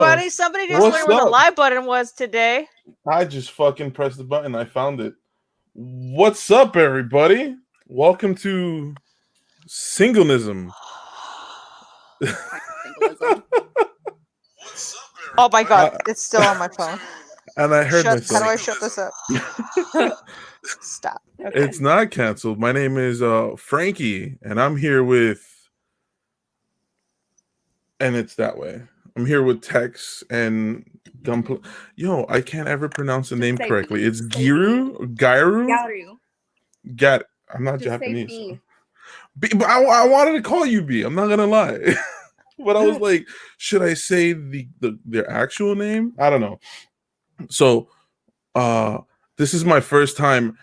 Buddy, somebody just What's learned what the up? live button was today. I just fucking pressed the button. I found it. What's up, everybody? Welcome to Singlenism. Oh my god, it's still on my phone. And I heard myself. How do I shut this up? Stop. Okay. It's not canceled. My name is Frankie, and I'm here with... And it's that way. I'm here with Tex and Gunpla. Yo, I can't ever pronounce the name correctly. It's Giru? Garu. Gat. I'm not Japanese. But I wanted to call you B. I'm not gonna lie. But I was like, should I say their actual name? I don't know. So this is my first time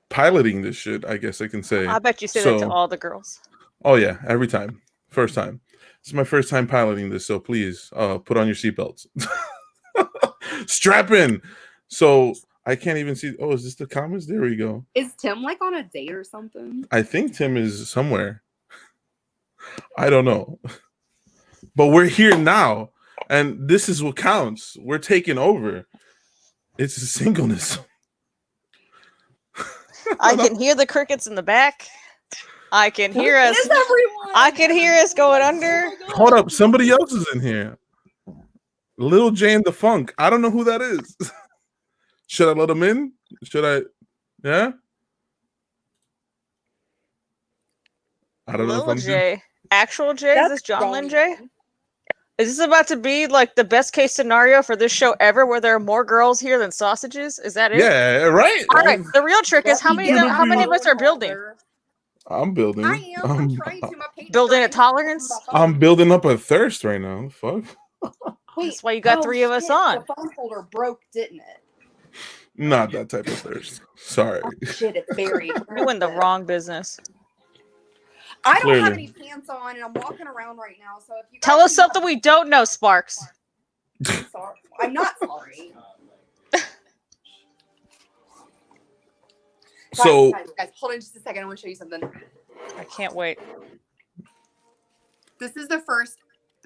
piloting this shit, I guess I can say. I bet you say that to all the girls. Oh yeah, every time. First time. This is my first time piloting this, so please put on your seatbelts. Strap in. So I can't even see. Oh, is this the comments? There we go. Is Tim like on a date or something? I think Tim is somewhere. I don't know. But we're here now, and this is what counts. We're taking over. It's a singleness. I can hear the crickets in the back. I can hear us. Is everyone? I can hear us going under. Hold up, somebody else is in here. Little Jane the Funk. I don't know who that is. Should I let him in? Should I? Yeah. I don't know if I'm J. Actual J? Is this John Lynn J? Is this about to be like the best case scenario for this show ever, where there are more girls here than sausages? Is that it? Yeah, right. All right. The real trick is how many of us are building? I'm building. I am. I'm trying to. My paint Building a tolerance? I'm building up a thirst right now. Fuck. Wait, that's why you got three of us on. The phone holder broke, didn't it? Not that type of thirst. Sorry. Oh, shit, it's buried. You're in the wrong business. I don't have any pants on, and I'm walking around right now. So if you tell us something we don't know, Sparks. I'm sorry. I'm not sorry. So, guys, hold on just a second. I want to show you something. I can't wait. This is the first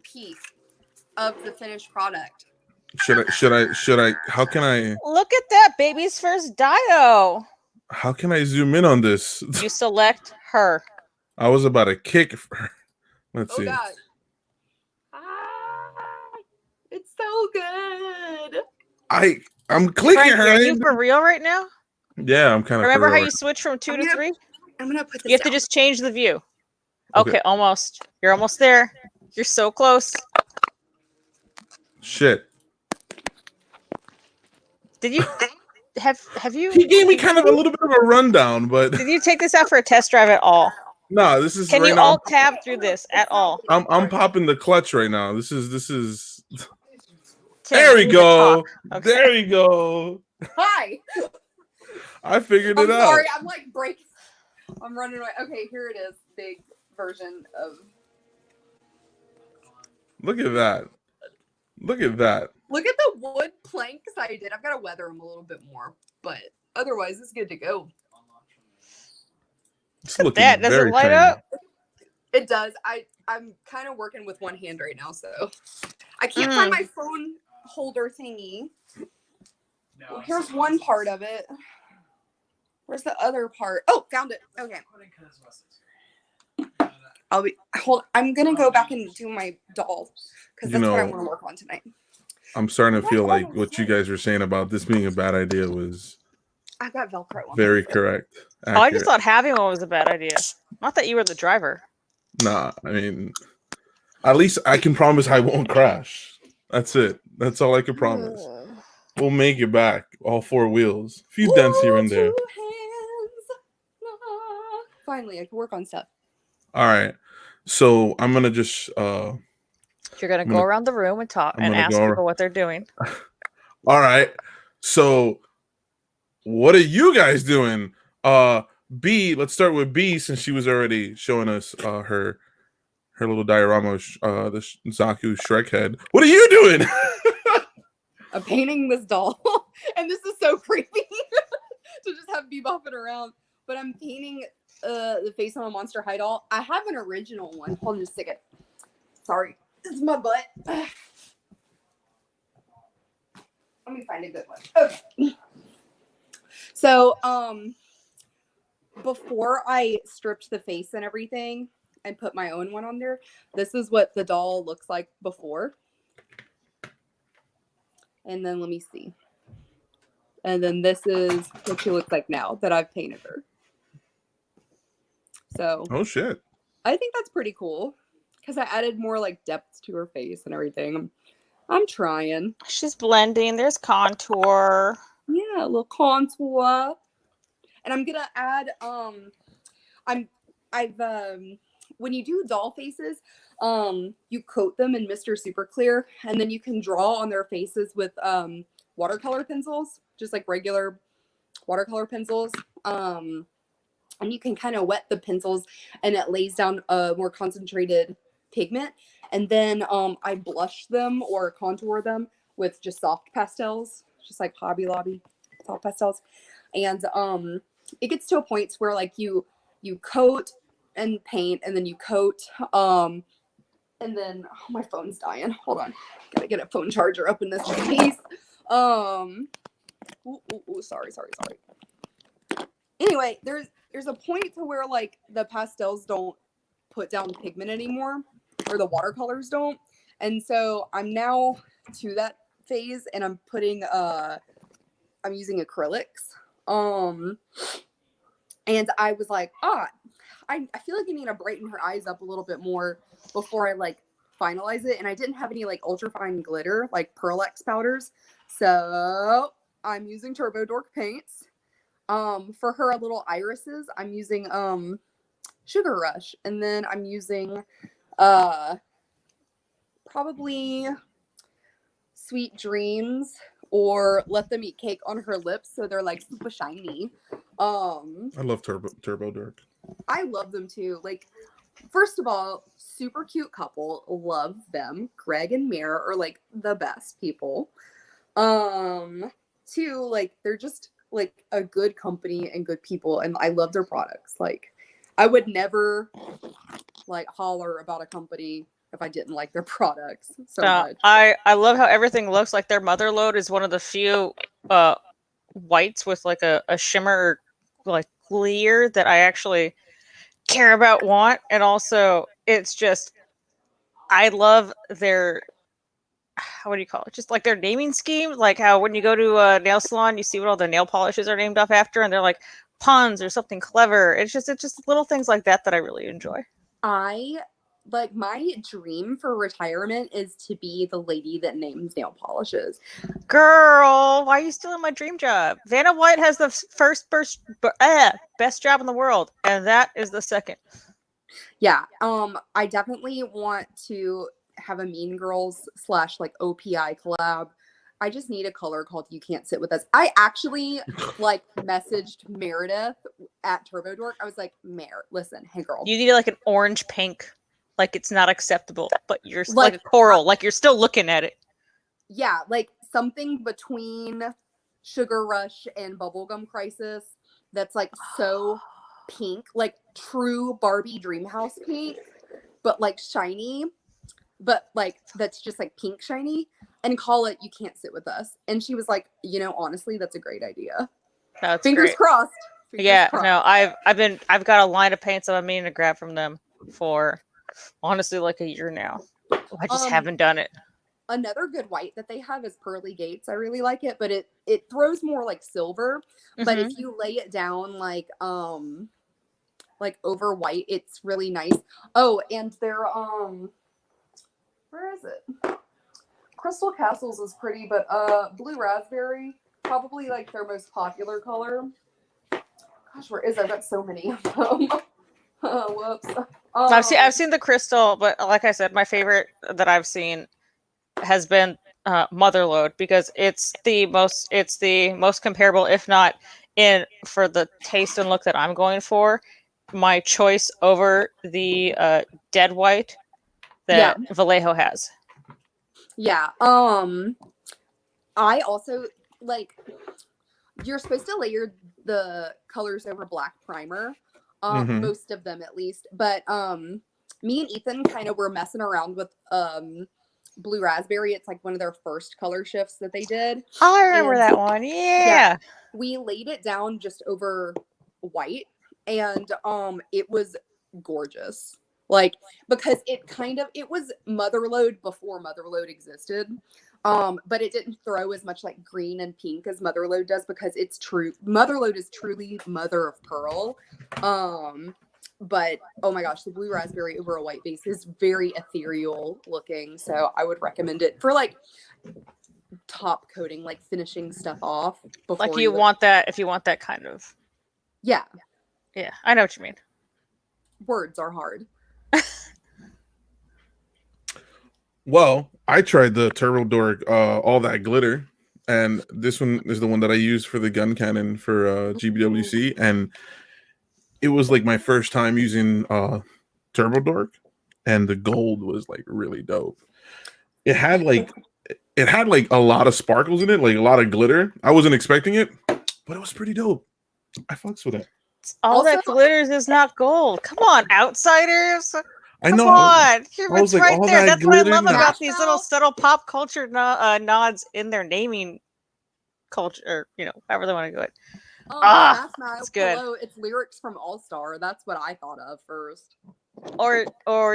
piece of the finished product. Should I? How can I? Look at that, baby's first dido. How can I zoom in on this? You select her. I was about to kick her. Let's see. God. It's so good. I'm clicking Frank, her. Are you for real right now? Yeah, I'm kind of. Remember how you switch from 2 to 3? I'm gonna put this. You have to just change the view. Okay, almost. You're almost there. You're so close. Shit. Did you have you? He gave me kind of a little bit of a rundown, but did you take this out for a test drive at all? No, this is. Can you alt tab through this at all? I'm popping the clutch right now. This is. There we go. Okay. There we go. Hi. I figured it out. Sorry, I'm like breaking. I'm running away. Okay, here it is. Big version of. Look at that. Look at that. Look at the wood planks I did. I've got to weather them a little bit more, but otherwise it's good to go. It's looking that does it light tiny. up? It does. I'm kind of working with one hand right now, so I can't find my phone holder thingy. Well, here's one part of it. Where's the other part? Oh, found it. Okay. I'm gonna go back and do my doll because that's what I want to work on tonight. I'm starting to feel like what you guys were saying about this being a bad idea was I've got Velcro on. Very correct. Accurate. Oh, I just thought having one was a bad idea. Not that you were the driver. Nah, I mean, at least I can promise I won't crash. That's it. That's all I can promise. We'll make it back, all 4 wheels. A few dents here and there. Finally, I can work on stuff. All right. So I'm going to just... You're going to go around the room and talk and ask people what they're doing. All right. So what are you guys doing? B, let's start with B since she was already showing us her little diorama of the Zaku Shrek head. What are you doing? I'm painting this doll. And this is so creepy to just have B bopping around. But I'm painting the face on a Monster High doll. I have an original one. Hold on just a second. Sorry. This is my butt. Let me find a good one. Okay. So, before I stripped the face and everything and put my own one on there, this is what the doll looks like before. And then let me see. And then this is what she looks like now that I've painted her. So. Oh shit. I think that's pretty cool because I added more like depth to her face and everything. I'm trying. She's blending. There's contour. Yeah, a little contour. And I'm gonna add when you do doll faces, you coat them in Mr. Super Clear, and then you can draw on their faces with watercolor pencils, just like regular watercolor pencils. And you can kind of wet the pencils, and it lays down a more concentrated pigment. And then I blush them or contour them with just soft pastels, just like Hobby Lobby soft pastels. And it gets to a point where like you coat and paint, and then you coat, and then my phone's dying. Hold on, gotta get a phone charger up in this case. Sorry. Anyway, there's a point to where like the pastels don't put down pigment anymore, or the watercolors don't. And so I'm now to that phase, and I'm putting I'm using acrylics. And I was like, I feel like I need to brighten her eyes up a little bit more before I like finalize it. And I didn't have any like ultra fine glitter, like Pearl-X powders. So I'm using Turbo Dork paints. For her little irises, I'm using Sugar Rush. And then I'm using probably Sweet Dreams or Let Them Eat Cake on her lips, so they're like super shiny. I love Turbo Dork. I love them too. Like, first of all, super cute couple. Love them. Greg and Mare are like the best people. Two, like they're just like a good company and good people, and I love their products. Like, I would never like holler about a company if I didn't like their products so much. I love how everything looks like. Their Motherlode is one of the few whites with like a shimmer like clear that I actually care about, want. And also it's just, I love their, what do you call it, just like their naming scheme, like how when you go to a nail salon you see what all the nail polishes are named off after, and they're like puns or something clever. It's just little things like that I really enjoy. Like, my dream for retirement is to be the lady that names nail polishes. Girl, why are you stealing my dream job? Vanna White has the best job in the world, and that is the second. Yeah, I definitely want to have a Mean Girls / like OPI collab. I just need a color called You Can't Sit With Us. I actually like messaged Meredith at Turbo Dork. I was like, Mare, listen, hey girl. You need like an orange pink. Like it's not acceptable, but you're like a coral, like you're still looking at it. Yeah, like something between Sugar Rush and Bubblegum Crisis that's like so pink, like true Barbie Dreamhouse pink, but like shiny, but like that's just like pink shiny, and call it You Can't Sit With Us. And she was like, honestly, that's a great idea. That's Fingers great. crossed. Fingers crossed. No, I've got a line of paints I'm meaning to grab from them for honestly like a year now. I just haven't done it. Another good white that they have is Pearly Gates. I really like it, but it throws more like silver. Mm-hmm. But if you lay it down like over white, it's really nice. Oh, and their where is it? Crystal Castles is pretty, but Blue Raspberry, probably like their most popular color. Gosh, where is it? I've got so many of them. Whoops. I've seen the crystal, but like I said, my favorite that I've seen has been Motherlode, because it's the most comparable, if not for the taste and look that I'm going for. My choice over the dead white that Vallejo has. Yeah. I also like, you're supposed to layer the colors over black primer. Most of them at least, but me and Ethan kind of were messing around with blue raspberry. It's like one of their first color shifts that they did. Oh, I remember that one. Yeah. We laid it down just over white, and it was gorgeous. Like, because it was Motherlode before Motherlode existed. But it didn't throw as much like green and pink as Motherlode does, because Motherlode is truly mother of pearl. But oh my gosh, the blue raspberry over a white base is very ethereal looking. So I would recommend it for like top coating, like finishing stuff off. Like if you want that kind of. Yeah. Yeah, I know what you mean. Words are hard. Well, I tried the Turbo Dork, all that glitter, and this one is the one that I used for the gun cannon for GBWC, and it was like my first time using Turbo Dork, and the gold was like really dope. It had like a lot of sparkles in it, like a lot of glitter. I wasn't expecting it, but it was pretty dope. I fucks with it. All that glitters is not gold. Come on, outsiders. I know. Come on, it's like, right there. That's what I love about National. these little subtle pop culture nods in their naming culture, or however they want to go it. It's good. Hello, it's lyrics from All Star. That's what I thought of first. Or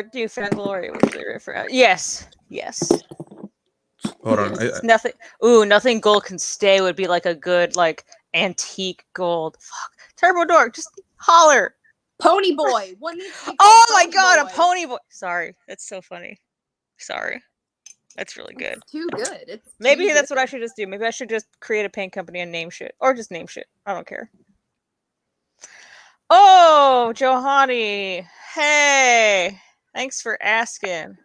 do Fanglory was lyric for? Yes. Hold on. Nothing. Ooh, nothing gold can stay would be like a good like antique gold. Fuck. Turbo Dork, just holler. Pony Boy. Oh my god, a Pony Boy. Sorry, that's so funny. Sorry, that's really good. It's too good. Maybe that's what I should just do. Maybe I should just create a paint company and name shit, or just name shit. I don't care. Oh, Johanny. Hey, thanks for asking.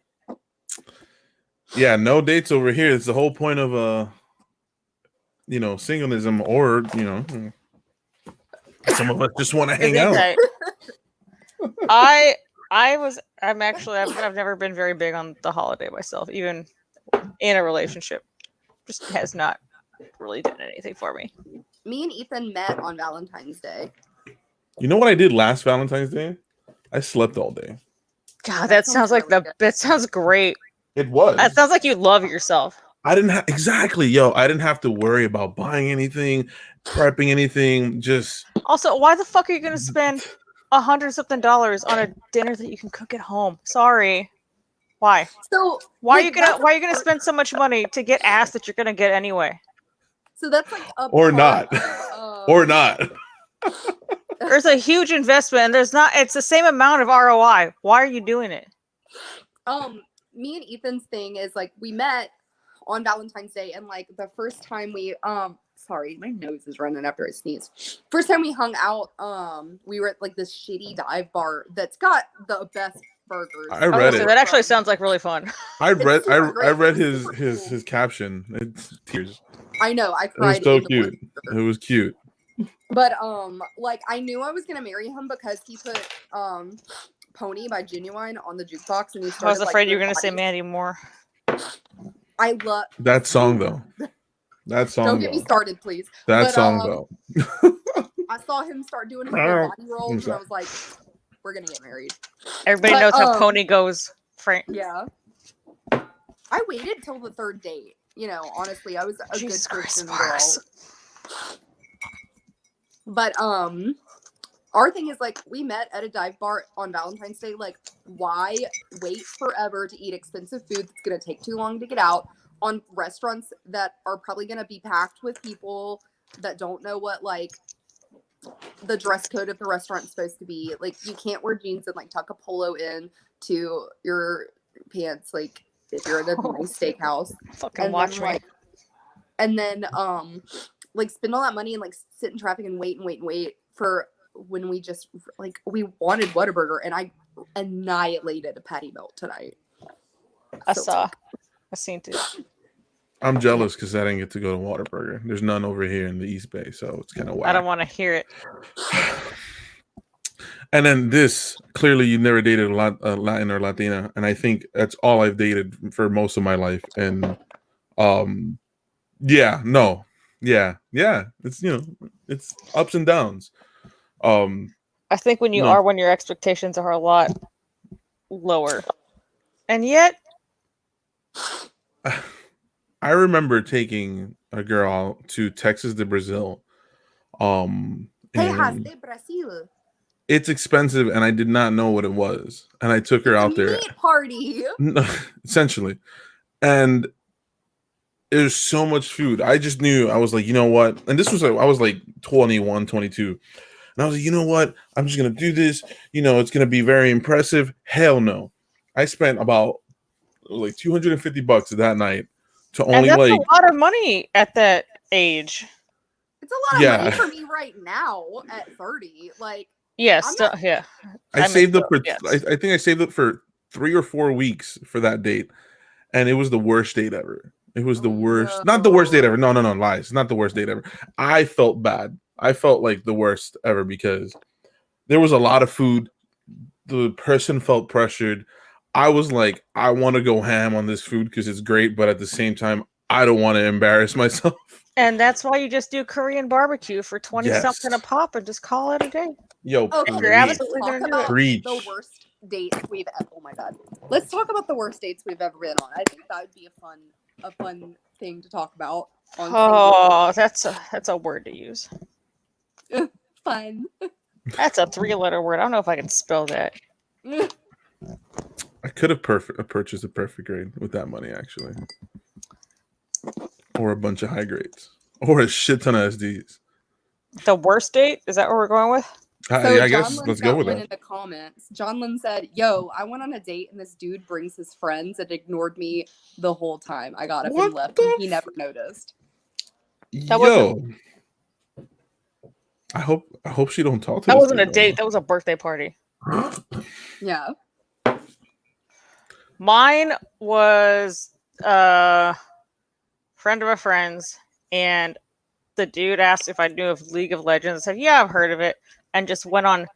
Yeah, no dates over here. It's the whole point of singlenism, or some of us just want to hang out. I've never been very big on the holiday myself, even in a relationship. Just has not really done anything for me. Me and Ethan met on Valentine's Day. You know what I did last Valentine's Day? I slept all day. God, that sounds like that sounds great. It was. That sounds like you love yourself. I didn't have I didn't have to worry about buying anything, prepping anything. Just also, why the fuck are you gonna spend $100-something on a dinner that you can cook at home? Sorry, why? So why are you gonna spend so much money to get ass that you're gonna get anyway? So that's like or not. There's a huge investment, and it's the same amount of ROI. Why are you doing it? Me and Ethan's thing is like we met on Valentine's Day, and like the first time we sorry, my nose is running after I sneeze. First time we hung out, we were at like this shitty dive bar that's got the best burgers. I read it. So that actually sounds like really fun. I read his caption. It's tears. I know, I cried. It was so cute. It was cute. But like I knew I was gonna marry him because he put Pony by Genuine on the jukebox, and he started, I was afraid you were gonna say Mandy Moore. I love that song though. That song. Don't get me started, please. That song though. I saw him start doing his body rolls, and I was like, "We're gonna get married." Everybody knows how Pony goes, Frank. Yeah. I waited till the third date. Honestly, I was a good Christian girl. But our thing is like we met at a dive bar on Valentine's Day. Like, why wait forever to eat expensive food that's gonna take too long to get out on restaurants that are probably gonna be packed with people that don't know what like the dress code of the restaurant is supposed to be. Like, you can't wear jeans and like tuck a polo in to your pants, like if you're at a nice steakhouse. Fucking watch me. And then like spend all that money and like sit in traffic and wait for when we just like we wanted Whataburger, and I annihilated a patty melt tonight. I seen it. I'm jealous because I didn't get to go to Whataburger. There's none over here in the East Bay, so it's kind of wild. I don't want to hear it. And then this, clearly you never dated a Latin or Latina, and I think that's all I've dated for most of my life. And it's it's ups and downs. I think when your expectations are a lot lower. And yet, I remember taking a girl to Texas de Brazil. And Brazil. it's expensive, and I did not know what it was. And I took her It's out a there. meat party. Essentially. And there's so much food. I just knew, I was like, you know what? And this was I was like 21, 22. And I was like, you know what? I'm just going to do this. You know, it's going to be very impressive. Hell no. I spent about like $250 that night to only and that's like, a lot of money at that age. It's a lot of money for me right now at 30. Like, yes, yeah. I saved up for, I think I saved up for 3 or 4 weeks for that date. And it was the worst date ever. It was the worst. No. Not the worst date ever. No, lies. It's not the worst date ever. I felt bad. I felt like the worst ever because there was a lot of food. The person felt pressured. I was like, I want to go ham on this food because it's great, but at the same time, I don't want to embarrass myself. And that's why you just do Korean barbecue for 20 something a pop and just call it a day. Yo, okay, you're absolutely gonna do it. The worst dates we've ever. Oh my god, let's talk about the worst dates we've ever been on. I think that would be a fun thing to talk about. On that's a word to use. Fun. That's a 3-letter word. I don't know if I can spell that. I could have purchased a perfect grade with that money, actually, or a bunch of high grades, or a shit ton of SDs. The worst date? Is that what we're going with? So I guess let's go with that. In the comments, John Lynn said, "Yo, I went on a date and this dude brings his friends and ignored me the whole time. I got up and left, and he never noticed." I hope she don't talk to. That wasn't a date. That was a birthday party. Yeah. Mine was a friend of a friend's, and the dude asked if I knew of League of Legends. I said, yeah, I've heard of it, and just went on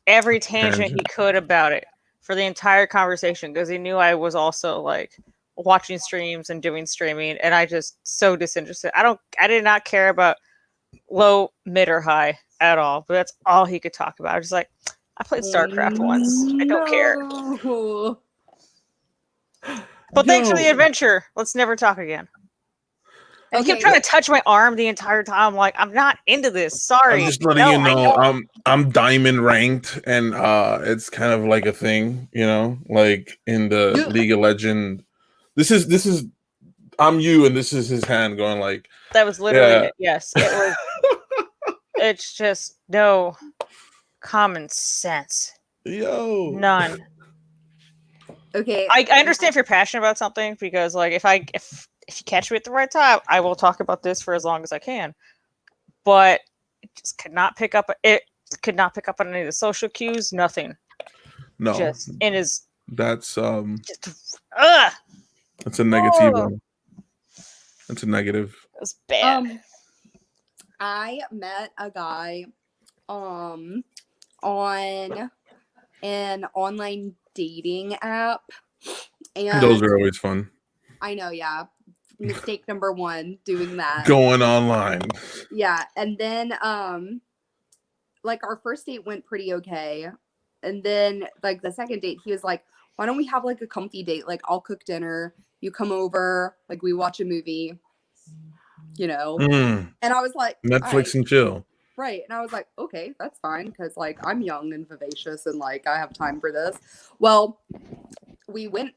every tangent he could about it for the entire conversation because he knew I was also like watching streams and doing streaming, and I just so disinterested. I did not care about low, mid, or high at all, but that's all he could talk about. I was just like, I played StarCraft once. I don't care. But thanks for the adventure. Let's never talk again. And he kept trying to touch my arm the entire time. I'm like, I'm not into this. Sorry. I'm just letting you know, I'm diamond ranked, and it's kind of like a thing, you know, like in the League of Legends. This is I'm you, and this is his hand going like. That was literally it. Yes, it was. It's just no common sense. Yo, none. Okay, I understand if you're passionate about something because, like, if you catch me at the right time, I will talk about this for as long as I can. But it just could not pick up. It could not pick up on any of the social cues. Nothing. No. Just in his. That's Just, That's a negative one. That's a negative. It was bad. I met a guy on an online dating app, and those are always fun. I know, yeah. Mistake number 1, doing that. Going online. Yeah, and then like our first date went pretty okay, and then like the second date, he was like, "Why don't we have like a comfy date? Like I'll cook dinner, you come over, like we watch a movie." You know, and I was like, Netflix and chill. Right. And I was like, okay, that's fine. Because like I'm young and vivacious and like I have time for this. Well, we went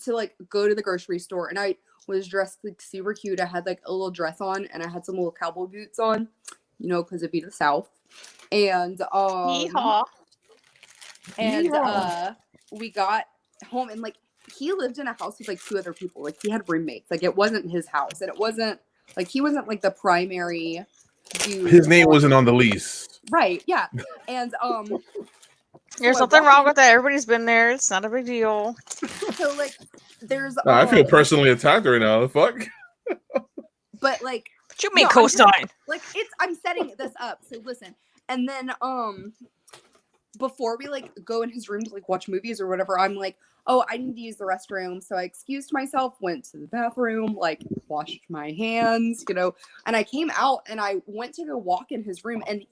to like go to the grocery store and I was dressed like super cute. I had like a little dress on and I had some little cowboy boots on, you know, because it'd be the South. And Yeehaw. And we got home and like he lived in a house with like 2 other people. Like he had roommates. Like it wasn't his house, and it wasn't like he wasn't like the primary dude. His name wasn't on the lease. Right, yeah. And there's nothing wrong with that. Everybody's been there. It's not a big deal. So like there's I feel personally attacked right now. The fuck? But like what you mean co-sign? Like I'm setting this up. So listen. And then before we like go in his room to like watch movies or whatever, I'm like, oh, I need to use the restroom. So I excused myself, went to the bathroom, like washed my hands, you know, and I came out and I went to go walk in his room. And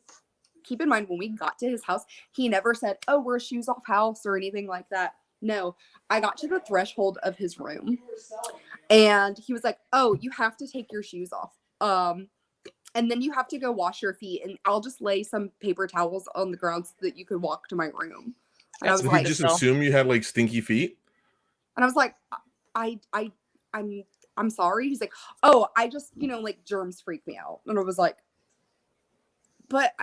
keep in mind, when we got to his house, he never said, oh, we're shoes off house or anything like that. No, I got to the threshold of his room and he was like, "Oh, you have to take your shoes off. And then you have to go wash your feet and I'll just lay some paper towels on the ground so that you could walk to my room." And I was Did like, he just assume you had like stinky feet? and I was like, I'm sorry. He's like, "Oh, I just, like germs freak me out." And I was like, "But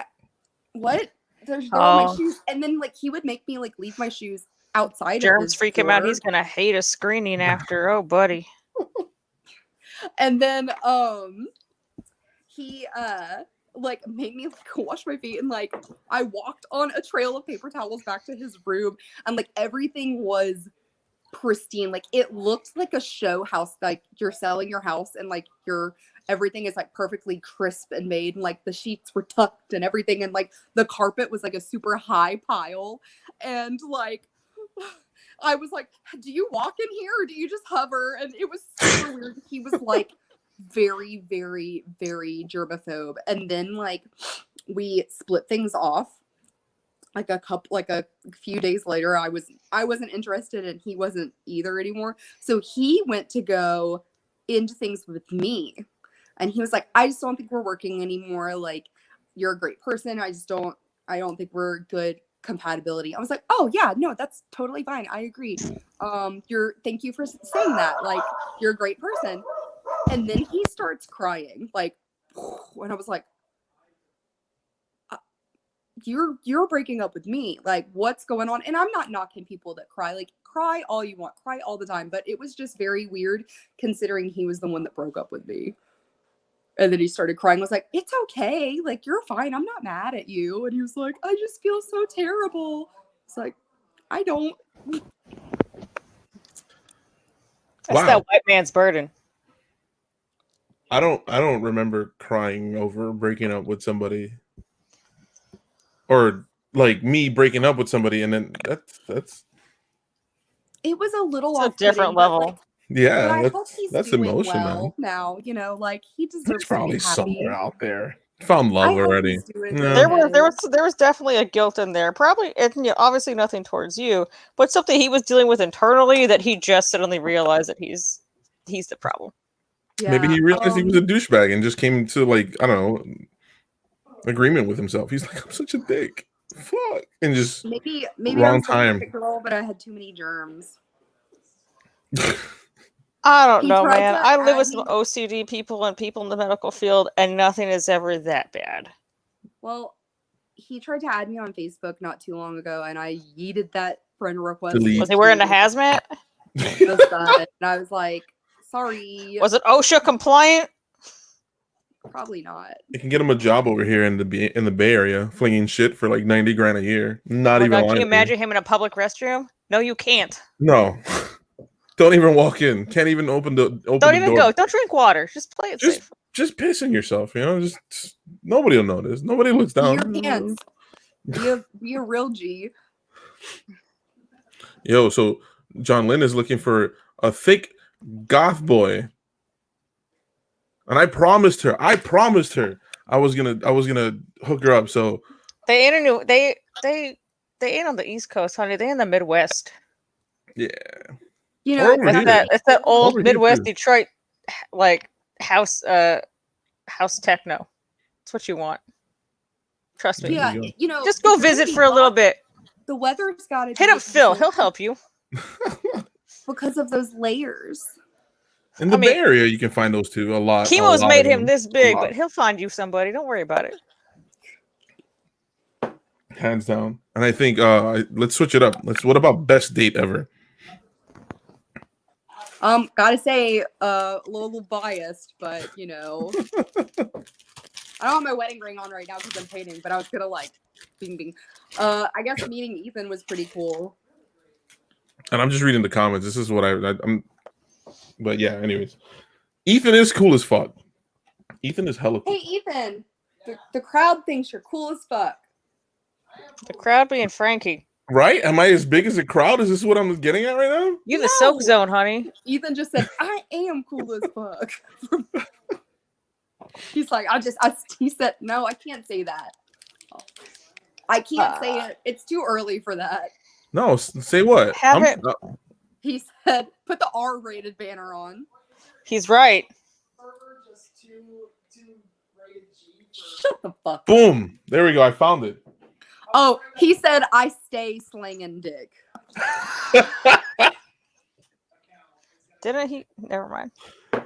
what? They're on my shoes." And then like he would make me like leave my shoes outside of Germs his freak door. him out. He's gonna hate a screening after. Oh, buddy. And then he like made me like go wash my feet, and like I walked on a trail of paper towels back to his room, and like everything was pristine. Like it looked like a show house, like you're selling your house and like everything is like perfectly crisp and made, and like the sheets were tucked and everything, and like the carpet was like a super high pile, and like I was like, "Do you walk in here or do you just hover?" And it was super weird. He was like very, very, very germaphobe. And then like we split things off. Like a few days later, I wasn't interested and he wasn't either anymore. So he went to go into things with me. And he was like, "I just don't think we're working anymore. Like, you're a great person. I don't think we're good compatibility." I was like, "Oh yeah, no, that's totally fine. I agree. Thank you for saying that. Like, you're a great person." And then he starts crying, like, and I was like, you're breaking up with me. Like, what's going on?" And I'm not knocking people that cry. Like, cry all you want, cry all the time. But it was just very weird considering he was the one that broke up with me. And then he started crying. I was like, "It's okay. Like, you're fine. I'm not mad at you." And he was like, "I just feel so terrible." It's like, I don't. That's that white man's burden. I don't remember crying over breaking up with somebody, or like me breaking up with somebody, and then that's. It was a little It's a different level. Like, yeah, but I hope he's that's doing emotion, well man. now. Like he deserves He's probably to be happy. somewhere out there. Found love already. There was definitely a guilt in there. Probably, obviously nothing towards you, but something he was dealing with internally that he just suddenly realized that he's the problem. Yeah, maybe he realized he was a douchebag and just came to like, I don't know, agreement with himself. He's like, "I'm such a dick. Fuck," and just maybe wrong I was time. a girl, but I had too many germs. I don't know, man. I live with some OCD people and people in the medical field, and nothing is ever that bad. Well, he tried to add me on Facebook not too long ago, and I yeeted that friend request. Delete. Was he wearing a hazmat? And I was like, "Sorry." Was it OSHA compliant? Probably not. You can get him a job over here in the Bay Area, flinging shit for like 90 grand a year. Not even. Can you imagine him in a public restroom? No, you can't. No. Don't even walk in. Can't even open the door. Don't even go. Don't drink water. Just play it safe. Just pissing yourself, Just nobody will notice. Nobody looks down. Your hands. Be a real G. Yo, so John Linn is looking for a thick goth boy. And I promised her I was gonna hook her up. So they ain't they ain't on the East Coast, honey. They in the Midwest. Yeah. It's that old Midwest Detroit like house techno. That's what you want. Trust me. Yeah, just go visit for a little bit. The weather's got to hit up Phil. He'll help you. Because of those layers. In the Bay Area, you can find those two a lot. Chemo's made him this big, but he'll find you somebody. Don't worry about it. Hands down. And I think let's switch it up. What about best date ever? Gotta say, a little biased, but I don't have my wedding ring on right now because I'm painting, but I was gonna like bing bing. I guess meeting Ethan was pretty cool. And I'm just reading the comments. This is what I'm. But yeah, anyways, Ethan is cool as fuck. Ethan is hella cool. Hey, Ethan, the crowd thinks you're cool as fuck. The crowd being Frankie. Right? Am I as big as the crowd? Is this what I'm getting at right now? You're the soak zone, honey. Ethan just said, "I am cool as fuck." He's like, he said, "No, I can't say that. I can't say it. It's too early for that." No, say what? Have it. He said, "Put the R-rated banner on." He's right. Shut the fuck up. Boom. There we go. I found it. Oh, he said, "I stay slinging dick." Didn't he? Never mind.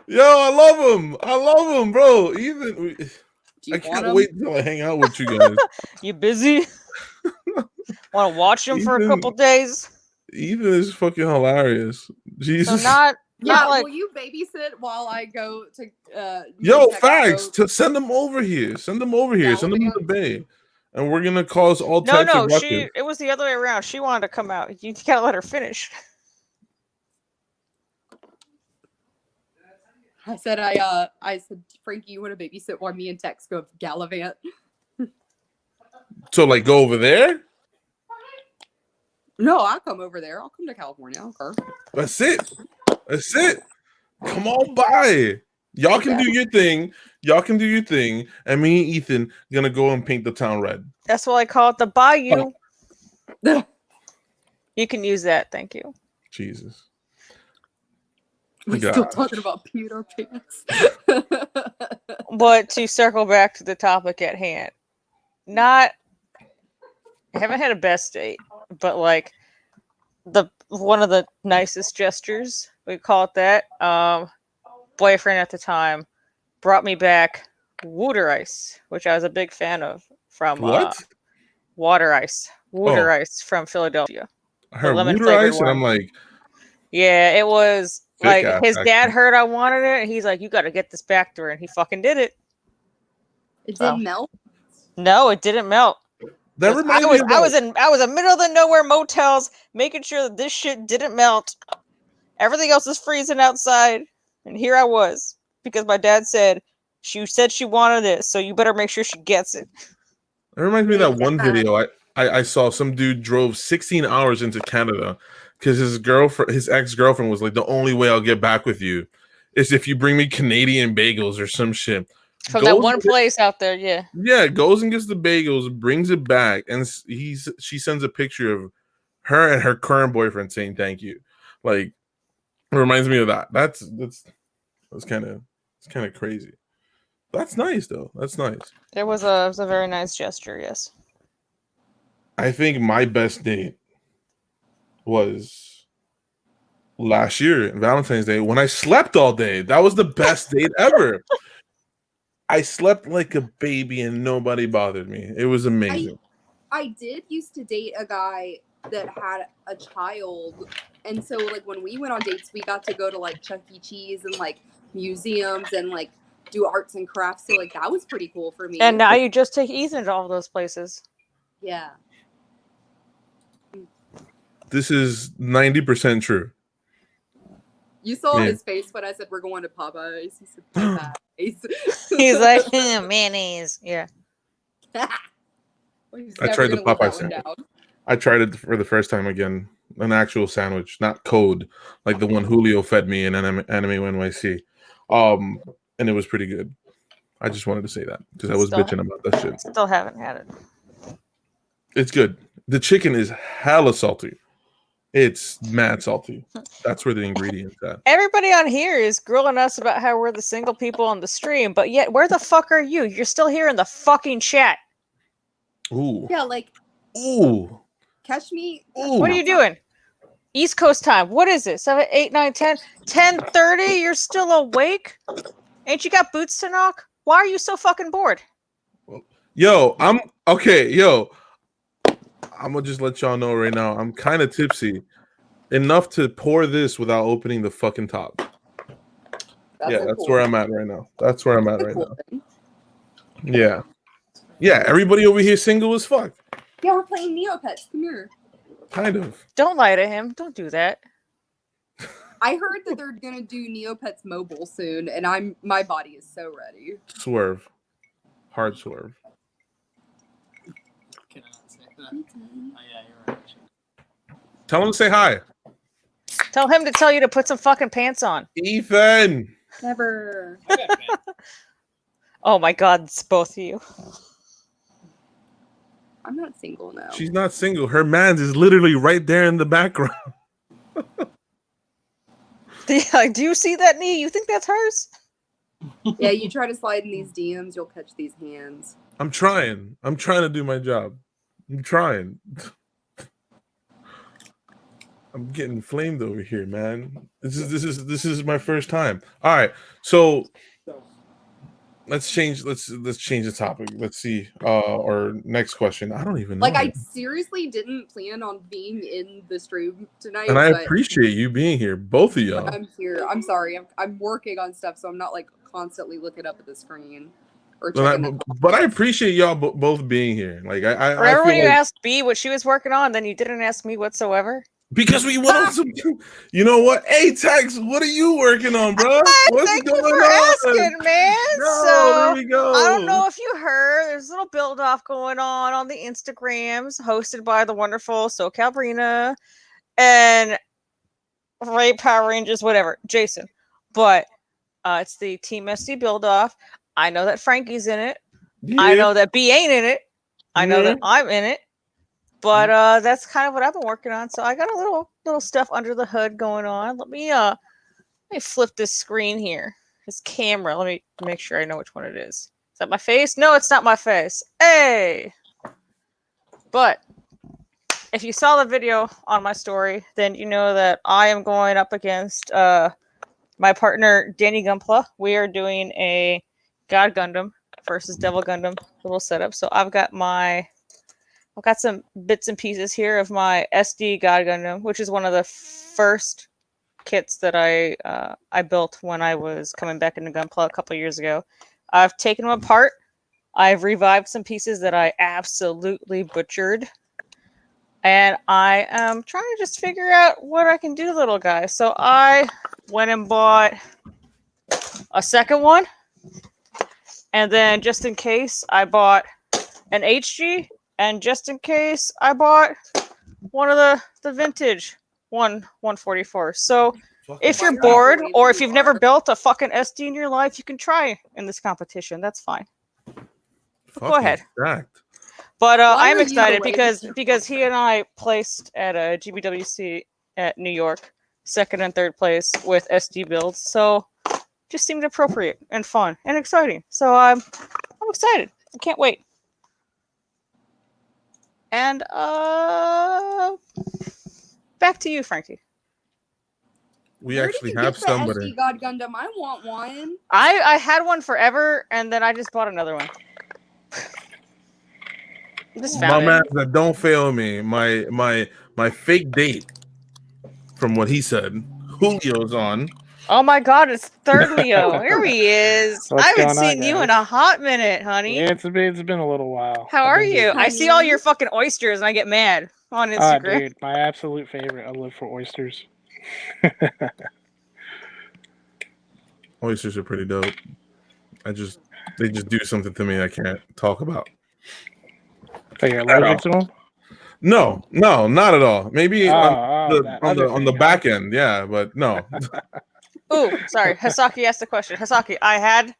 Yo, I love him. I love him, bro. Even I can't wait till I hang out with you guys. You busy? Want to watch him for a couple days? Ethan is fucking hilarious. Jesus. So not like, will you babysit while I go to Yo, facts. To send them over here. Send them over here. Send them to the bay. And we're gonna cause all types of ruckus. It was the other way around. She wanted to come out. You gotta let her finish. I said, Frankie, you want to babysit while me and Tex go gallivant? So, like, go over there? No, I'll come over there. I'll come to California. I don't care. That's it. That's it. Come on by. Y'all can do your thing. Y'all can do your thing. And me and Ethan gonna go and paint the town red. That's why I call it the Bayou. You can use that. Thank you. Jesus. We're still talking about Peter pants. But to circle back to the topic at hand, I haven't had a best date, but like one of the nicest gestures, we call it that. Boyfriend at the time brought me back water ice, which I was a big fan of from water ice from Philadelphia. I heard water ice, and I'm like, yeah, it was like his dad heard I wanted it, and he's like, you got to get this back to her, and he fucking did it. It didn't melt. No, it didn't melt. That reminds me. I was in middle of the nowhere motels, making sure that this shit didn't melt. Everything else is freezing outside, and here I was because my dad said she wanted it, so you better make sure she gets it. It reminds me of that one video I saw. Some dude drove 16 hours into Canada because his ex-girlfriend was like, the only way I'll get back with you is if you bring me Canadian bagels or some shit. From that one place out there, yeah. Yeah, goes and gets the bagels, brings it back, and she sends a picture of her and her current boyfriend saying thank you. Like, it reminds me of that. That's kind of crazy. That's nice though. That's nice. It was a very nice gesture, yes. I think my best date was last year, Valentine's Day, when I slept all day. That was the best date ever. I slept like a baby and nobody bothered me. It was amazing. I did used to date a guy that had a child. And so like when we went on dates, we got to go to like Chuck E. Cheese and like museums and like do arts and crafts. So like that was pretty cool for me. And now you just take Ethan to all those places. Yeah. This is 90% true. You saw his face when I said we're going to Popeyes. He said Popeyes. He's like, mayonnaise. Yeah. I tried the Popeye sandwich. I tried it for the first time again. An actual sandwich, not code, like the one Julio fed me in Anime NYC. And it was pretty good. I just wanted to say that because I was bitching about that shit. Still haven't had it. It's good. The chicken is hella salty. It's mad salty. That's where the ingredients at. Everybody on here is grilling us about how we're the single people on the stream, but yet where the fuck are you? You're still here in the fucking chat. Ooh. Yeah, like. Ooh. Catch me. Ooh. What are you doing? East Coast time. What is it? 7, 8, 9, 10, 10:30? You're still awake? Ain't you got boots to knock? Why are you so fucking bored? Yo, I'm okay. Yo, I'm gonna just let y'all know right now. I'm kind of tipsy, enough to pour this without opening the fucking top. That's where I'm at right now. That's where I'm at right now. Yeah. Everybody over here single as fuck. Yeah, we're playing Neopets. Come here. Kind of. Don't lie to him. Don't do that. I heard that they're gonna do Neopets mobile soon, and my body is so ready. Swerve. Hard swerve. Can I not say that? Oh yeah, you're right. Tell him to say hi. Tell him to tell you to put some fucking pants on. Ethan. Never. Oh my god, it's both of you. I'm not single now. She's not single. Her man's is literally right there in the background. Yeah, do you see that knee? You think that's hers? Yeah, you try to slide in these DMs, you'll catch these hands. I'm trying. I'm trying to do my job. I'm trying. I'm getting flamed over here, man. This is my first time. All right, so let's change the topic. Let's see. Or next question. I don't even know. Like, I seriously didn't plan on being in the stream tonight. And I but appreciate you being here, both of y'all. I'm here. I'm sorry. I'm working on stuff, so I'm not like constantly looking up at the screen. But I appreciate y'all both being here. Like remember when you asked B what she was working on, then you didn't ask me whatsoever. Because we went on some. You know what? Hey, Tex, what are you working on, bro? What's Thank going you for on? asking, man. No, So there we go. I don't know if you heard. There's a little build off going on the Instagrams, hosted by the wonderful SoCalbrina and Ray Power Rangers, whatever, Jason. But it's the Team SD build off. I know that Frankie's in it. Yeah. I know that B ain't in it. I know that I'm in it. But that's kind of what I've been working on. So I got a little stuff under the hood going on. Let me flip this screen here. This camera. Let me make sure I know which one it is. Is that my face? No, it's not my face. Hey. But if you saw the video on my story, then you know that I am going up against my partner Danny Gunpla. We are doing a God Gundam versus Devil Gundam little setup. So I've got some bits and pieces here of my SD God Gundam, which is one of the first kits that I built when I was coming back into Gunpla a couple years ago. I've taken them apart. I've revived some pieces that I absolutely butchered. And I am trying to just figure out what I can do to little guys. So I went and bought a second one. And then just in case, I bought an HG. And just in case, I bought one of the vintage 144. So if you're bored or if you've never built a fucking SD in your life, you can try in this competition. That's fine. Go ahead. Stacked. But I'm excited because he and I placed at a GBWC at New York, second and third place with SD builds. So just seemed appropriate and fun and exciting. So I'm excited. I can't wait. And back to you, Frankie. We actually have somebody. SD God Gundam. I want one. I had one forever, and then I just bought another one. Just found man that don't fail me. My fake date, from what he said, Julio's on. Oh my God, it's third Leo. Here he is. What's I haven't going on, seen you guys? in a hot minute, honey. Yeah, it's been a little while. How are you? I see all your fucking oysters and I get mad on Instagram. Dude, my absolute favorite. I live for oysters. Oysters are pretty dope. They just do something to me I can't talk about. So you're allergic to them? No, not at all. Maybe on the back end, yeah, but no. Ooh, sorry. Hasaki asked the question. Hasaki, I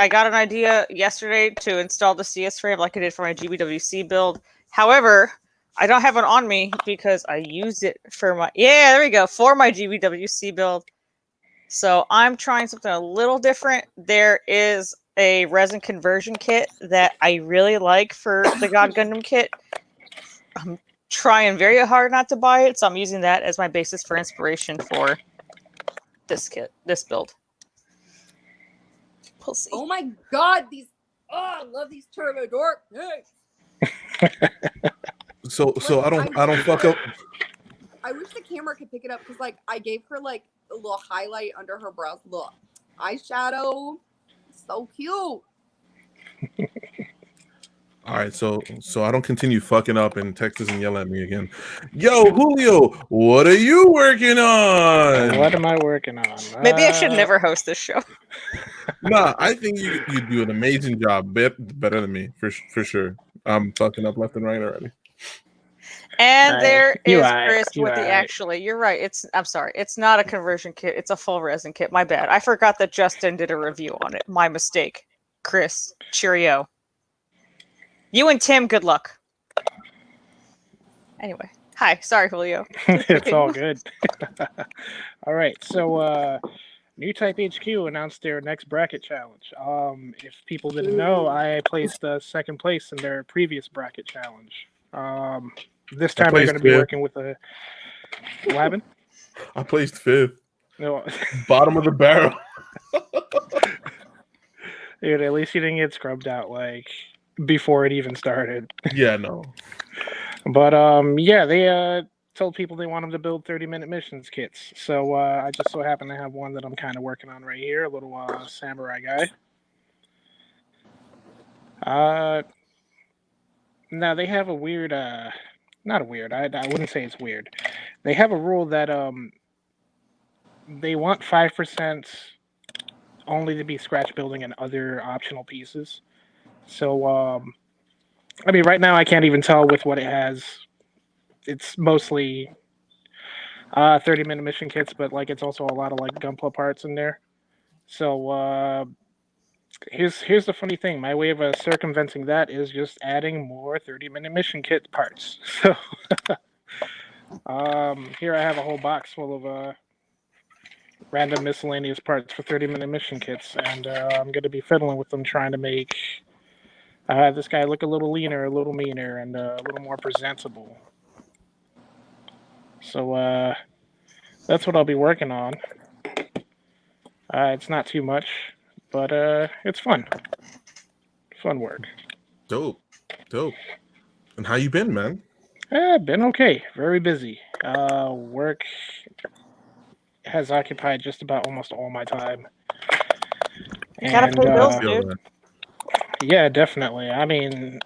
got an idea yesterday to install the CS frame like I did for my GBWC build. However, I don't have it on me because I used it for my for my GBWC build. So I'm trying something a little different. There is a resin conversion kit that I really like for the God Gundam kit. I'm trying very hard not to buy it, so I'm using that as my basis for inspiration for this build. We'll see. Oh my God, I love these turbo dork. So I don't fuck up. I wish the camera could pick it up because I gave her a little highlight under her brows. Look, eyeshadow, so cute. All right, so I don't continue fucking up and text us and yell at me again. Yo, Julio, what are you working on? What am I working on? Maybe I should never host this show. Nah, I think you do an amazing job, better than me for sure. I'm fucking up left and right already. And there is Chris with the actually. You're right. I'm sorry. It's not a conversion kit. It's a full resin kit. My bad. I forgot that Justin did a review on it. My mistake. Chris, cheerio. You and Tim, good luck. Anyway, hi. Sorry, Julio. It's all good. All right, so New Type HQ announced their next bracket challenge. If people didn't know, I placed second place in their previous bracket challenge. This time they're going to be working with a... What happened? I placed 5th. No. Bottom of the barrel. Dude, at least you didn't get scrubbed out like before it even started. Yeah, no. But yeah, they told people they want them to build 30-minute missions kits. So I just so happen to have one that I'm kind of working on right here, a little samurai guy. Now they have a weird, not a weird. I wouldn't say it's weird. They have a rule that they want 5% only to be scratch building and other optional pieces. So I mean, right now I can't even tell with what it has. It's mostly 30-minute mission kits, but like it's also a lot of like Gunpla parts in there. So here's the funny thing. My way of circumventing that is just adding more 30-minute mission kit parts. So here I have a whole box full of random miscellaneous parts for 30-minute mission kits, and I'm going to be fiddling with them, trying to make this guy look a little leaner, a little meaner, and a little more presentable. So that's what I'll be working on. It's not too much, but it's fun. Fun work. Dope. And how you been, man? Been okay. Very busy. Work has occupied just about almost all my time. Gotta pay bills, dude. Yeah, definitely. I mean,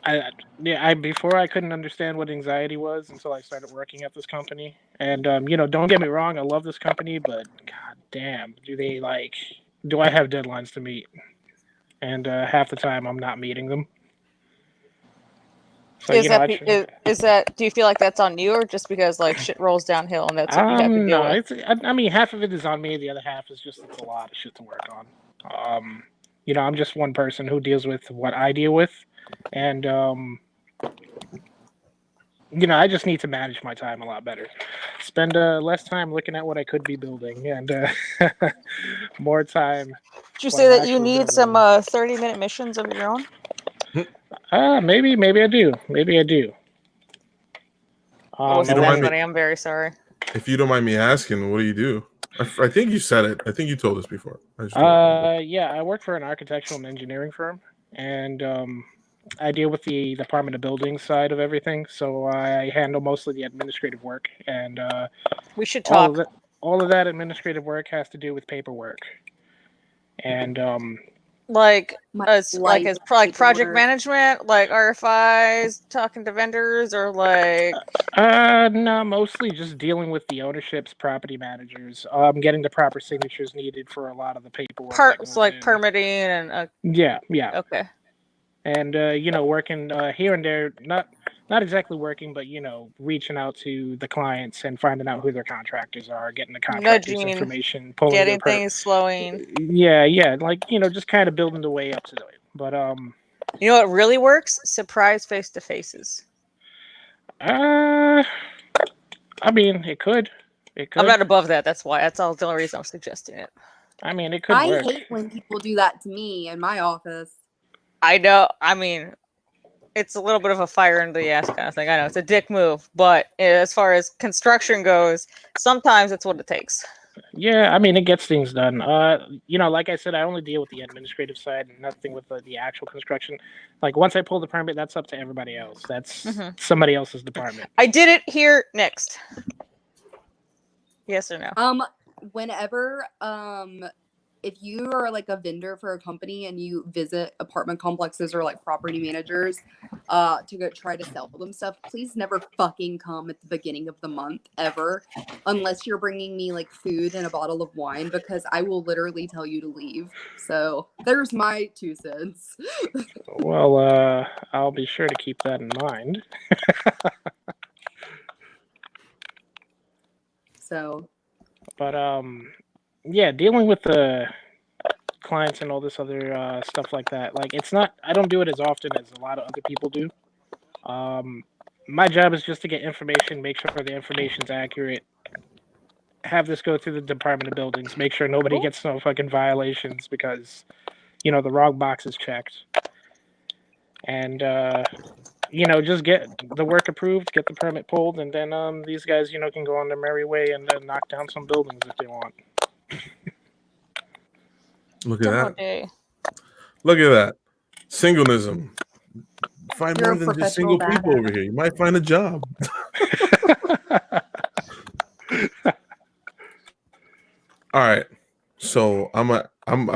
I before I couldn't understand what anxiety was until I started working at this company. And you know, don't get me wrong, I love this company, but god damn, do I have deadlines to meet? And half the time I'm not meeting them. So, is that? Do you feel like that's on you, or just because like shit rolls downhill and that's what you have to deal with? I mean, half of it is on me. The other half is just it's a lot of shit to work on. You know, I'm just one person who deals with what I deal with, and you know, I just need to manage my time a lot better. Spend less time looking at what I could be building, and more time. Did you say that you need some 30-minute missions of your own? Maybe I do. Maybe I do. I'm very sorry. If you don't mind me asking, what do you do? I think you said it. I think you told us before. Yeah, I work for an architectural and engineering firm, and I deal with the Department of Buildings side of everything. So I handle mostly the administrative work, and we should talk. All of that administrative work has to do with paperwork, and like project management, like RFIs, talking to vendors, or like no, mostly just dealing with the ownerships, property managers, getting the proper signatures needed for a lot of the paperwork. Parts like permitting and yeah. Okay. And you know, working here and there, not exactly working, but you know, reaching out to the clients and finding out who their contractors are, getting the contractors' information, getting things flowing. Yeah, like you know, just kind of building the way up to it. But you know what really works? Surprise face-to-faces. I mean, it could. I'm not above that. That's why. That's all. The only reason I'm suggesting it. I mean, it could work. I hate when people do that to me in my office. I know. I mean, it's a little bit of a fire in the ass kind of thing. I know it's a dick move, but as far as construction goes, sometimes it's what it takes. Yeah, I mean, it gets things done. You know, like I said, I only deal with the administrative side and nothing with the actual construction. Like, once I pull the permit, that's up to everybody else. That's somebody else's department. I did it here next. Yes or no? Whenever, if you are like a vendor for a company and you visit apartment complexes or like property managers to go try to sell them stuff, please never fucking come at the beginning of the month ever, unless you're bringing me like food and a bottle of wine, because I will literally tell you to leave. So there's my 2 cents. Well, I'll be sure to keep that in mind. So, but yeah, dealing with the clients and all this other stuff like that. Like, it's not. I don't do it as often as a lot of other people do. My job is just to get information, make sure the information's accurate, have this go through the Department of Buildings, make sure nobody gets no fucking violations because, the wrong box is checked. And, just get the work approved, get the permit pulled, and then these guys, can go on their merry way and knock down some buildings if they want. Look at that. Look at that. Singlenism. Find more than just single people over here. You might find a job. All right. So I'm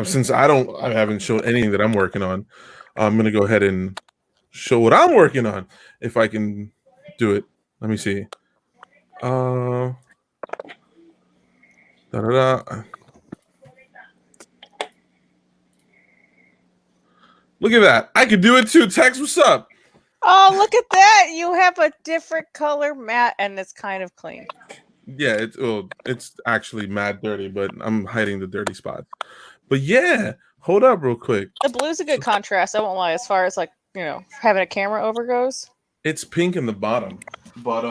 since I haven't shown anything that I'm working on, I'm gonna go ahead and show what I'm working on if I can do it. Let me see. Look at that. I could do it too. Tex, what's up? Oh, look at that. You have a different color mat and it's kind of clean. Yeah, it's actually mad dirty, but I'm hiding the dirty spots. But yeah, hold up real quick. The blue's a good contrast, I won't lie, as far as like, having a camera over goes. It's pink in the bottom. But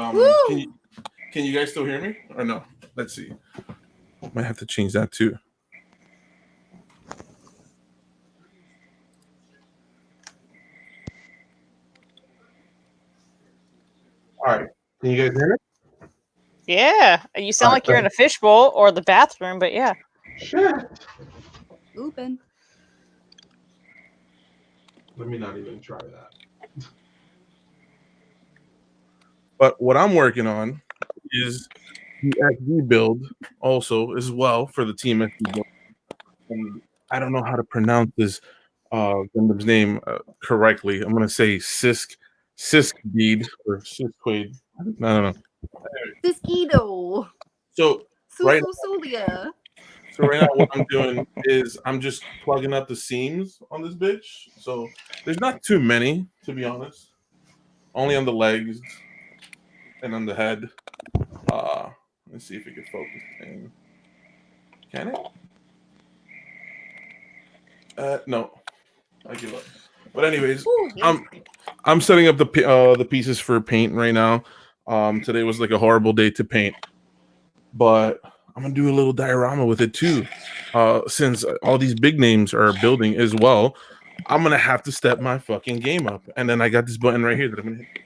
can you guys still hear me? Or no? Let's see. Might have to change that too. All right. Can you guys hear me? Yeah. You sound like you're in a fishbowl or the bathroom, but yeah. Shit. Open. Let me not even try that. But what I'm working on is the SD build also as well for the Team SD build. And I don't know how to pronounce this Gundam's name correctly. I'm gonna say Siskdeed or Siskquaid. I don't know. Siskido. So right now, what I'm doing is I'm just plugging up the seams on this bitch. So there's not too many, to be honest. Only on the legs and on the head. Let's see if it can focus. Can it? No, I give up. But anyways, I'm setting up the pieces for paint right now. Today was like a horrible day to paint, but I'm gonna do a little diorama with it too. Since all these big names are building as well, I'm gonna have to step my fucking game up. And then I got this button right here that I'm gonna hit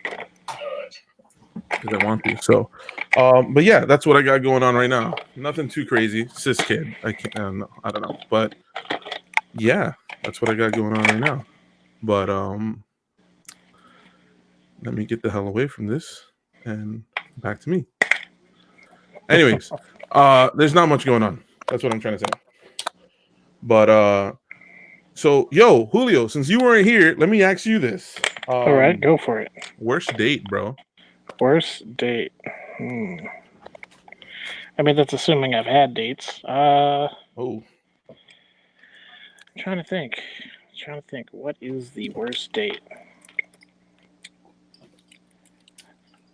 because I want to. So, but yeah, that's what I got going on right now. Nothing too crazy. Cis kid, I can't. I don't know, but yeah, that's what I got going on right now. But let me get the hell away from this and back to me. Anyways, there's not much going on. That's what I'm trying to say. But so yo, Julio, since you weren't here, let me ask you this. All right, go for it. Worst date, bro. Worst date. I mean, that's assuming I've had dates. Oh. I'm trying to think. What is the worst date?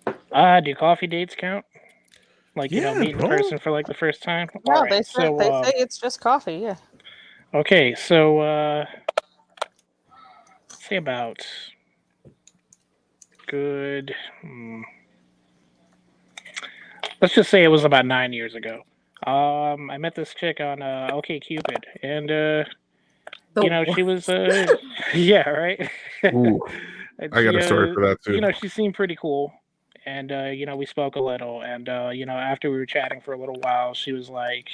Do coffee dates count? Like, meeting a person for like the first time? No, right, they say it's just coffee, yeah. Okay, so let's say about good. Let's just say it was about 9 years ago. I met this chick on OkCupid, and she was yeah, right. Ooh, I got a story for that too. She seemed pretty cool, and we spoke a little, and after we were chatting for a little while, she was like,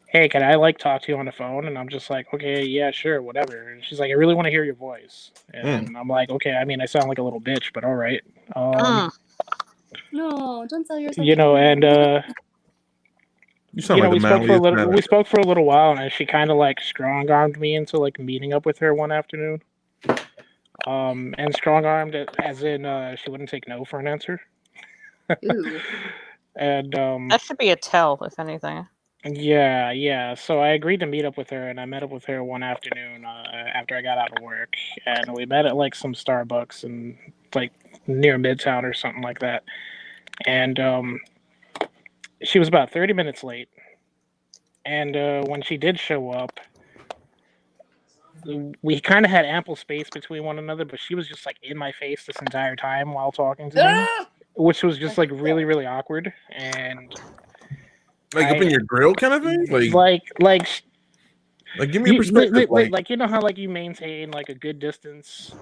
"Hey, can I talk to you on the phone?" And I'm just like, "Okay, yeah, sure, whatever." And she's like, "I really want to hear your voice," and I'm like, "Okay, I mean, I sound like a little bitch, but all right." No, don't sell yourself. And you sound like we spoke for a little while, and she kind of strong-armed me into meeting up with her one afternoon. And strong-armed as in she wouldn't take no for an answer. Ooh. And that should be a tell, if anything. Yeah. So I agreed to meet up with her, and I met up with her one afternoon after I got out of work, and we met at some Starbucks and near Midtown or something like that. And she was about 30 minutes late. And when she did show up, we kind of had ample space between one another, but she was just like in my face this entire time while talking to me, which was just like really, really awkward. And Like up in your grill kind of thing? Like give me a perspective. Like you know how like you maintain like a good distance.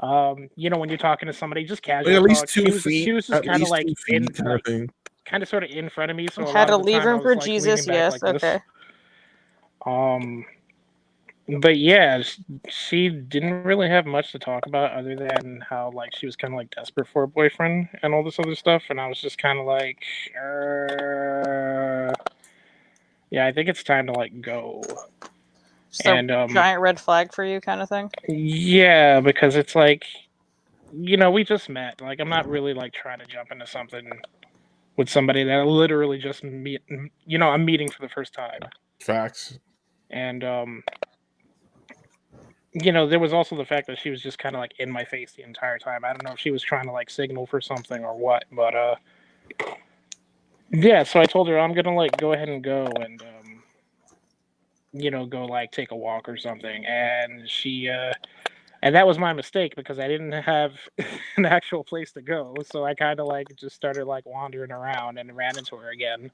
You know, when you're talking to somebody, just casual. Like at least talk. 2 feet. She was just kind of like in kind of thing. Kind of sort of in front of me. So a Had lot to of the leave time room I for was, like, Jesus. leaning back Yes. like Okay. This. But yeah, she didn't really have much to talk about other than how like she was kind of like desperate for a boyfriend and all this other stuff, and I was just kind of like, yeah, I think it's time to like go. Just a giant red flag for you, kind of thing. Yeah, because it's like, you know, we just met. Like, I'm not really like trying to jump into something with somebody that I literally just meet. You know, I'm meeting for the first time. Facts. And you know, there was also the fact that she was just kind of like in my face the entire time. I don't know if she was trying to like signal for something or what, but yeah. So I told her I'm gonna like go ahead and go and you know, go like take a walk or something. And she and that was my mistake because I didn't have an actual place to go. So I kind of like just started like wandering around and ran into her again.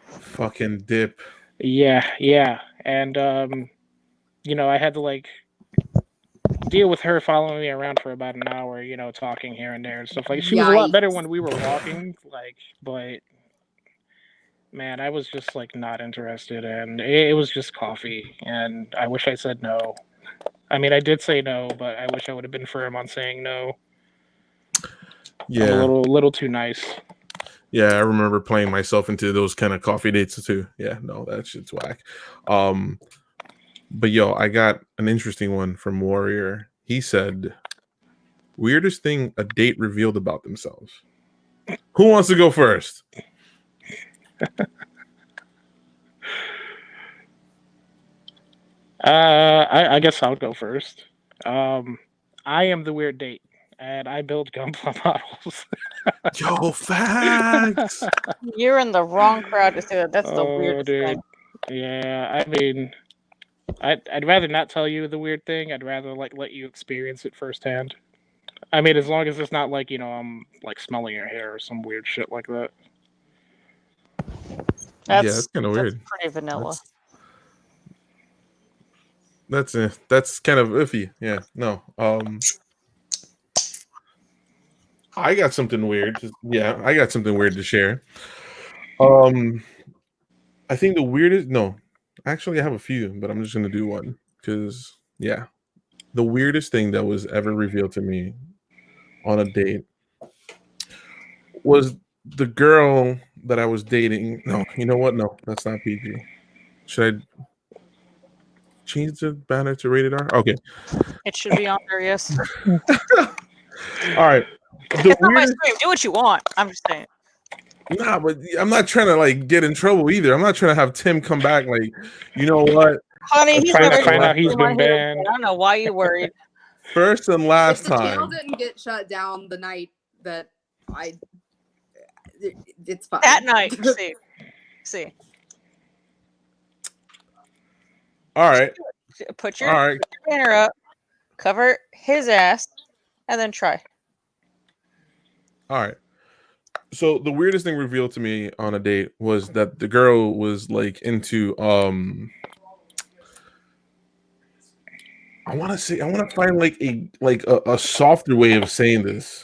Fucking dip. Yeah, and you know, I had to like deal with her following me around for about an hour, you know, talking here and there and stuff. Like, she was a lot better when we were walking, like, but man, I was just like not interested, and it was just coffee, and I wish I said no. I mean, I did say no, but I wish I would have been firm on saying no. Yeah, I'm a little too nice. Yeah, I remember playing myself into those kind of coffee dates too. Yeah, no, that shit's whack. But yo, I got an interesting one from Warrior. He said, weirdest thing a date revealed about themselves. Who wants to go first? I guess I'll go first. I am the weird date, and I build Gunpla models. Yo, facts. You're in the wrong crowd to say that. That's the weirdest thing. Yeah, I mean, I'd rather not tell you the weird thing. I'd rather like let you experience it firsthand. I mean, as long as it's not like, you know, I'm like smelling your hair or some weird shit like that. That's kind of weird. Pretty vanilla. That's kind of iffy. Yeah, no. I got something weird. I got something weird to share. I think the weirdest. No, actually, I have a few, but I'm just gonna do one because the weirdest thing that was ever revealed to me on a date was the girl that I was dating. No, you know what? No, that's not PG. Should I change the banner to rated R? Okay. It should be on there, yes. All right. It's not my stream. Do what you want. I'm just saying. Nah, but I'm not trying to like get in trouble either. I'm not trying to have Tim come back like, you know what? Honey, he's trying to find out he's been banned. I don't know why you worried. First and last if the time. channel didn't get shut down the night that it's fine. At night. See. All right. Put your banner up, cover his ass, and then try. All right. So the weirdest thing revealed to me on a date was that the girl was like into I want to find like a softer way of saying this.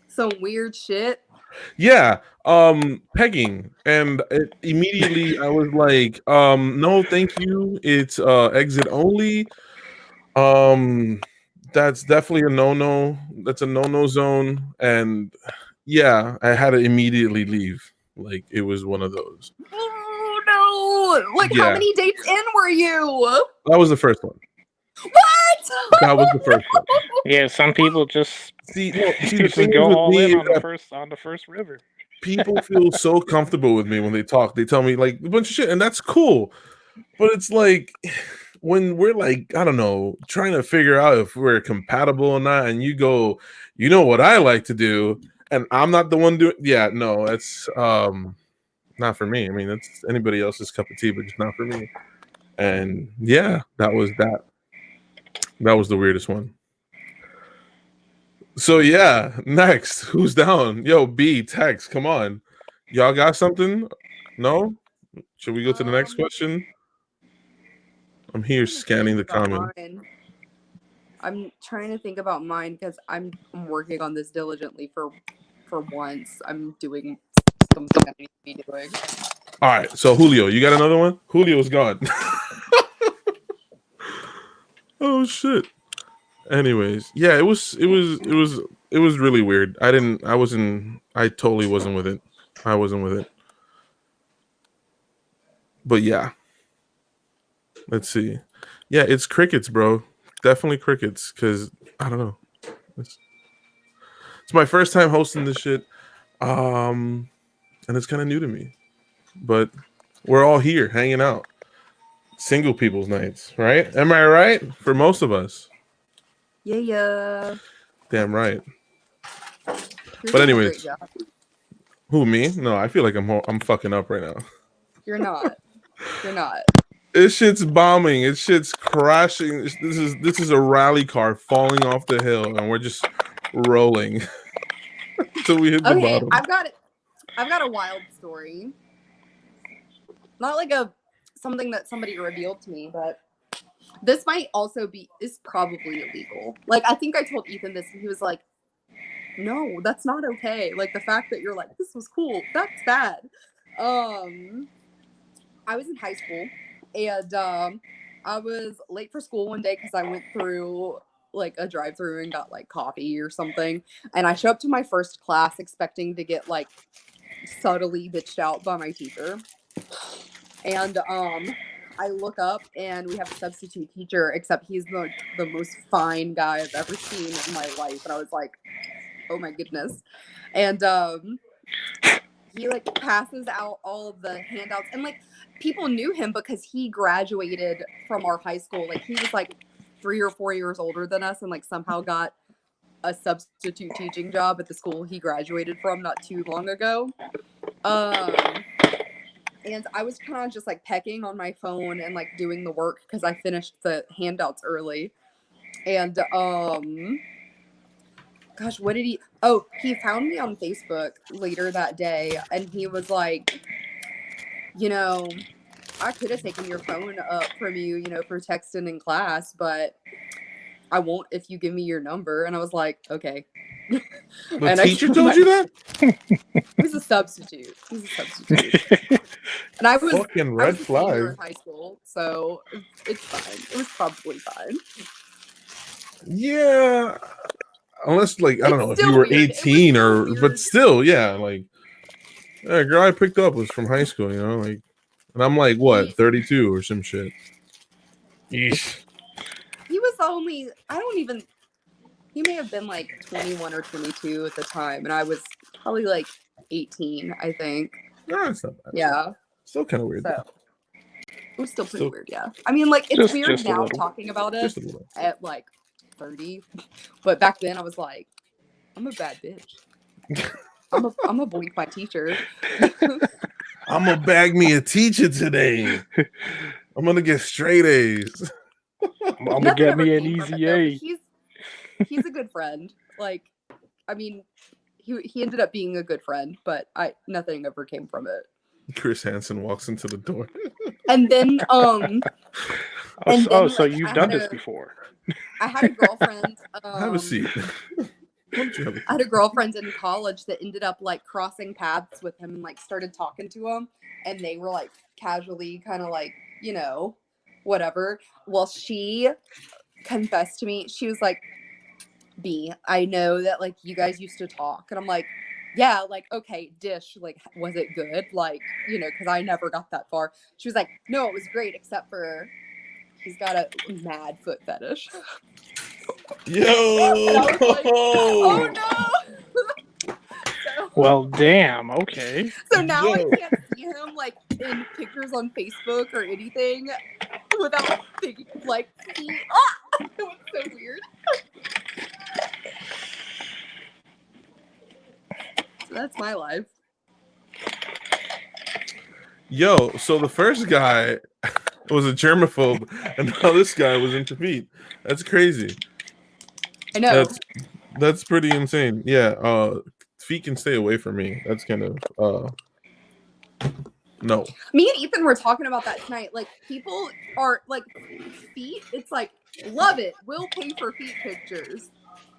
Some weird shit. Yeah, pegging, and immediately I was like, no, thank you. It's exit only. That's definitely a no. That's a no zone, and yeah, I had to immediately leave. Like it was one of those. Oh no! Like how many dates in were you? That was the first one. What? That was the first one. Yeah, some people just just go all in on the first river. People feel so comfortable with me when they talk. They tell me like a bunch of shit, and that's cool. But it's like when we're like, I don't know, trying to figure out if we're compatible or not, and you go, you know what I like to do, and I'm not the one doing. Yeah, no, it's not for me. I mean, that's anybody else's cup of tea, but just not for me. And yeah, that was that. That was the weirdest one. So yeah, next, who's down? Yo, B, text, come on. Y'all got something? No? Should we go to the next question? I'm here scanning the comments. I'm trying to think about mine because I'm working on this diligently for once. I'm doing something I need to be doing. All right, so Julio, you got another one? Julio's gone. Oh shit. Anyways, yeah, it was really weird. I totally wasn't with it. I wasn't with it. But yeah. Let's see. Yeah, it's crickets, bro. Definitely crickets, because I don't know. It's my first time hosting this shit. And it's kind of new to me. But we're all here hanging out. Single people's nights, right? Am I right? For most of us. Yeah. Damn right. You're But doing a anyways, great job. who, me? No, I feel like I'm fucking up right now. You're not. You're not. This shit's bombing. This shit's crashing. This is a rally car falling off the hill, and we're just rolling until we hit the bottom. I've got a wild story. Not like something that somebody revealed to me, but this might also is probably illegal. Like, I think I told Ethan this, and he was like, "No, that's not okay. Like, the fact that you're like, this was cool, that's bad." I was in high school, and I was late for school one day because I went through like a drive-through and got like coffee or something, and I show up to my first class expecting to get like subtly bitched out by my teacher, and I look up and we have a substitute teacher, except he's the most fine guy I've ever seen in my life, and I was like, oh my goodness. And he like passes out all of the handouts, and like people knew him because he graduated from our high school. Like, he was like 3 or 4 years older than us, and like somehow got a substitute teaching job at the school he graduated from not too long ago. And I was kind of just like pecking on my phone and like doing the work because I finished the handouts early. And gosh, what did he? Oh, he found me on Facebook later that day, and he was like, you know, I could have taken your phone up from you, you know, for texting in class, but I won't if you give me your number. And I was like, okay. The teacher told you that? He's a substitute. And I was fucking red flag in high school, so it's fine. It was probably fine. Yeah, unless like I don't know if you were 18 or, but still, yeah, like the girl I picked up was from high school, you know, like, and I'm like what 32 or some shit. Yeesh. He was only he may have been like 21 or 22 at the time, and I was probably like 18, I think. No, it's not bad. Yeah. Still kind of weird. So, it was still pretty weird, yeah. I mean, like, it's weird now talking about it at like 30, but back then I was like, I'm a bad bitch. I'm a boink my teacher. I'm gonna bag me a teacher today. I'm gonna get straight A's. I'm gonna get me an easy A. He's a good friend. Like, I mean, he ended up being a good friend, but nothing ever came from it. Chris Hansen walks into the door. And then so you've done this before. I had a girlfriend. Have a seat. I had a girlfriend in college that ended up like crossing paths with him and like started talking to him, and they were like casually kind of like, you know, whatever. Well, she confessed to me. She was like, B, I know that like you guys used to talk, and I'm like, yeah, like, okay, dish, like, was it good? Like, you know, because I never got that far. She was like, no, it was great, except for he's got a mad foot fetish. Yo! Like, oh no! Well, damn, okay. So now I can't see him like in pictures on Facebook or anything without thinking like, it was so weird. So that's my life. Yo, so the first guy was a germaphobe, and now this guy was into feet. That's crazy. I know. That's pretty insane. Yeah, feet can stay away from me. That's kind of no. Me and Ethan were talking about that tonight. Like, people are like, feet. It's like, love it. We'll pay for feet pictures,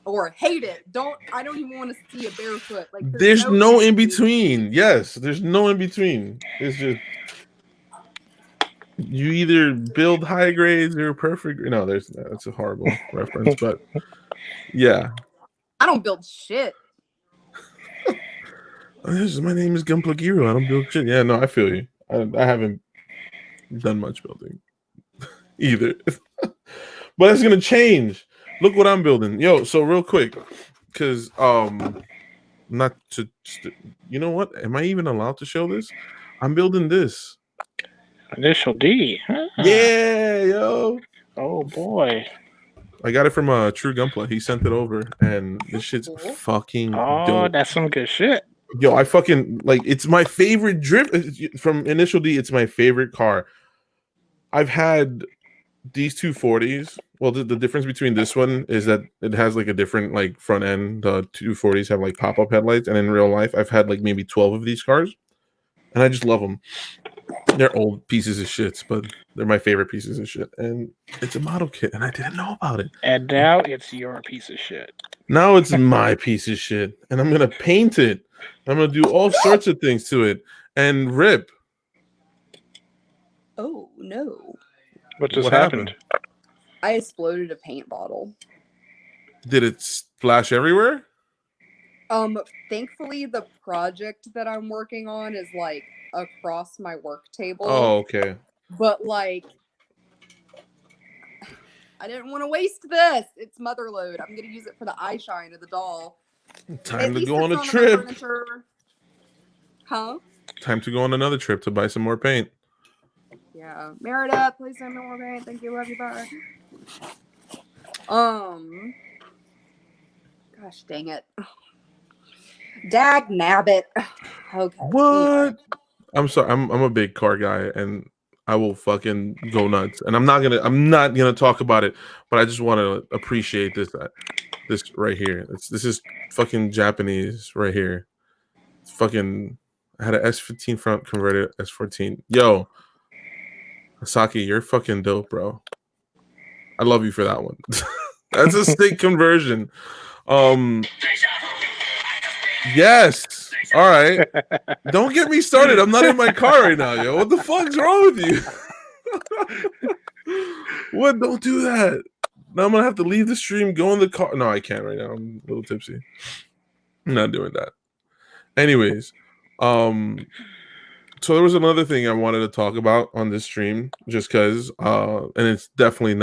or hate it. I don't even want to see a barefoot. Like, there's no in between. Yes, there's no in between. It's just you either build high grades or perfect. No, that's a horrible reference, but yeah. I don't build shit. My name is Gunpla. I don't build shit. Yeah, no, I feel you. I haven't done much building either, but it's gonna change. Look what I'm building, yo. So real quick, because not to, you know what? Am I even allowed to show this? I'm building this. Initial D. Huh? Yeah, yo. Oh boy. I got it from True Gunpla. He sent it over, and this shit's fucking dope. That's some good shit. Yo, I fucking like. It's my favorite drift from Initial D. It's my favorite car. I've had these 240s. Well, the difference between this one is that it has like a different like front end. The 240s have like pop-up headlights, and in real life, I've had like maybe 12 of these cars, and I just love them. They're old pieces of shit, but they're my favorite pieces of shit. And it's a model kit, and I didn't know about it. And now it's your piece of shit. Now it's my piece of shit, and I'm gonna paint it. I'm gonna do all sorts of things to it and rip. Oh no! What just happened? I exploded a paint bottle. Did it splash everywhere? Thankfully, the project that I'm working on is like across my work table. Oh, okay. But like, I didn't want to waste this. It's Motherlode. I'm gonna use it for the eye shine of the doll. Time to go on a trip. Huh? Time to go on another trip to buy some more paint. Yeah, Merida, please send me more paint. Thank you, love you, bye. Gosh dang it. Dag nabbit. Okay. What? I'm sorry. I'm a big car guy, and I will fucking go nuts. And I'm not gonna talk about it, but I just want to appreciate this right here. This is fucking Japanese right here. It's fucking. I had an S15 front converted S14. Yo, Asaki, you're fucking dope, bro. I love you for that one. That's a sick conversion. Yes. All right. Don't get me started. I'm not in my car right now, yo. What the fuck's wrong with you? What? Don't do that. Now I'm gonna have to leave the stream, go in the car. No, I can't right now. I'm a little tipsy. I'm not doing that. Anyways, so there was another thing I wanted to talk about on this stream, just because, and it's definitely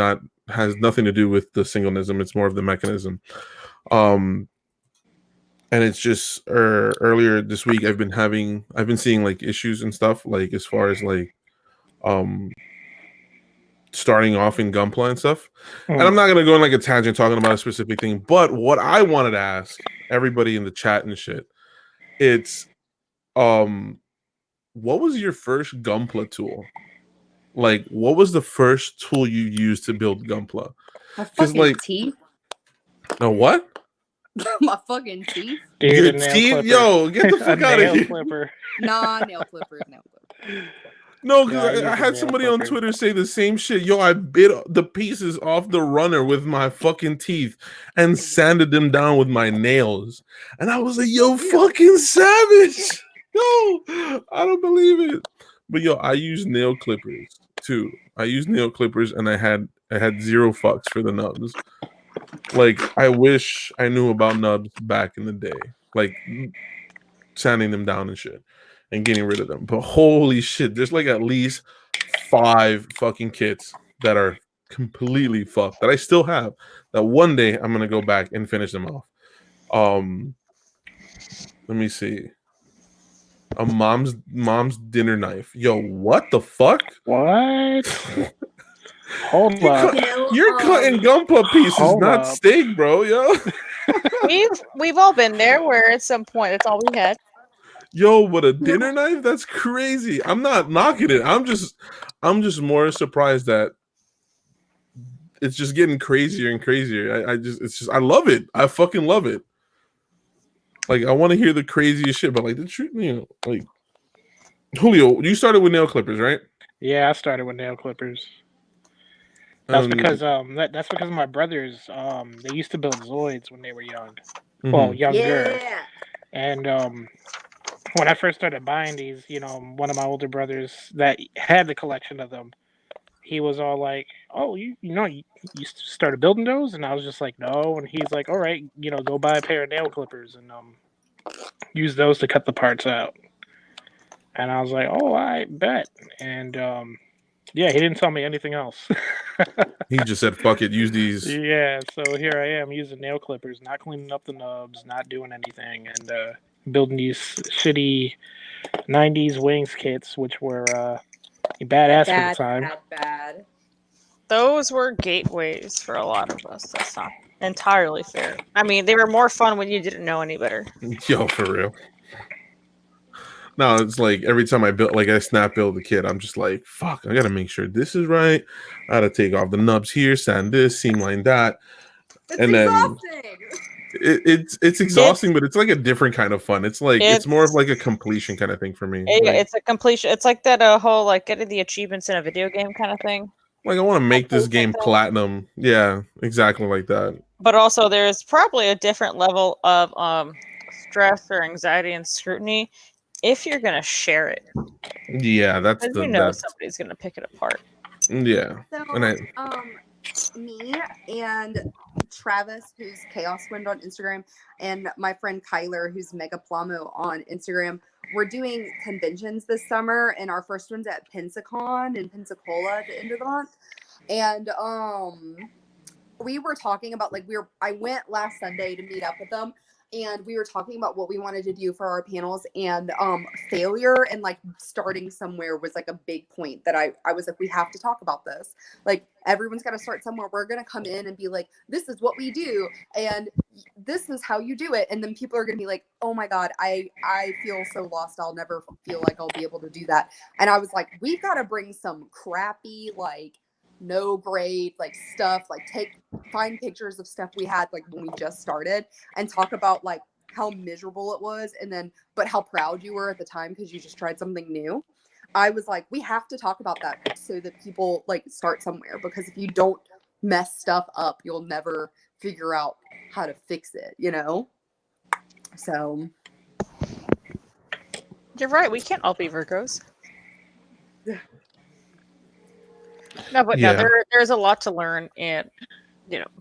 has nothing to do with the singlenism. It's more of the mechanism. And it's just earlier this week I've been seeing like issues and stuff, like as far as like starting off in Gunpla and stuff. And I'm not gonna go on like a tangent talking about a specific thing, but what I wanted to ask everybody in the chat and shit, it's what was your first Gunpla tool? Like, what was the first tool you used to build Gunpla? My fucking teeth. No, what? My fucking teeth. Your teeth? Yo, get the fuck out of here. Clipper. Nah, nail clippers. No, because I had somebody on Twitter say the same shit. Yo, I bit the pieces off the runner with my fucking teeth and sanded them down with my nails. And I was like, yo, fucking savage. Yo, I don't believe it. But yo, I use nail clippers too. I use nail clippers, and I had zero fucks for the nubs. Like, I wish I knew about nubs back in the day, like sanding them down and shit and getting rid of them. But holy shit, there's like at least 5 fucking kits that are completely fucked that I still have, that one day I'm gonna go back and finish them off. Let me see. A mom's dinner knife. Yo, what the fuck? What? Hold up. You're cutting Gunpla pieces, not steak, bro. Yo. We've all been there where at some point that's all we had. Yo, what a dinner knife? That's crazy. I'm not knocking it. I'm just more surprised that it's just getting crazier and crazier. I love it. I fucking love it. Like, I want to hear the craziest shit, but like the truth, like Julio, you started with nail clippers, right? Yeah, I started with nail clippers. That's because that's because my brothers they used to build Zoids when they were young. Well, younger. Yeah. And when I first started buying these, one of my older brothers that had the collection of them, he was all like, "Oh, you started building those?" And I was just like, "No." And he's like, "All right, go buy a pair of nail clippers and use those to cut the parts out." And I was like, "Oh, I bet." And yeah, he didn't tell me anything else. He just said, "Fuck it, use these." Yeah, so here I am using nail clippers, not cleaning up the nubs, not doing anything, and building these shitty '90s wings kits, which were badass for the time. Bad. Those were gateways for a lot of us. That's not entirely fair. I mean, they were more fun when you didn't know any better. Yo, for real. No, it's like every time I snap build the kit, I'm just like, fuck, I gotta make sure this is right. I gotta take off the nubs here, sand this, seam line that. It's and exhausting. Then it's exhausting, but it's like a different kind of fun. It's like it's more of like a completion kind of thing for me. It's a completion. It's like that whole like getting the achievements in a video game kind of thing. Like, I want to make this game platinum. Yeah, exactly like that. But also, there's probably a different level of stress or anxiety and scrutiny if you're gonna share it. Yeah, that's somebody's gonna pick it apart. Yeah. So, me and Travis, who's Chaos Wind on Instagram, and my friend Kyler, who's Mega Plamo on Instagram, we're doing conventions this summer, and our first one's at Pensacon in Pensacola at the end of the month. And we were talking about I went last Sunday to meet up with them, and we were talking about what we wanted to do for our panels, and failure and like starting somewhere was like a big point that I was like, we have to talk about this. Like, everyone's got to start somewhere. We're going to come in and be like, this is what we do, and this is how you do it. And then people are going to be like, oh my God, I feel so lost. I'll never feel like I'll be able to do that. And I was like, we've got to bring some crappy, like, no grade like stuff, like find pictures of stuff we had like when we just started and talk about like how miserable it was, and then but how proud you were at the time because you just tried something new. I was like, we have to talk about that so that people like start somewhere, because if you don't mess stuff up, you'll never figure out how to fix it, So you're right, we can't all be Virgos. No, but yeah. there's a lot to learn in,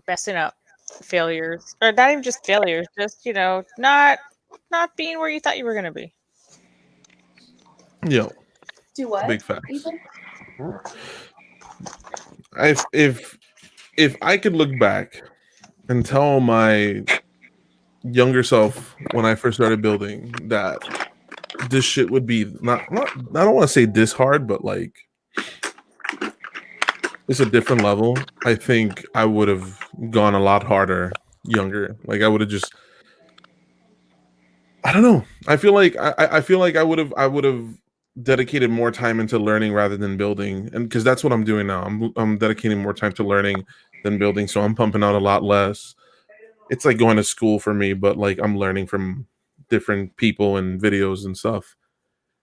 messing up, failures, or not even just failures, just not being where you thought you were gonna be. Yo, do what? Big facts. If I could look back and tell my younger self when I first started building that this shit would be not I don't want to say this hard, but like it's a different level, I think I would have gone a lot harder younger. Like, I would have just, I don't know. I feel like I would have dedicated more time into learning rather than building, and because that's what I'm doing now. I'm dedicating more time to learning than building, so I'm pumping out a lot less. It's like going to school for me, but like I'm learning from different people and videos and stuff.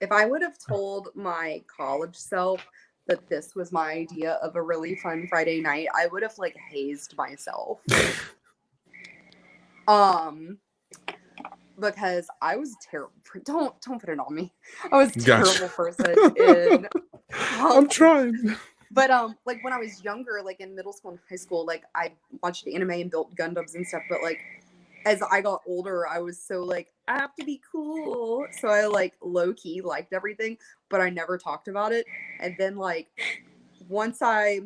If I would have told my college self that this was my idea of a really fun Friday night, I would have like hazed myself. Because I was terrible. Don't put it on me. I was a terrible person in I'm trying. But like when I was younger, like in middle school and high school, like I watched anime and built Gundams and stuff, but like as I got older, I was so like, I have to be cool. So I like low key liked everything, but I never talked about it. And then like once I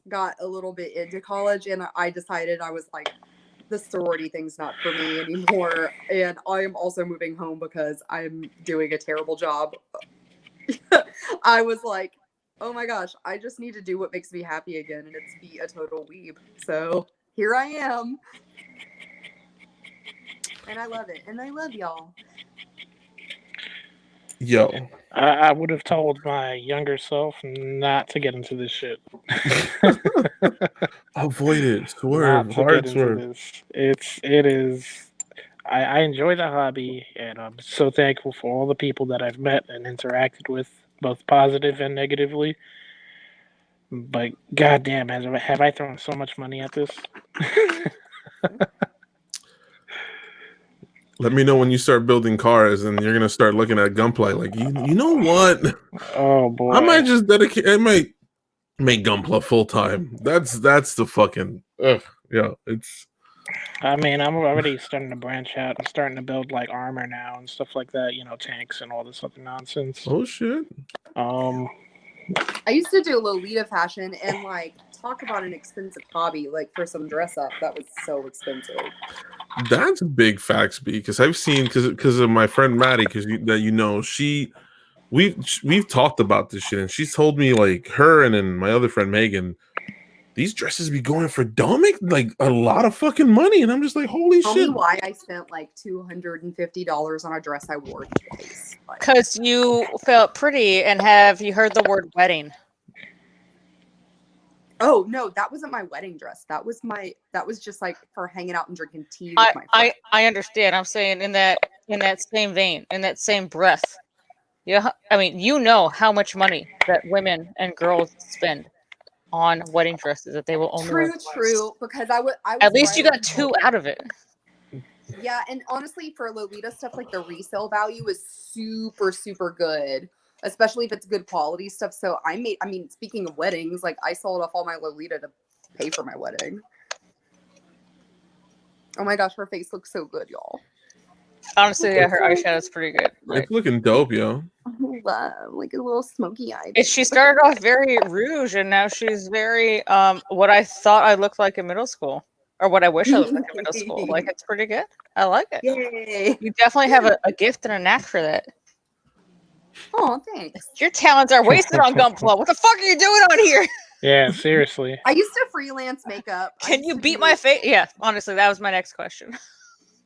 got a little bit into college and I decided I was like, the sorority thing's not for me anymore. And I am also moving home because I'm doing a terrible job. I was like, oh my gosh, I just need to do what makes me happy again, and it's be a total weeb. So here I am. And I love it. And I love y'all. Yo. I would have told my younger self not to get into this shit. Avoid it. Not Swerve. to Hard get into swerve. this. It is. I enjoy the hobby, and I'm so thankful for all the people that I've met and interacted with, both positive and negatively. But goddamn, have I thrown so much money at this? Let me know when you start building cars, and you're gonna start looking at Gunpla like, you know what? Oh boy, I might just dedicate. I might make Gunpla full time. That's the fucking. Ugh, yeah, it's. I mean, I'm already starting to branch out. I'm starting to build like armor now and stuff like that. You know, tanks and all this other nonsense. Oh shit. I used to do Lolita fashion and like talk about an expensive hobby, like for some dress up. That was so expensive. That's big facts, B. Because I've seen because of my friend Maddie, we've talked about this shit, and she's told me like her and then my other friend Megan, these dresses be going for like a lot of fucking money, and I'm just like, holy Tell shit. me why I spent like $250 on a dress I wore twice. Because you felt pretty, and have you heard the word wedding? Oh no, that wasn't my wedding dress. That was just like for hanging out and drinking tea with my friends. I understand. I'm saying in that same vein, in that same breath. Yeah, I mean, you know how much money that women and girls spend on wedding dresses that they will only wear twice. True, because I was at least you got two out of it. Yeah, and honestly, for Lolita stuff, like the resale value is super, super good, especially if it's good quality stuff. So speaking of weddings, like I sold off all my Lolita to pay for my wedding. Oh my gosh, her face looks so good, y'all. Honestly, yeah, her eyeshadow's pretty good. Like, it's looking dope, yo. Like a little smoky eye. She started off very rouge, and now she's very what I thought I looked like in middle school, or what I wish I looked like in middle school. Like, it's pretty good. I like it. Yay! You definitely have a gift and a knack for that. Oh, thanks. Your talents are wasted on Gunpla. What the fuck are you doing on here? Yeah, seriously. I used to freelance makeup. Can you beat my face? Yeah, honestly, that was my next question.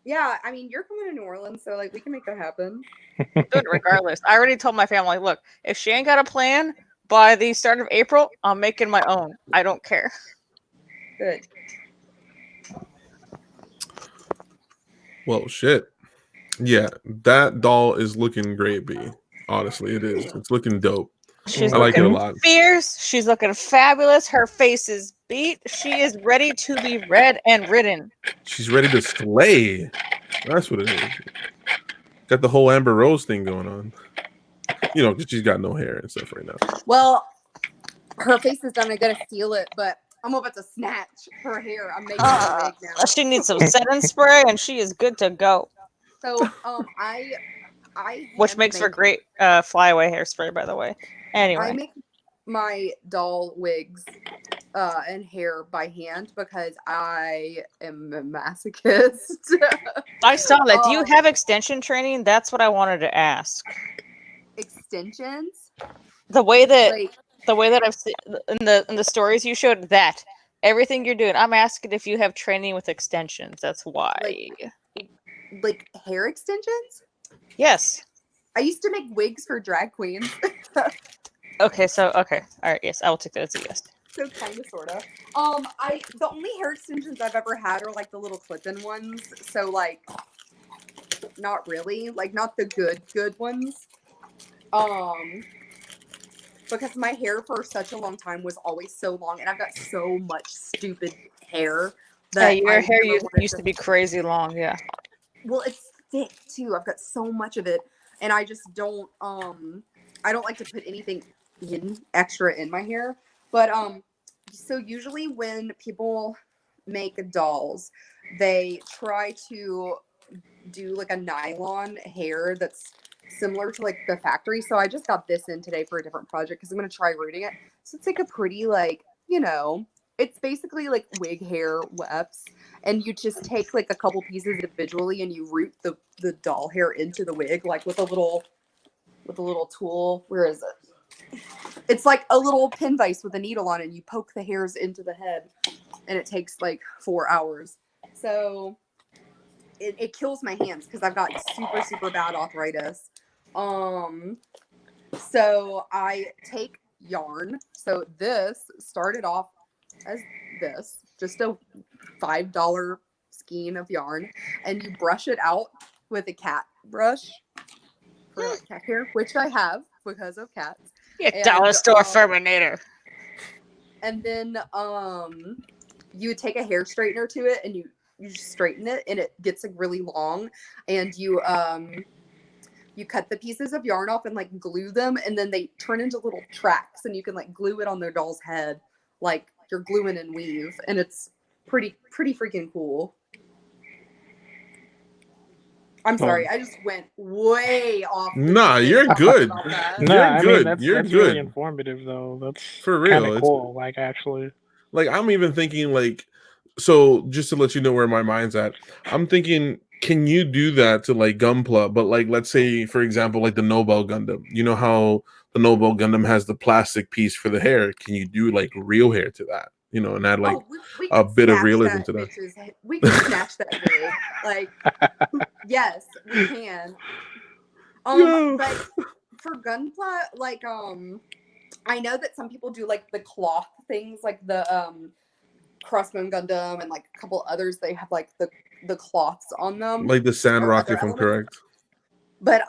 Yeah, I mean, you're coming to New Orleans, so like we can make that happen. Do it regardless. I already told my family, look, if she ain't got a plan by the start of April, I'm making my own. I don't care. Good. Well, shit. Yeah, that doll is looking great, B. Honestly, it is. It's looking dope. She's I like it a looking lot. fierce. She's looking fabulous. Her face is beat. She is ready to be read and ridden. She's ready to slay. That's what it is. Got the whole Amber Rose thing going on. You know, because she's got no hair and stuff right now. Well, her face is done. I gotta steal it, but I'm about to snatch her hair. I'm making her wig now. She needs some setting spray, and she is good to go. So, I which makes for great flyaway hairspray, by the way. Anyway, I make my doll wigs and hair by hand because I am a masochist. I saw that. Do you have extension training? That's what I wanted to ask. Extensions? The way that I've seen in the stories you showed, that everything you're doing, I'm asking if you have training with extensions. That's why. Like hair extensions? Yes. I used to make wigs for drag queens. Okay, all right, yes, I will take that as a yes. So kind of, sort of. The only hair extensions I've ever had are like the little clip-in ones. So like, not really, like not the good ones. Because my hair for such a long time was always so long, and I've got so much stupid hair. That your hair used to be crazy long, yeah. Well, it's thick too. I've got so much of it, and I just don't. I don't like to put anything extra in my hair. But so usually when people make dolls, they try to do like a nylon hair that's similar to like the factory. So I just got this in today for a different project because I'm gonna try rooting it. So it's like a pretty, like, you know, it's basically like wig hair wefts, and you just take like a couple pieces individually and you root the doll hair into the wig, like with a little tool. Where is it? It's like a little pin vise with a needle on it, and you poke the hairs into the head, and it takes like 4 hours. So it kills my hands because I've got super, super bad arthritis. So I take yarn. So this started off as this, just a $5 skein of yarn, and you brush it out with a cat brush for like cat hair, which I have because of cats. Yeah, And, dollar store Furminator. And then you take a hair straightener to it and you just straighten it, and it gets like really long, and you cut the pieces of yarn off and like glue them, and then they turn into little tracks, and you can like glue it on their doll's head like you're gluing and weave, and it's pretty freaking cool. I'm sorry, I just went way off. Nah, you're good. Nah, you're good. That's good. really informative though. That's for real. Kind of cool. Like actually, like I'm even thinking like, so just to let you know where my mind's at, I'm thinking, can you do that to like Gunpla? But like, let's say for example, like the Nobel Gundam. You know how the Nobel Gundam has the plastic piece for the hair? Can you do like real hair to that? You know, and add like we a bit of realism to that. We can snatch that wig. Like, yes, we can. But for Gunpla, like, I know that some people do like the cloth things, like the Crossbone Gundam and like a couple others. They have like the cloths on them, like the Sandrock, if I'm correct. But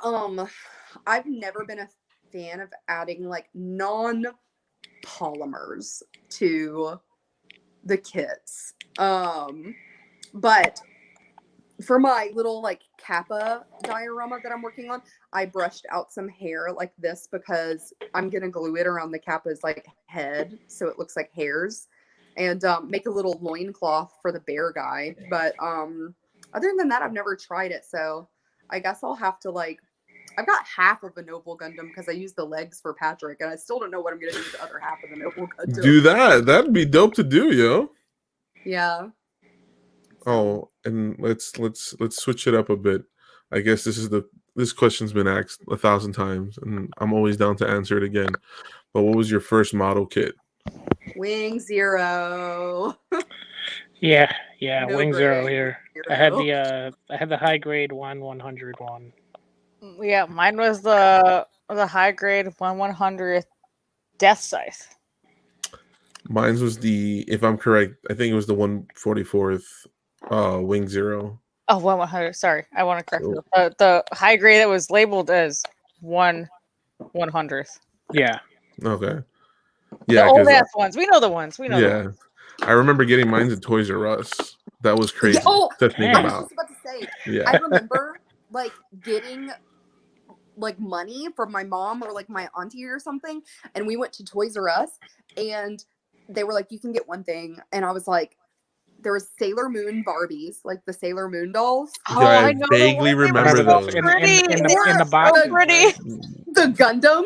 I've never been a fan of adding like non-polymers to the kits. But for my little like Kappa diorama that I'm working on, I brushed out some hair like this because I'm gonna glue it around the Kappa's like head so it looks like hairs, and make a little loincloth for the bear guy. But other than that, I've never tried it, so I guess I'll have to like, I've got half of a Noble Gundam because I use the legs for Patrick, and I still don't know what I'm gonna do with the other half of the Noble Gundam. Do that. That'd be dope to do, yo. Yeah. Oh, and let's switch it up a bit. I guess this question's been asked 1,000 times, and I'm always down to answer it again. But what was your first model kit? Wing Zero. Yeah, No Wing Zero grade. here. Zero. I had the high grade 100 one. Yeah, mine was the high grade 100th Death Scythe. Mine was the, if I'm correct, I think it was the 144th Wing Zero. Oh, 100. Sorry, I want to correct you. The high grade that was labeled as 1/100th. Yeah. Okay. Yeah, the old ass ones. We know the ones. We know. Yeah, the ones. I remember getting mine at Toys R Us. That was crazy to think I about. was just about to say. Yeah. I remember like getting like money from my mom or like my auntie or something, and we went to Toys R Us, and they were like, you can get one thing, and I was like, there was Sailor Moon Barbies, like the Sailor Moon dolls. Oh, I know vaguely remember those. In the box. So pretty. The Gundam,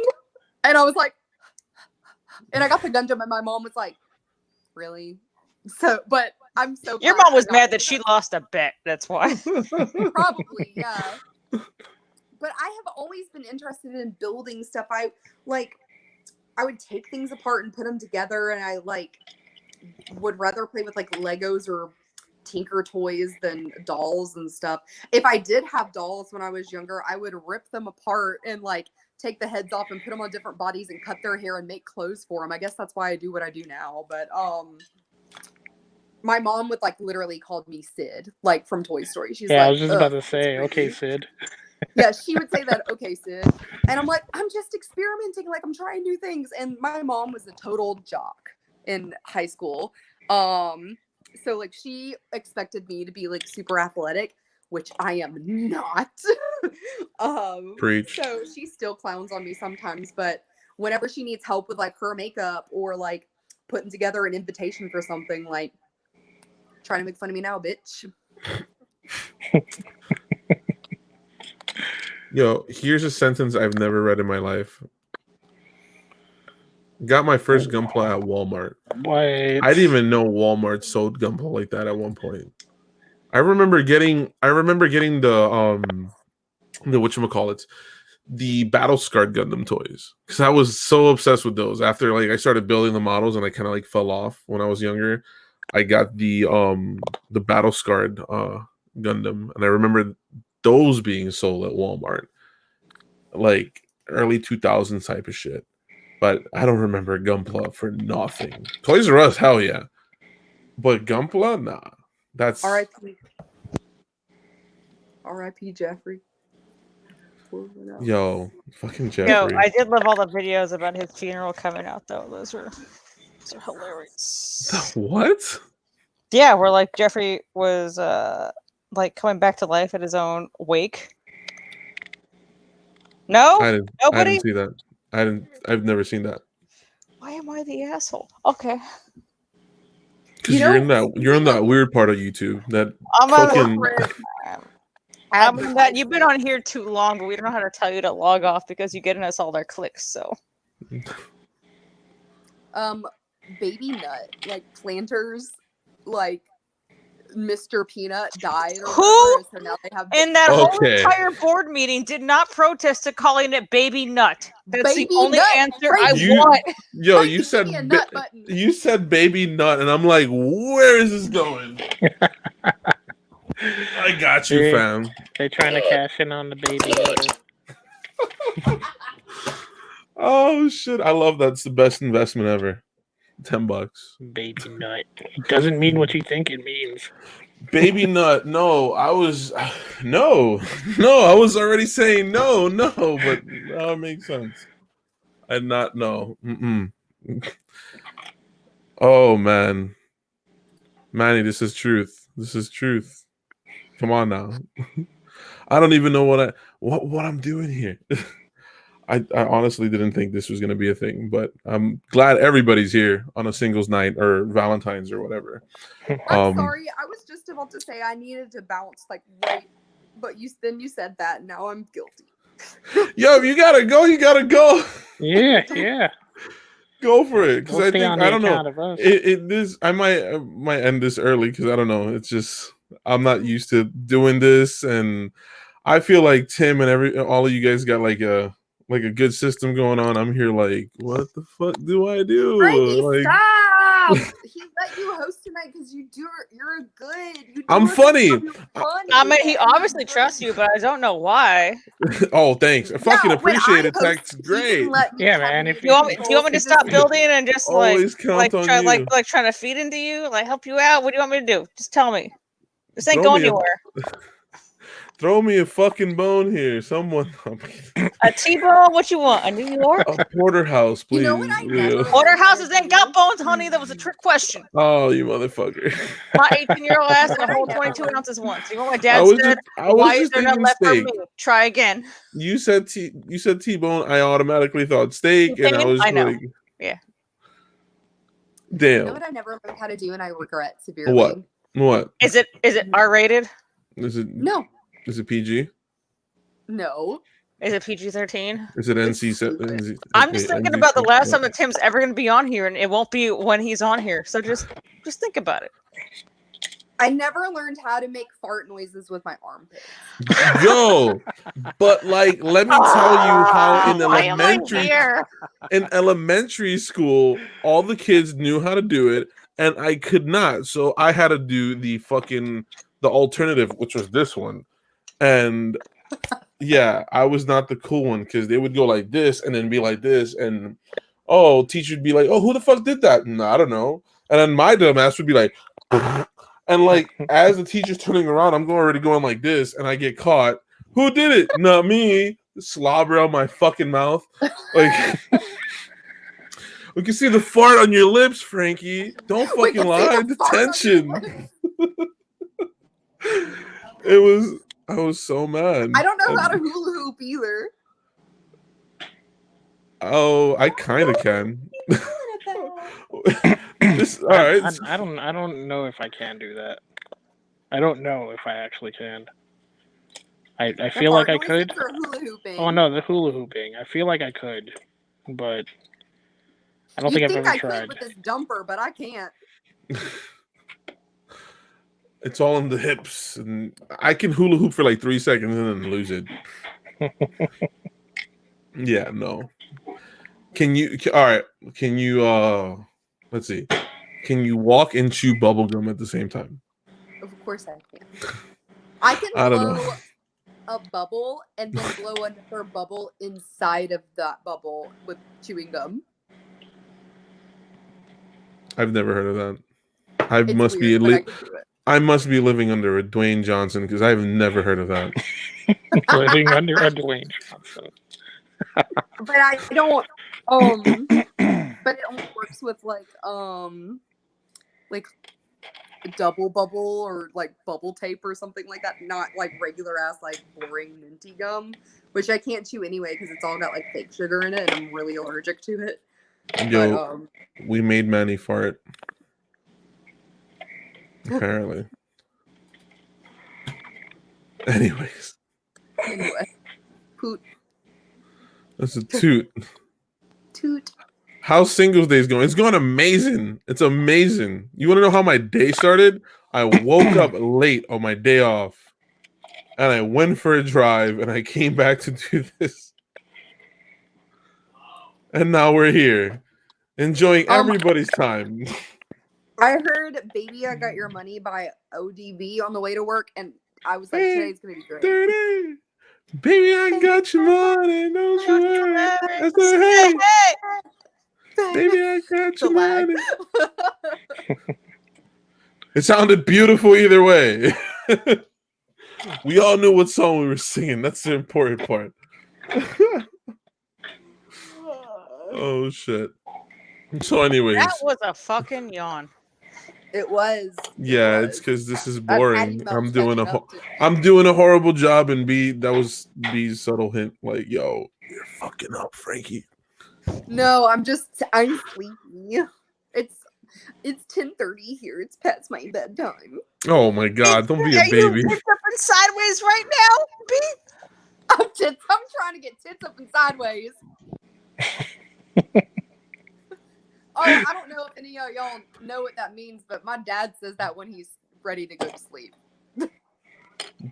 and I was like, and I got the Gundam, and my mom was like, really? So, but I'm so Your glad mom was I got mad that it. she lost a bet. That's why. Probably, yeah. But I have always been interested in building stuff. I would take things apart and put them together, and I like would rather play with like Legos or Tinker toys than dolls and stuff. If I did have dolls when I was younger, I would rip them apart and like take the heads off and put them on different bodies and cut their hair and make clothes for them. I guess that's why I do what I do now. But my mom would like literally call me Sid, like from Toy Story. She's like, I was just about to say, okay, Sid. Yeah, she would say that, okay, Sid. And I'm like, I'm just experimenting, like I'm trying new things. And my mom was a total jock in high school. So like she expected me to be like super athletic, which I am not. Preach. So she still clowns on me sometimes, but whenever she needs help with like her makeup or like putting together an invitation for something, like trying to make fun of me now, bitch. Yo, here's a sentence I've never read in my life. Got my first Gunpla at Walmart. What? I didn't even know Walmart sold Gunpla like that at one point. I remember getting the whatchamacallit, the Battle Scarred Gundam toys, because I was so obsessed with those. After like I started building the models and I kind of like fell off when I was younger. I got the Battle Scarred Gundam, and I remember those being sold at Walmart. like early 2000s type of shit. But I don't remember Gunpla for nothing. Toys R Us, hell yeah. But Gunpla, nah. That's R.I.P. R.I.P. Jeffrey. yo, fucking Yo, Jeffrey. I did love all the videos about his funeral coming out though. Those are hilarious. What? Yeah, where like Jeffrey was like coming back to life at his own wake. No? I Nobody? didn't see that. I've never seen that. Why am I the asshole? Okay. Because you're in that weird part of YouTube that I'm fucking on that. You've been on here too long, but we don't know how to tell you to log off because you're getting us all their clicks. So, Baby Nut, like Planters, like Mr. Peanut died. Or who whatever, so now they have in that whole Okay. entire board meeting did not protest to calling it Baby Nut? That's Baby the only Nut. answer Frank, I You- want. yo, Frank, you give said me a nut button. you said baby nut, and I'm like, where is this going? I got you, Yeah. fam. They're trying to cash in on the baby. Oh shit, I love that. It's the best investment ever. $10. Baby nut. It doesn't mean what you think it means. Baby nut. No, I was no. I was already saying no, but now it makes sense. I not no. Oh man, Manny, this is truth. This is truth. Come on now. I don't even know what I'm doing here. I honestly didn't think this was going to be a thing, but I'm glad everybody's here on a singles night or Valentine's or whatever. I'm sorry. I was just about to say I needed to bounce like right, but you said that. Now I'm guilty. Yo, if you gotta go, you gotta go. Yeah. Go for it, because We'll I stay think on I the don't know. account of us. This I might end this early because I don't know. It's just I'm not used to doing this, and I feel like Tim and all of you guys got like a good system going on. I'm here like, what the fuck do I do? Frankie, Like, stop! He let you host tonight because you're good. You do I'm a good funny. job, you're funny. I mean, he and obviously you're trusts good. you, but I don't know why. Oh, thanks. I fucking No, when appreciate I it. host, That's he great. can let me Yeah, have man, any if Do you want me control, to so stop just- building and just Always count on try you. like trying to feed into you, like help you out? What do you want me to do? Just tell me. This ain't Throw going me a- anywhere. Throw me a fucking bone here, someone. A T-bone? What you want? A New York? A porterhouse, please. You know what I never Leo. learned Porterhouses how to ain't do? got bones, honey. That was a trick question. Oh, you motherfucker. My 18-year-old ass and a What I whole never 22 learned. ounces once. You know what my I dad was said? just Is there none thinking left for steak. me? Try again. You said T-bone. I automatically thought steak, and I was I know. like, Yeah. damn. You know what I never learned how to do, and I regret severely. What Is it R-rated? is it? No, Is it PG? no. Is it PG-13? Is it NC? stupid. I'm just thinking about the last time that Tim's ever going to be on here, and it won't be when he's on here. So just think about it. I never learned how to make fart noises with my armpits. Yo, but like, let me tell you how in elementary school, all the kids knew how to do it, and I could not. So I had to do the alternative, which was this one, and yeah, I was not the cool one because they would go like this and then be like this, and teacher would be like, "Oh, who the fuck did that?" And I don't know. And then my dumb ass would be like, and like as the teacher's turning around, I'm already going like this, and I get caught. Who did it? Not me. Slobber out my fucking mouth. Like we can see the fart on your lips, Frankie. Don't We can fucking see lie. the fart on your Detention. I was so mad. I don't know how to hula hoop either. Oh, I kind of can. All right. I don't know if I can do that. I don't know if I actually can. I feel like I could. For hula hooping. Oh no, the hula hooping. I feel like I could, but I don't think I've ever I tried. could with this dumper, but I can't. It's all in the hips, and I can hula hoop for like 3 seconds and then lose it. Yeah, no. Can you? All right. Can you? Let's see. Can you walk and chew bubble gum at the same time? Of course I can. I can I don't blow know. a bubble and then blow another bubble inside of that bubble with chewing gum. I've never heard of that. I It's must weird, be but I can do it. I must be living under a Dwayne Johnson because I've never heard of that. Living under a Dwayne Johnson. But I don't. But it only works with like double bubble or like bubble tape or something like that. Not like regular ass like boring minty gum, which I can't chew anyway because it's all got like fake sugar in it, and I'm really allergic to it. Yo, But, we made Manny fart. Apparently. Anyways. Anyway, poot. That's a toot. Toot. How's Singles Days going? It's going amazing. It's amazing. You want to know how my day started? I woke up late on my day off, and I went for a drive, and I came back to do this. And now we're here, enjoying everybody's time. I heard "Baby, I Got Your Money" by ODB on the way to work, and I was like, "Today's gonna be great." Baby, I got your money, don't you worry. I said, hey, baby, I got your money. It sounded beautiful either way. We all knew what song we were singing. That's the important part. Oh, shit. So anyways. That was a fucking yawn. It was. Yeah, it it's because this is boring. I'm doing a horrible job, and that was B's subtle hint. Like, yo, you're fucking up, Frankie. No, I'm sleepy. It's 10:30 here. It's past my bedtime. Oh my god, don't be a baby. Are you tits up and sideways right now, B? I'm trying to get tits up and sideways. Oh, I don't know if any of y'all know what that means, but my dad says that when he's ready to go to sleep.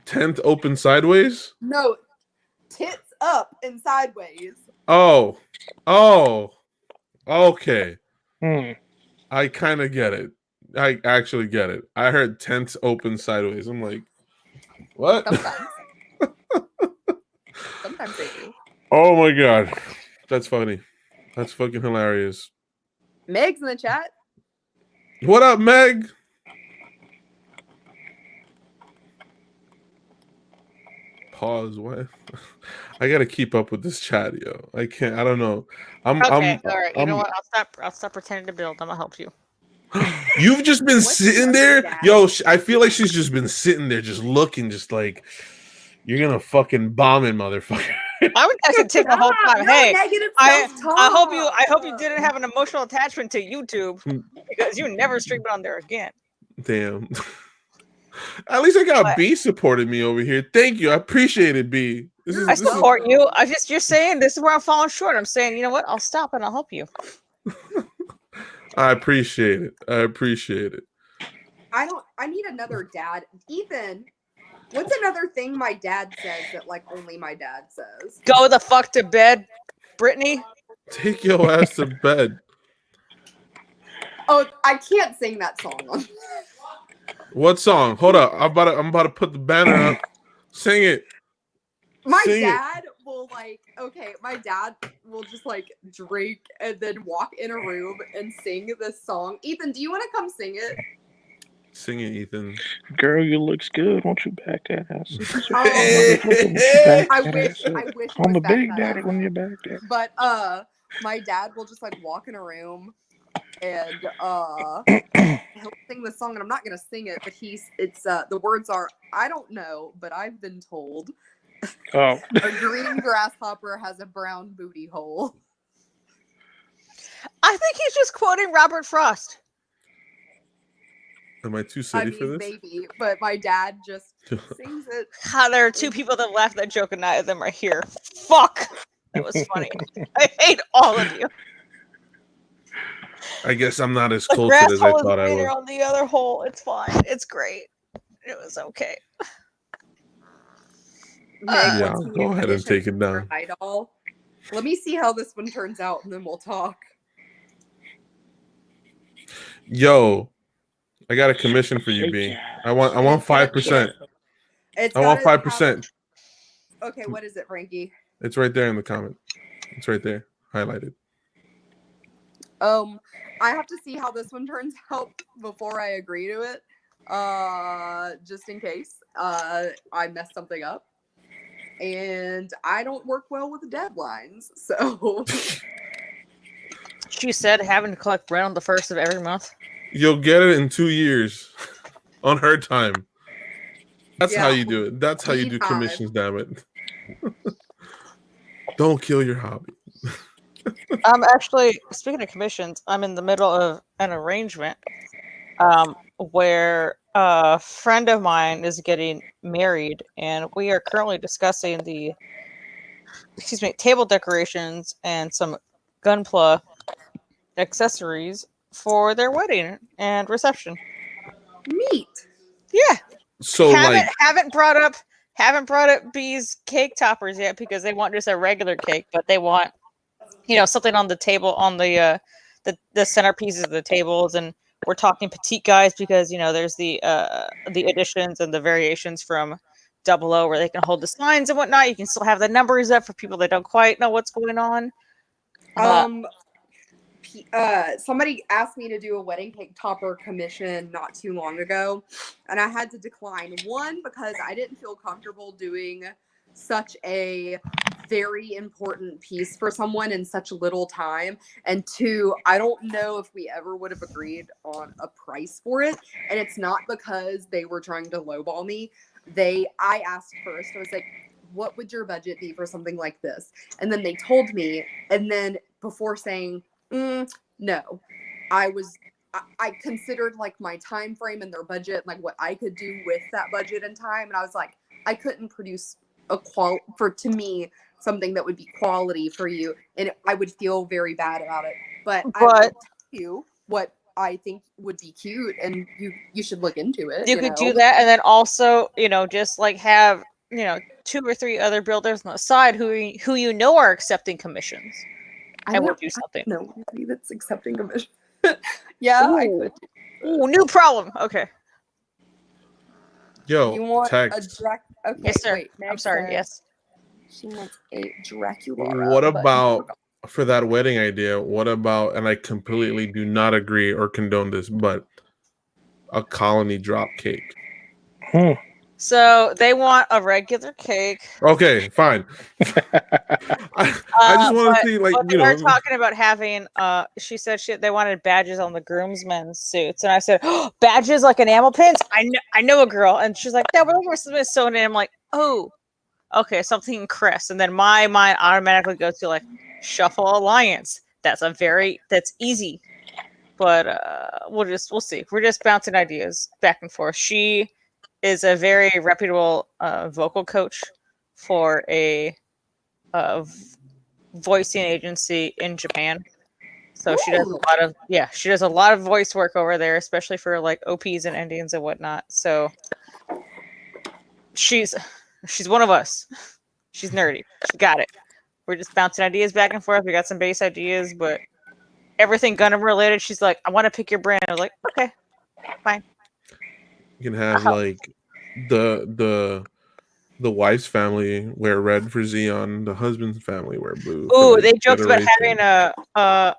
Tent open sideways? No, tits up and sideways. Oh, okay. I kind of get it. I actually get it. I heard tents open sideways. I'm like, what? Sometimes they do. Oh my god, that's funny. That's fucking hilarious. Meg's in the chat. What up, Meg? Pause. What? I gotta keep up with this chat, yo. I can't. I don't know. All right. You know what? I'll stop pretending to build. I'm gonna help you. You've just been sitting there, yo. I feel like she's just been sitting there, just looking, just like you're gonna fucking bomb it, motherfucker. I would actually take the whole time. No, hey, I hope you self-talk. didn't have an emotional attachment to YouTube because you never stream it on there again. Damn. At least I got B supporting me over here. Thank you. I appreciate it, B. I support you. You're saying this is where I'm falling short. I'm saying, you know what? I'll stop and I'll help you. I appreciate it. I need another dad. Ethan, what's another thing my dad says that like only my dad says? Go the fuck to bed, Brittany. Take your ass to bed. Oh, I can't sing that song. What song? Hold up. I'm about to put the banner up. Sing it. My dad will just like drink and then walk in a room and sing this song. Ethan, do you want to come sing it? Sing it, Ethan. Girl, you looks good. Won't you back that ass? I wish I'm a big daddy when you're back there. But my dad will just like walk in a room and he'll sing the song, and I'm not gonna sing it, but the words are, I don't know, but I've been told. Oh. A green grasshopper has a brown booty hole. I think he's just quoting Robert Frost. Am I too silly for this? Maybe, but my dad just sings it. There are two people that laughed at that joke, and neither of them are here. Fuck! That was funny. I hate all of you. I guess I'm not as cultured as I thought I was. On the other hole, it's fine. It's great. It was okay. Yeah, go ahead and take it down. Idol. Let me see how this one turns out, and then we'll talk. Yo, I got a commission for you, B. I want 5%. I want 5%. Okay, what is it, Frankie? It's right there in the comment. It's right there, highlighted. I have to see how this one turns out before I agree to it. Just in case I mess something up. And I don't work well with deadlines, so She said having to collect rent on the 1st of every month. You'll get it in 2 years on her time. That's how Yeah. you do it. That's how you do Me time. commissions, damn it. Don't kill your hobby. I'm actually, speaking of commissions, I'm in the middle of an arrangement where a friend of mine is getting married, and we are currently discussing the table decorations and some Gunpla accessories for their wedding and reception. Neat. Yeah. So haven't brought up B's cake toppers yet because they want just a regular cake, but they want something on the table on the centerpieces of the tables, and we're talking petite guys because there's the additions and the variations from 00 where they can hold the signs and whatnot. You can still have the numbers up for people that don't quite know what's going on. Somebody asked me to do a wedding cake topper commission not too long ago, and I had to decline. One, because I didn't feel comfortable doing such a very important piece for someone in such little time, and two, I don't know if we ever would have agreed on a price for it. And it's not because they were trying to lowball me. I asked first. I was like, what would your budget be for something like this? And then they told me, and then before saying no, I considered like my time frame and their budget, like what I could do with that budget and time, and I was like, I couldn't produce to me something that would be quality for you, and I would feel very bad about it. But I will tell you what I think would be cute, and you should look into it. You could do that, and then also just like have 2 or 3 other builders on the side who are accepting commissions. I would do something. No, nobody that's accepting commission. Yeah, I could. Ooh, new problem. Okay. Yo, you want text. Okay, yes, sir. Wait, I'm sorry. Yes. She wants a Dracula. What about for that wedding idea? What about, and I completely do not agree or condone this, but a colony drop cake. So they want a regular cake. Okay, fine. I just want to see, like, they were talking about having. She said they wanted badges on the groomsmen's suits, and I said, oh, badges like enamel pins. I know a girl, and she's like, yeah, we're looking for something sewn in. I'm like, oh, okay, something crest, and then my mind automatically goes to like Shuffle Alliance. That's easy, but we'll see. We're just bouncing ideas back and forth. She is a very reputable vocal coach for a voicing agency in Japan. So she does a lot of voice work over there, especially for like OPs and endings and whatnot. So she's one of us. She's nerdy. She got it. We're just bouncing ideas back and forth. We got some base ideas, but everything Gundam related, she's like, I want to pick your brand. I was like, okay, fine. You can have like the wife's family wear red for Xeon, the husband's family wear blue. Ooh, like, they joked about having a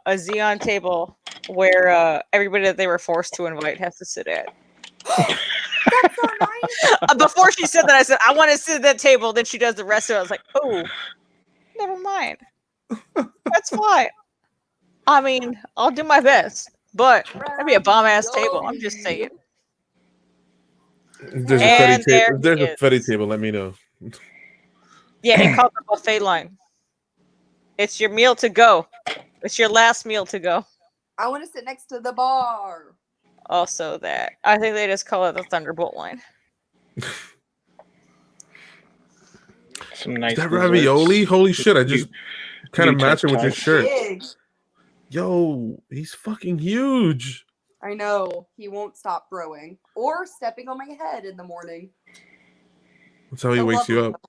Xeon table where everybody that they were forced to invite has to sit at. That's so nice. Before she said that, I said, I want to sit at that table. Then she does the rest of it. I was like, oh, never mind. That's fine. I mean, I'll do my best, but that'd be a bomb-ass table. I'm just saying. If there's a Fetty table, let me know. Yeah, it called the buffet line. It's your meal to go. It's your last meal to go. I want to sit next to the bar. Also that. I think they just call it the Thunderbolt line. Some nice. Is that ravioli? Holy shit, I just kind of match it with your shirt. Big. Yo, he's fucking huge. I know. He won't stop growing or stepping on my head in the morning. That's how he wakes you up.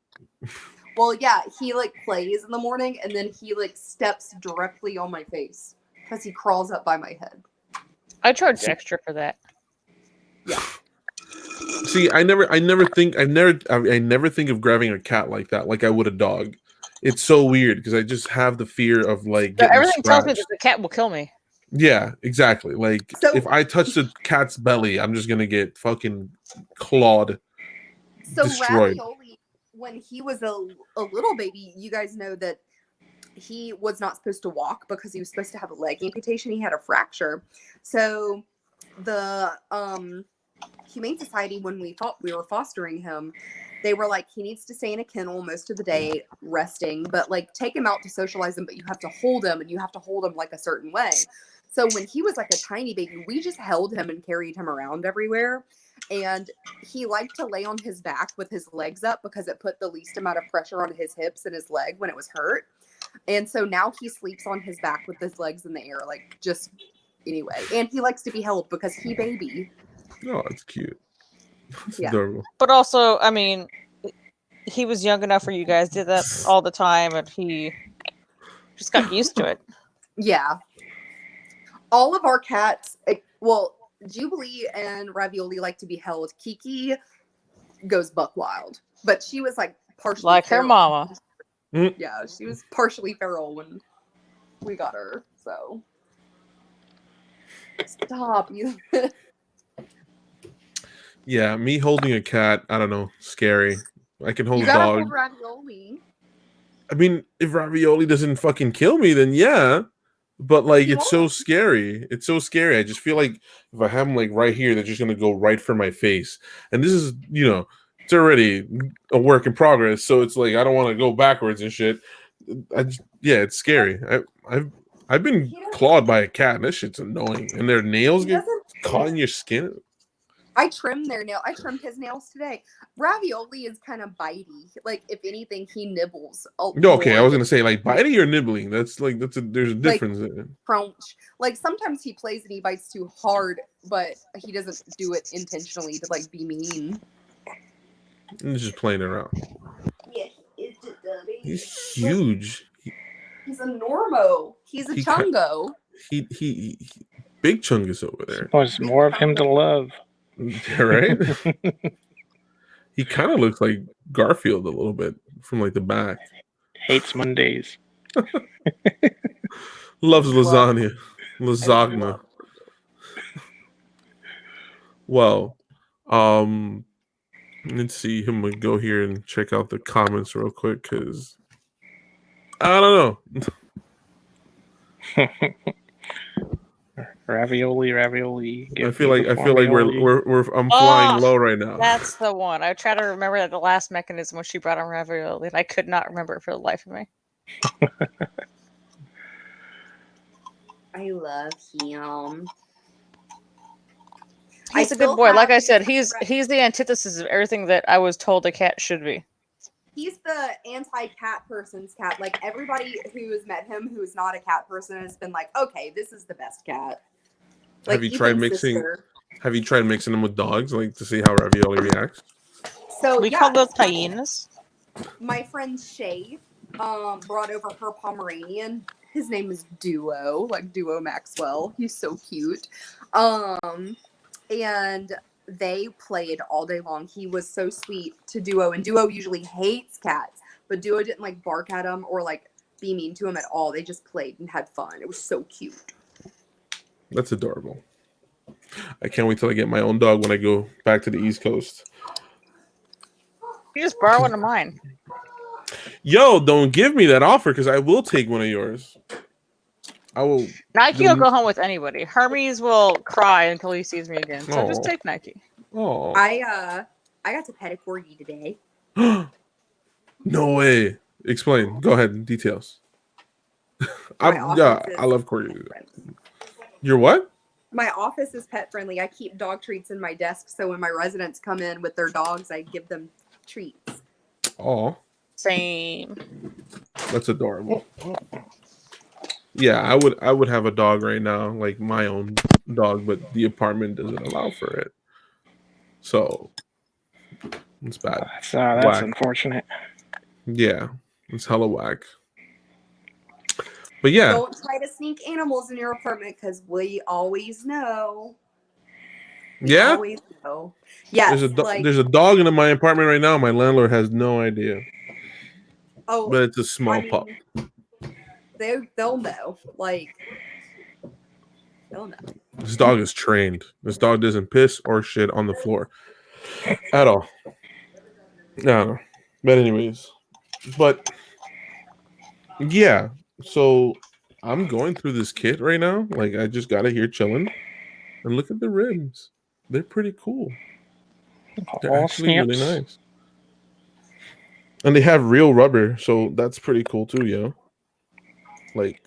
Well, yeah, he like plays in the morning and then he like steps directly on my face because he crawls up by my head. I charge extra for that. Yeah. See, I never think of grabbing a cat like that, like I would a dog. It's so weird because I just have the fear of like So getting everything tells me scratched. that the cat will kill me. Yeah, exactly. Like So- if I touch the cat's belly, I'm just gonna get fucking clawed, So destroyed. Ravioli, when he was a little baby, you guys know that he was not supposed to walk because he was supposed to have a leg amputation. He had a fracture. So the Humane Society, when we thought we were fostering him, they were like, he needs to stay in a kennel most of the day resting, but like take him out to socialize him, but you have to hold him and you have to hold him like a certain way. So when he was like a tiny baby, we just held him and carried him around everywhere. And he liked to lay on his back with his legs up because it put the least amount of pressure on his hips and his leg when it was hurt. And so now he sleeps on his back with his legs in the air, like just anyway. And he likes to be held because he baby. Oh, it's cute. It's Yeah. adorable. But also, I mean, he was young enough where you guys did that all the time, and he just got used to it. Yeah. All of our cats, well, Jubilee and Ravioli like to be held. Kiki goes buck wild, but she was like partially Like her feral. mama. Yeah, she was partially feral when we got her. So stop you. Yeah, me holding a cat, I don't know, scary. I can hold You a gotta dog. hold Ravioli. I mean, if Ravioli doesn't fucking kill me, then yeah. But like, He it's so won't. scary. It's so scary. I just feel like if I have them like right here, they're just gonna go right for my face. And this is, it's already a work in progress. So it's like I don't want to go backwards and shit. Yeah, it's scary. I've been clawed by a cat, and that shit's annoying. And their nails He get doesn't. caught in your skin. I trimmed their nail. I trimmed his nails today. Ravioli is kind of bitey. Like if anything, he nibbles. Okay, I more was than gonna say like biting or nibbling. There's a difference. crunch. Like sometimes he plays and he bites too hard, but he doesn't do it intentionally to like be mean. He's just playing around. Yeah, it's just He's huge. He's a normo. He's a He chungo. He big chungus over there. There's more of him to love. Yeah, right? He kind of looks like Garfield a little bit from like the back. Hates Mondays. Loves lasagna. Lasagna. Well, let's see. I'm gonna go here and check out the comments real quick because I don't know. Ravioli. I feel like I'm flying low right now. That's the one. I try to remember the last mechanism when she brought on ravioli, and I could not remember it for the life of me. I love him. He's a good boy. Like I said, he's the antithesis of everything that I was told a cat should be. He's the anti-cat person's cat. Like everybody who has met him who is not a cat person has been like, okay, this is the best cat. Like, Have you tried mixing them with dogs, like to see how Ravioli reacts? So We call those hyenas. My friend Shay brought over her Pomeranian. His name is Duo, like Duo Maxwell. He's so cute. And they played all day long. He was so sweet to Duo, and Duo usually hates cats, but Duo didn't like bark at him or like be mean to him at all. They just played and had fun. It was so cute. That's adorable. I can't wait till I get my own dog when I go back to the East Coast. You just borrow one of mine. Yo, don't give me that offer because I will take one of yours. I will. Nike will go home with anybody. Hermes will cry until he sees me again. So just Aw. take Nike. Oh. I got to pet a corgi today. No way. Explain. Go ahead. Details. I love corgis. You're what? My office is pet friendly. I keep dog treats in my desk, so when my residents come in with their dogs, I give them treats. Oh, Same. that's adorable. Yeah, I would have a dog right now, like my own dog, but the apartment doesn't allow for it. So it's bad. That's unfortunate. Yeah, it's hella whack. But yeah. Don't try to sneak animals in your apartment because we always know. We Yeah? always know. Yes, There's a dog in my apartment right now. My landlord has no idea. oh, But it's a small pup. They'll know. Like, they'll know. This dog is trained. This dog doesn't piss or shit on the floor at all. No. But anyways. But yeah. So I'm going through this kit right now. Like I just got it here chilling. And look at the rims. They're pretty cool. They're All actually really stamps. nice. And they have real rubber, so that's pretty cool too, yo. Like,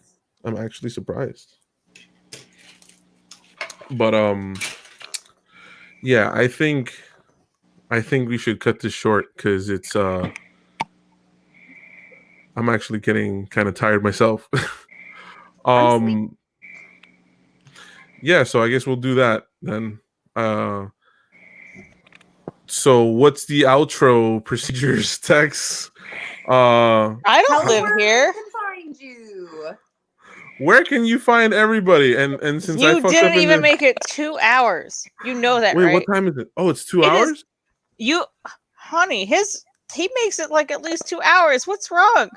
I'm actually surprised. But yeah, I think we should cut this short because it's I'm actually getting kind of tired myself. Yeah, so I guess we'll do that then. So what's the outro procedures, Tex? I don't live here. I can find you. Where can you find everybody? And since I You fucked up didn't in even the... make it 2 hours. You know that, Wait, right? what time is it? Oh, it's 2 It hours? is- You, honey, he makes it like at least 2 hours. What's wrong?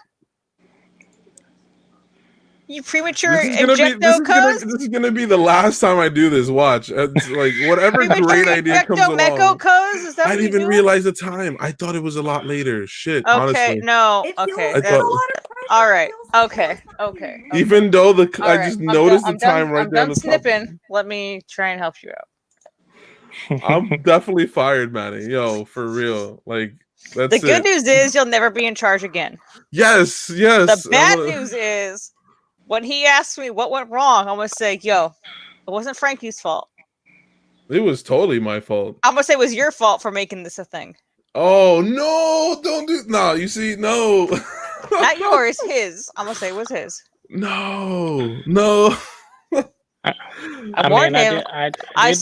You premature ejecto-cos? This is gonna be the last time I do this. Watch, it's like whatever Premature great idea comes along. ejecto-meco-cos? Is that I what didn't you're even doing? realize the time. I thought it was a lot later. Shit, Okay, honestly. no, It okay. feels I like thought- a lot of pressure. All right, It feels like okay, a lot of okay. pressure. Even though All I right, just noticed the time right I'm there on done the top. snipping. Let me try and help you out. I'm definitely fired, Manny. Yo, for real. Like that's The good it. news is you'll never be in charge again. Yes. The bad news is when he asks me what went wrong, I'm gonna say, yo, it wasn't Frankie's fault. It was totally my fault. I'm gonna say it was your fault for making this a thing. Oh no! Don't do no. You see, no. Not yours, his. I'm gonna say it was his. No. I warned him. I've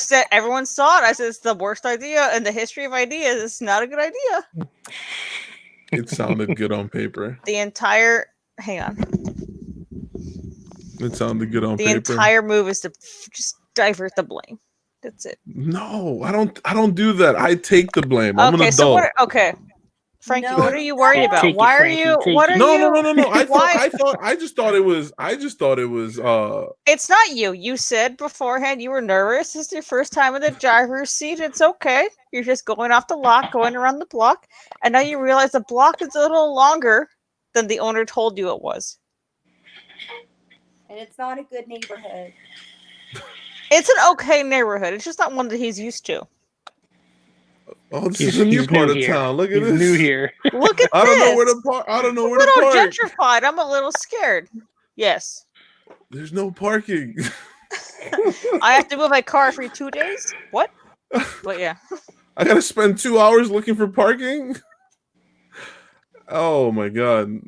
said everyone saw it. I said it's the worst idea in the history of ideas. It's not a good idea. It sounded good on paper. Hang on. It sounded good on The paper. entire move is to just divert the blame. That's it. No, I don't do that. I take the blame. I'm an adult. So Frankie, No, what are you worried about? Take it, Why are Frankie, you? take What it. are No. you? I just thought it was. It's not you. You said beforehand you were nervous. This is your first time in the driver's seat. It's okay. You're just going off the lot, going around the block, and now you realize the block is a little longer than the owner told you it was. And it's not a good neighborhood. It's an okay neighborhood. It's just not one that he's used to. Oh, this is a new part of town. Look at this. New here. Look at I don't know this. where to park. I don't know A where to little park. gentrified. I'm a little scared. Yes. There's no parking. I have to move my car every 2 days. What? But yeah. I gotta spend 2 hours looking for parking. Oh my god.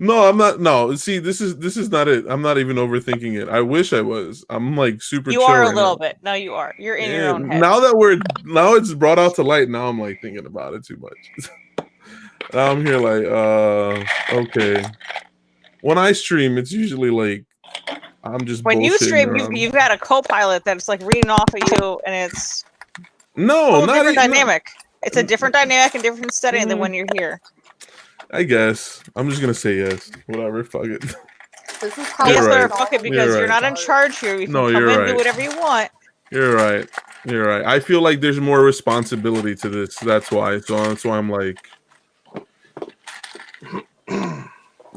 No, I'm not. No, see, this is not it. I'm not even overthinking it. I wish I was. I'm like super. You chill are a right little now. bit. No, you are. You're in your own head. Now it's brought out to light. Now I'm like thinking about it too much. Now I'm here like, okay. When I stream, it's usually like I'm just when you bullshitting stream, around. you've got a co-pilot that's like reading off of you, and it's No, a not different even, dynamic. It's a different dynamic and different setting than when you're here. I guess I'm just gonna say yes. Whatever, fuck it. This is how You're Yes, right. sir. Fuck it, because you're not in charge here. You can No, come you're in, right. do whatever you want. You're right. You're right. I feel like there's more responsibility to this. That's why. So that's why I'm like,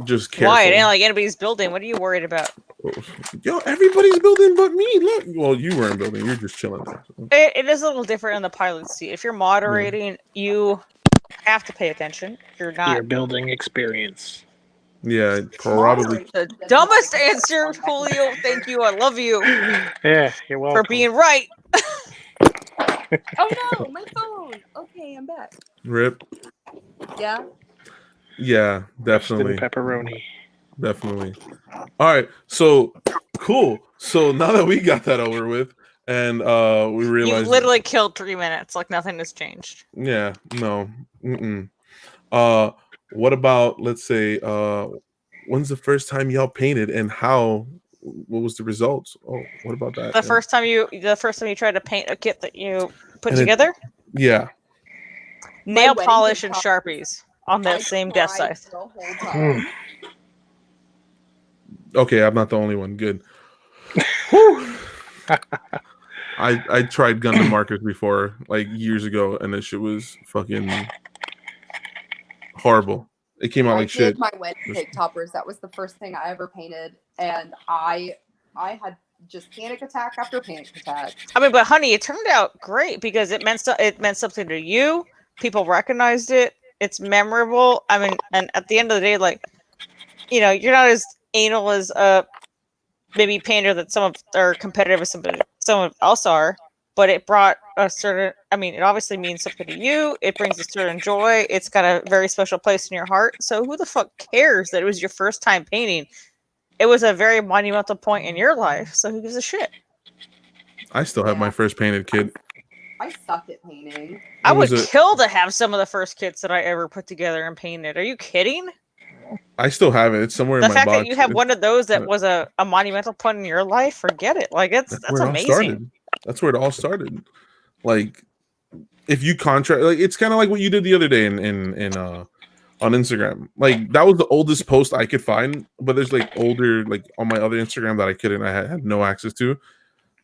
just careful. Why? It ain't like anybody's building. What are you worried about? Yo, everybody's building but me. Look. Well, you weren't building. You're just chilling there. So. It is a little different in the pilot seat. If you're moderating, you have to pay attention. You're not. Your building experience. Yeah, probably. The dumbest answer, Julio. Thank you. I love you Yeah, you're welcome. for being right. Oh no, my phone. Okay, I'm back. Rip. Yeah. Yeah, definitely. Pepperoni. Definitely. All right. So cool. So now that we got that over with, and we realized You literally killed 3 minutes. Like nothing has changed. Yeah. No. What about, let's say, when's the first time y'all painted, and how what was the results? Oh, what about that? The first time you tried to paint a kit that you put And it- together, Yeah. nail wedding polish cake and toppers, Sharpies on that I same desk cried site. the whole time. Okay, I'm not the only one. Good. Whew. I tried Gundam markers before, like years ago, and this shit was fucking horrible. It came out I like shit. did my wedding cake toppers. That was the first thing I ever painted, and I had just panic attack after panic attack. I mean, but honey, it turned out great because it meant something to you. People recognized it. It's memorable. I mean, and at the end of the day, like, you know, you're not as anal as maybe painter that some of or competitive as some of else are, but it brought a certain. I mean, it obviously means something to you. It brings a certain joy. It's got a very special place in your heart. So who the fuck cares that it was your first time painting? It was a very monumental point in your life. So who gives a shit? I still have my first painted kit. I suck at painting. I would kill to have some of the first kits that I ever put together and painted. Are you kidding? I still have it. It's somewhere The in my fact box. that you have one of those that was a monumental point in your life, forget it. Like that's where it amazing. all started. That's where it all started. Like, if you contract, like, it's kind of like what you did the other day in on Instagram. Like, that was the oldest post I could find, but there's like older, like on my other Instagram that I couldn't. I had no access to.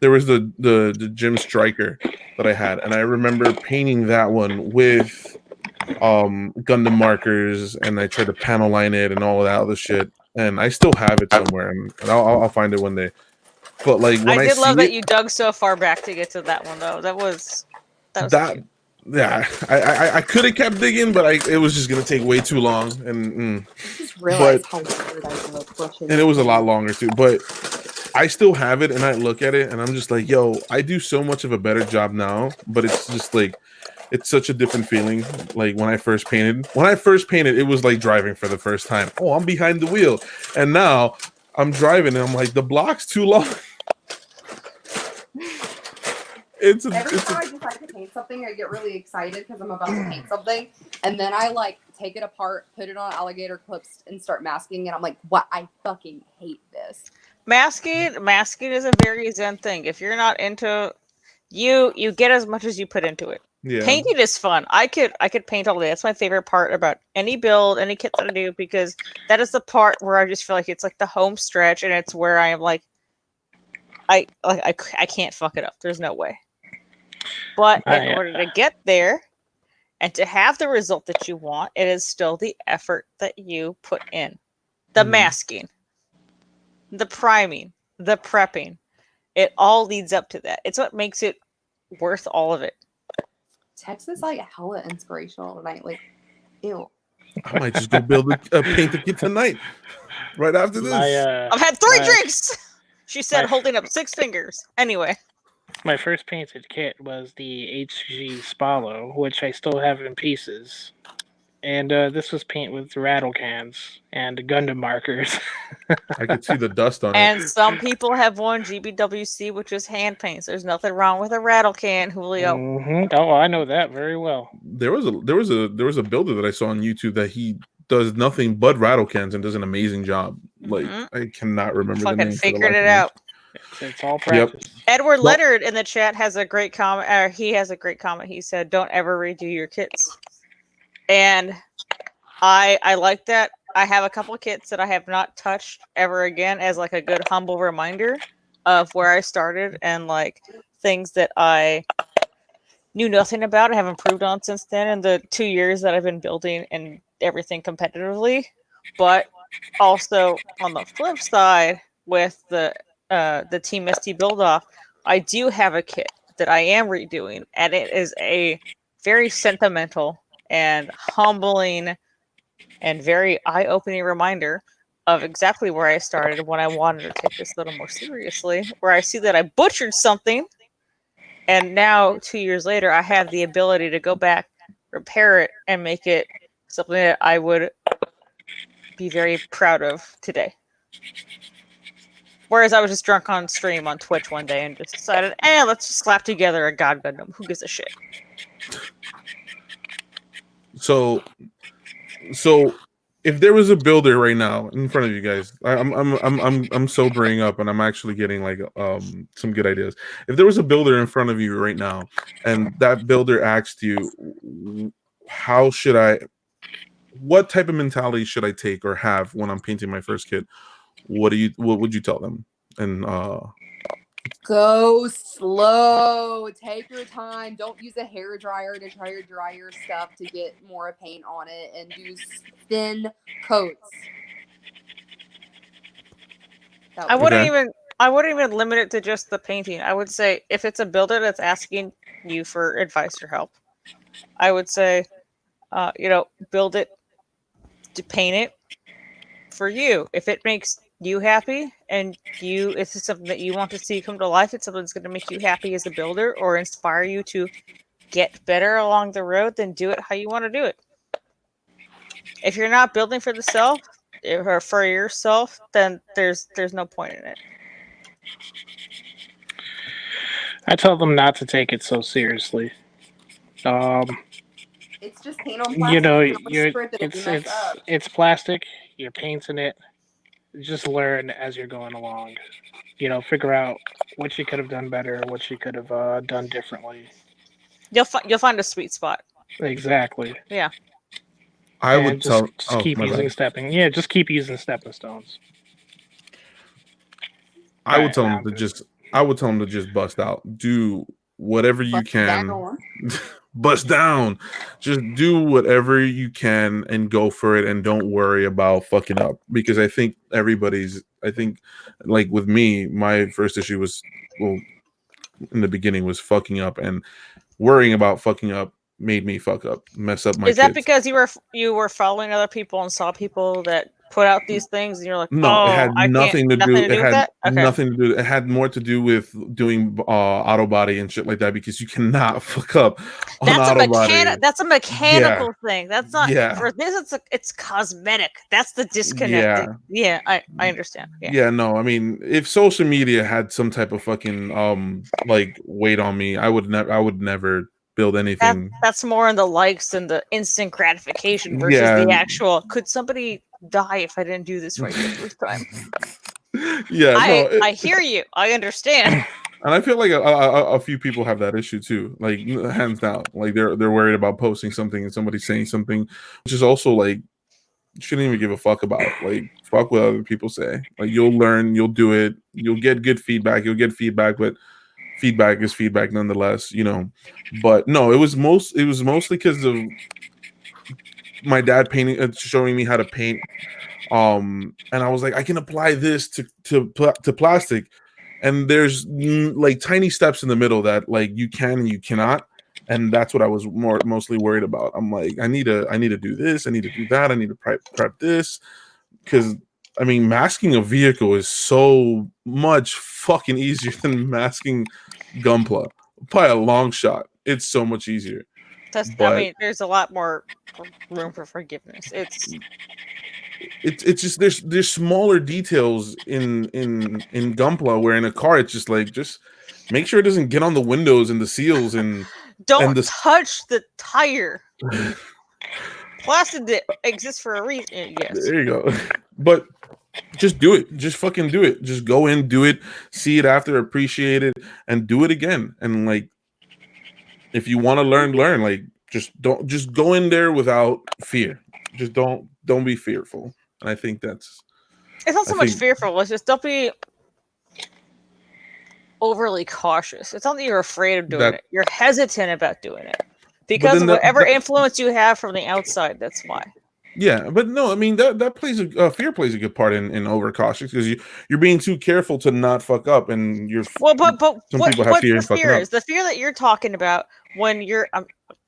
There was the Gym Striker that I had, and I remember painting that one with Gundam markers, and I tried to panel line it and all of that other shit. And I still have it somewhere, and I'll find it one day. But like when I I did love see that it, you dug so far back to get to that one though. That was cute. yeah, I could have kept digging, but it was just gonna take way too long, and I just realized how weird I look brushing. and it was a lot longer too. But I still have it, and I look at it, and I'm just like, yo, I do so much of a better job now. But it's just like, it's such a different feeling. Like when I first painted, it was like driving for the first time. Oh, I'm behind the wheel, and now I'm driving, and I'm like, the block's too long. Every time I decide to paint something, I get really excited because I'm about to paint something, and then I like take it apart, put it on alligator clips, and start masking it. I'm like, what? I fucking hate this. Masking is a very zen thing. If you're not into you get as much as you put into it. Yeah. Painting is fun. I could paint all day. That's my favorite part about any build, any kit that I do, because that is the part where I just feel like it's like the home stretch, and it's where I am like, I can't fuck it up. There's no way. But in order to get there and to have the result that you want, it is still the effort that you put in. The masking, the priming, the prepping. It all leads up to that. It's what makes it worth all of it. Text is like hella inspirational tonight. Like, ew. I might just go build a paint the kit tonight. Right after this. I've had 3 drinks, she said, holding up 6 fingers. Anyway. My first painted kit was the HG Spallo, which I still have in pieces. And this was paint with rattle cans and Gundam markers. I could see the dust on it. And some people have won GBWC, which is hand paints. There's nothing wrong with a rattle can, Julio. Mm-hmm. Oh, I know that very well. There was a builder that I saw on YouTube that he does nothing but rattle cans and does an amazing job. Like, I cannot remember the name. Fucking figured it out. It's all practice. Yep. Edward Leonard in the chat has a great comment. He has a great comment. He said, "Don't ever redo your kits." And I like that. I have a couple of kits that I have not touched ever again, as like a good humble reminder of where I started and like things that I knew nothing about and have improved on since then in the 2 years that I've been building and everything competitively. But also on the flip side, with the Team ST build off, I do have a kit that I am redoing, and it is a very sentimental and humbling and very eye-opening reminder of exactly where I started when I wanted to take this a little more seriously, where I see that I butchered something, and now 2 years later I have the ability to go back, repair it, and make it something that I would be very proud of today. Whereas I was just drunk on stream on Twitch one day and just decided, let's just slap together a God Gundam. Who gives a shit? So if there was a builder right now in front of you guys, I'm sobering up and I'm actually getting like some good ideas. If there was a builder in front of you right now, and that builder asked you, how should I, what type of mentality should I take or have when I'm painting my first kit? What would you tell them? And go slow. Take your time. Don't use a hair dryer to try to dry your stuff to get more paint on it, and do thin coats. I wouldn't even limit it to just the painting. I would say if it's a builder that's asking you for advice or help, I would say, build it to paint it for you. If it makes you happy and it's something that you want to see come to life, it's something that's going to make you happy as a builder or inspire you to get better along the road, then do it how you want to do it. If you're not building for the self or for yourself, then there's no point in it. I tell them not to take it so seriously. It's just paint on plastic. You know, it's plastic. You're painting it. Just learn as you're going along. Figure out what you could have done better, what you could have done differently. You'll find a sweet spot. Exactly. Yeah. I would just tell. Keep using stepping. Yeah, just keep using stepping stones. I would tell them to just. I would tell them to just bust out. Do whatever you can. Bust down. Just do whatever you can and go for it, and don't worry about fucking up, because I think like with me, my first issue was, well, in the beginning was fucking up, and worrying about fucking up made me mess up my Is that kids. because you were following other people and saw people that put out these things and you're like, no, it had nothing to do with that? Okay. Nothing to do. It had more to do with doing auto body and shit like that, because you cannot fuck up on auto body. That's a mechanical thing. That's not for this. It's cosmetic. That's the disconnect. Yeah, I understand. Yeah, no, I mean, if social media had some type of fucking like weight on me, I would never build anything. That's more in the likes and the instant gratification versus the actual. Could somebody die if I didn't do this right the first time? Yeah, I hear you. I understand. And I feel like a few people have that issue too. Like, hands down, like they're worried about posting something and somebody saying something, which is also like, shouldn't even give a fuck about. Like, fuck what other people say. Like, you'll learn, you'll do it, you'll get good feedback, but feedback is feedback nonetheless, But no, it was mostly because of my dad painting, showing me how to paint, and I was like, I can apply this to plastic, and there's like tiny steps in the middle that like you can and you cannot, and that's what I was mostly worried about. I'm like, I need to do this, I need to do that, I need to prep this, because I mean, masking a vehicle is so much fucking easier than masking Gunpla by a long shot. It's so much easier. I mean, there's a lot more room for forgiveness. It's just there's smaller details in Gunpla, where in a car it's just like, just make sure it doesn't get on the windows and the seals and don't touch the tire. Plastic exists for a reason. Yes. There you go. But just do it. Just fucking do it. Just go in, do it, see it after, appreciate it, and do it again. And like, if you want to learn. Like, just go in there without fear. Just don't be fearful. And I think it's not so much fearful. It's just don't be overly cautious. It's not that you're afraid of doing it. You're hesitant about doing it because of whatever influence you have from the outside. That's why. Yeah, but no, I mean that plays fear plays a good part in overcautious, because you're being too careful to not fuck up, and you're but some people have fear. The fear is the fear that you're talking about when you're.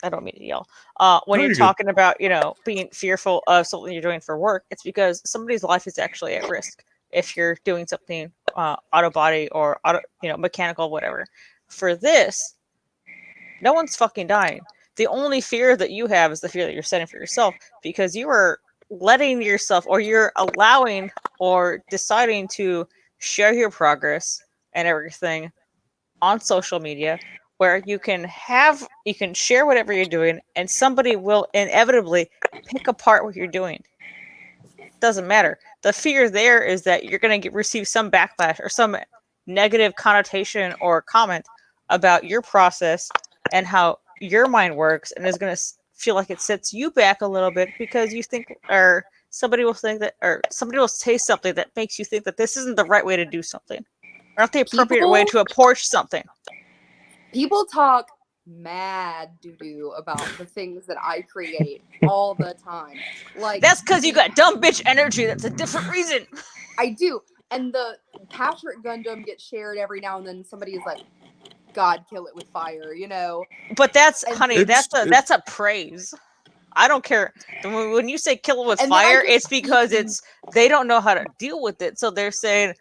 I don't mean to yell. When you're talking about being fearful of something you're doing for work, it's because somebody's life is actually at risk if you're doing something auto body or mechanical, whatever. For this, no one's fucking dying. The only fear that you have is the fear that you're setting for yourself, because you are letting yourself, or you're allowing or deciding to share your progress and everything on social media, where you can share whatever you're doing, and somebody will inevitably pick apart what you're doing. Doesn't matter. The fear there is that you're going to receive some backlash or some negative connotation or comment about your process and how your mind works, and is going to feel like it sets you back a little bit because you think, or somebody will think that, or somebody will say something that makes you think that this isn't the right way to do something, or not the appropriate way to approach something. People talk mad doo-doo about the things that I create all the time. Like, that's because you got dumb bitch energy. That's a different reason. I do. And the Patrick Gundam gets shared every now and then. Somebody is like, God, kill it with fire, you know? But that's, And honey, that's a praise. I don't care. When you say kill it with fire, it's because they don't know how to deal with it. So they're saying,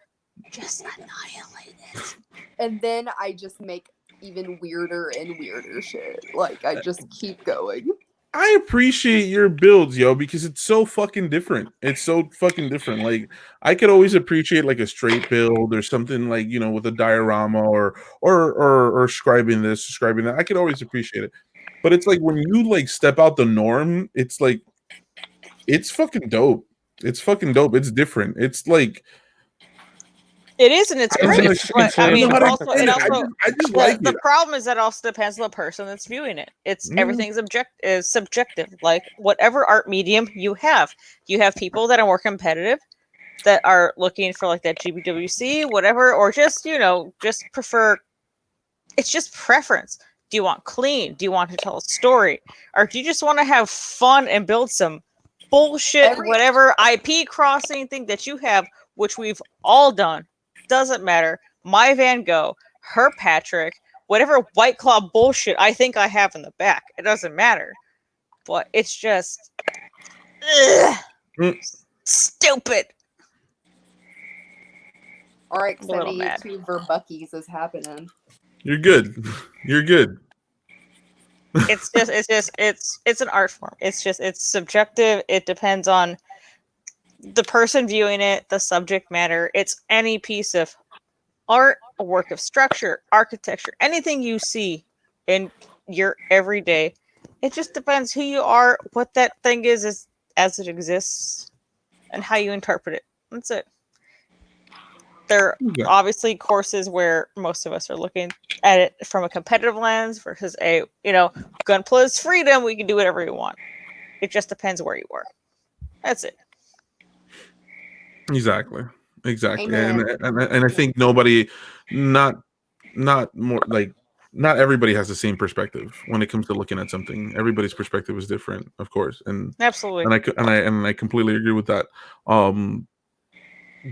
just annihilate it. And then I just make even weirder and weirder shit. Like, I just keep going. I appreciate your builds, yo, because it's so fucking different. It's so fucking different. Like, I could always appreciate like a straight build or something like, you know, with a diorama or scribing this, scribing that. I could always appreciate it. But it's like when you like step out the norm, it's like it's fucking dope. It's fucking dope. It's different. It's like it is, and it's great. But I mean, the problem is that also depends on the person that's viewing it. It's everything's subjective. Like whatever art medium you have people that are more competitive, that are looking for like that GBWC, whatever, or just just prefer. It's just preference. Do you want clean? Do you want to tell a story, or do you just want to have fun and build some bullshit, whatever IP crossing thing that you have, which we've all done? Doesn't matter. My Van Gogh, her Patrick, whatever White Claw bullshit I think I have in the back. It doesn't matter. But it's just stupid. RX-72 Verbuckies is happening. You're good. You're good. It's an art form. It's subjective. It depends on the person viewing it, the subject matter. It's any piece of art, a work of structure, architecture, anything you see in your everyday. It just depends who you are, what that thing is as it exists, and how you interpret it. That's it. There are obviously courses where most of us are looking at it from a competitive lens versus Gunpla is freedom. We can do whatever we want. It just depends where you are. That's it. Exactly. And I think not everybody has the same perspective when it comes to looking at something. Everybody's perspective is different, of course, and absolutely. And I completely agree with that.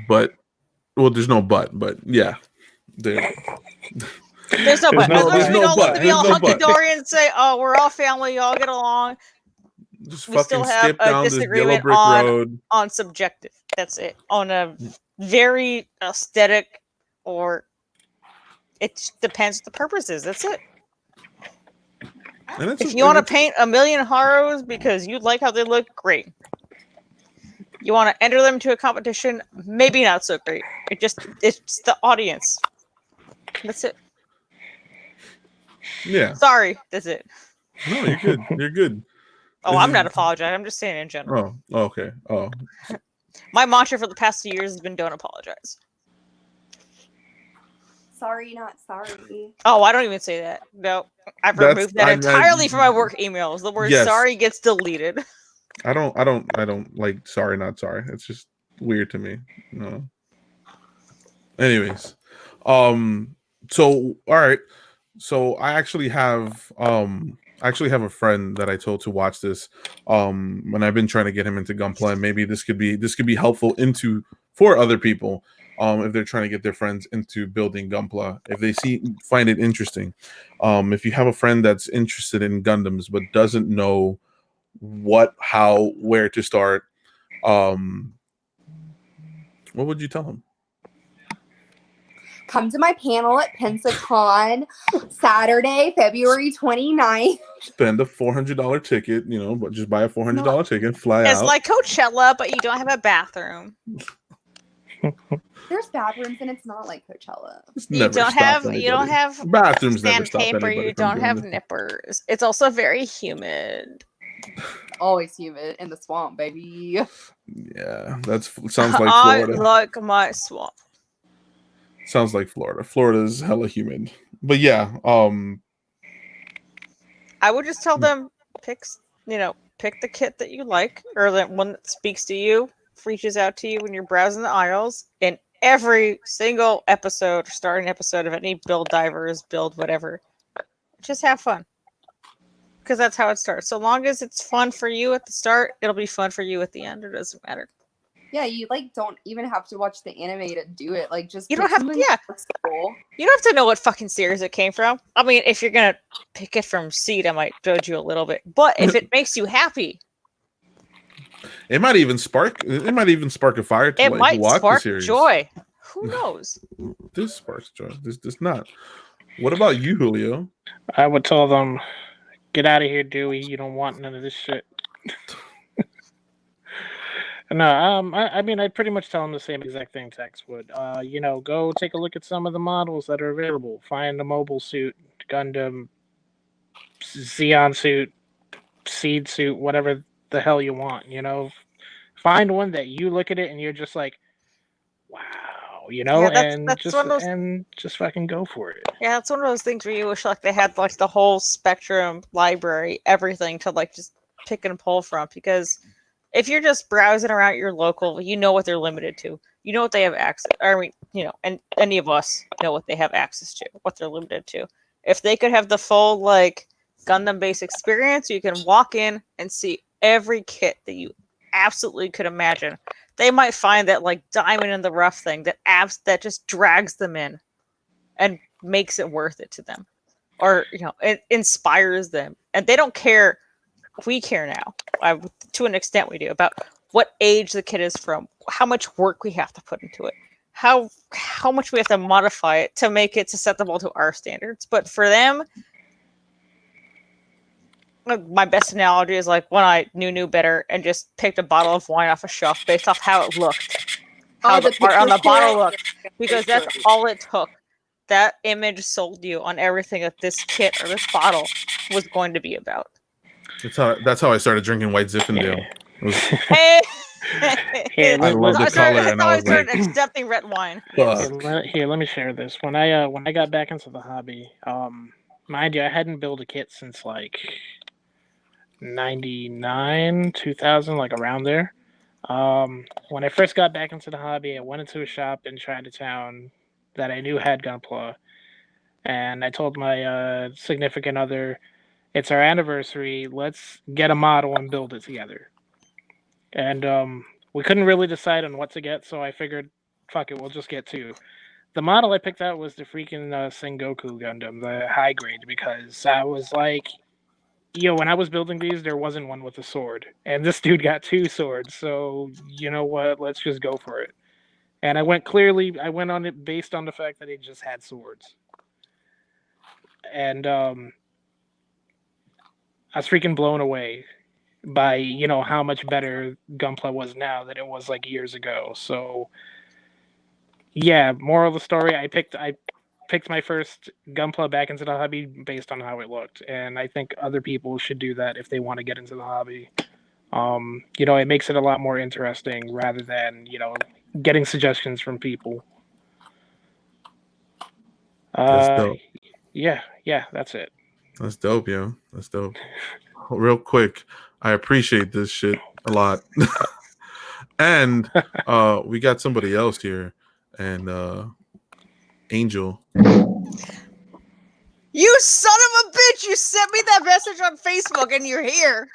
But there's no but yeah, there's no but. As we don't look to be all hunky-dory and say, "Oh, we're all family, you all get along." Just we still have a disagreement on subjective. That's it. On a very aesthetic, or it depends what the purpose is. That's it. If you want to paint a million Haros because you like how they look, great. You want to enter them into a competition, maybe not so great. It's the audience. That's it. Yeah. Sorry, that's it. No, you're good. You're good. Oh, I'm not apologizing. I'm just saying in general. Oh, okay. Oh. My mantra for the past 2 years has been don't apologize. Sorry, not sorry. Oh, I don't even say that. No, I've removed that entirely from my work emails. The word sorry gets deleted. I don't like sorry, not sorry. It's just weird to me. No. Anyways. So all right. So I actually have a friend that I told to watch this. And I've been trying to get him into Gunpla, and maybe this could be helpful for other people. If they're trying to get their friends into building Gunpla, if they find it interesting. If you have a friend that's interested in Gundams but doesn't know what, how, where to start, what would you tell them? Come to my panel at Pensacon Saturday, February 29th. Spend a $400 ticket, but just buy a $400 ticket, fly out. It's like Coachella, but you don't have a bathroom. There's bathrooms, and it's not like Coachella. You don't have bathrooms. Never stop paper. You don't have nippers. It's also very humid. Always humid in the swamp, baby. Yeah, sounds like I Florida. like my swamp. Sounds like Florida. Florida's hella humid. But yeah, I would just tell them pick the kit that you like, or the one that speaks to you, reaches out to you when you're browsing the aisles. In every single episode, starting episode of any build divers, build whatever, just have fun, because that's how it starts. So long as it's fun for you at the start, it'll be fun for you at the end. It doesn't matter. Yeah, you like don't even have to watch the anime to do it. Like just You don't have something that's cool. You don't have to know what fucking series it came from. I mean, if you're gonna pick it from Seed, I might judge you a little bit. But if it makes you happy, it might even spark a fire to it like might watch spark the series. joy. Who knows? This sparks joy. This does not. What about you, Julio? I would tell them, get out of here, Dewey. You don't want none of this shit. No, I mean, I'd pretty much tell them the same exact thing Tex would. Go take a look at some of the models that are available. Find a mobile suit, Gundam, Xeon suit, Seed suit, whatever the hell you want. Find one that you look at it and you're just like, wow, Yeah, that's just one of those. and just fucking go for it. Yeah, that's one of those things where you wish like they had like the whole spectrum library, everything to like just pick and pull from. Because if you're just browsing around your local, you know what they're limited to. You know what they have access. I mean, and any of us know what they have access to, what they're limited to. If they could have the full like Gundam base experience, you can walk in and see every kit that you absolutely could imagine. They might find that like diamond in the rough thing that just drags them in and makes it worth it to them, or it inspires them, and they don't care. We care now, to an extent we do, about what age the kid is from, how much work we have to put into it, how much we have to modify it to make it susceptible to our standards. But for them, my best analogy is like when I knew better and just picked a bottle of wine off a shelf based off how it looked, how the art on the bottle looked, because that's all it took. That image sold you on everything that this kit or this bottle was going to be about. That's how I started drinking White Zinfandel. Hey, I love the color, and I was like, accepting red wine. Here, let me share this. When I got back into the hobby, mind you, I hadn't built a kit since like 99, 2000, like around there. When I first got back into the hobby, I went into a shop in Chinatown that I knew had Gunpla, and I told my significant other, it's our anniversary, let's get a model and build it together. And we couldn't really decide on what to get, so I figured, fuck it, we'll just get two. The model I picked out was the freaking Sengoku Gundam, the high grade, because I was like, when I was building these, there wasn't one with a sword. And this dude got two swords, so you know what, let's just go for it. And I went on it based on the fact that it just had swords. And I was freaking blown away by how much better Gunpla was now than it was like years ago. So yeah, moral of the story, I picked my first Gunpla back into the hobby based on how it looked, and I think other people should do that if they want to get into the hobby. It makes it a lot more interesting rather than getting suggestions from people. That's dope. Yeah, that's it. That's dope, yo. That's dope. Real quick, I appreciate this shit a lot. And we got somebody else here, and Angel. You son of a bitch! You sent me that message on Facebook, and you're here.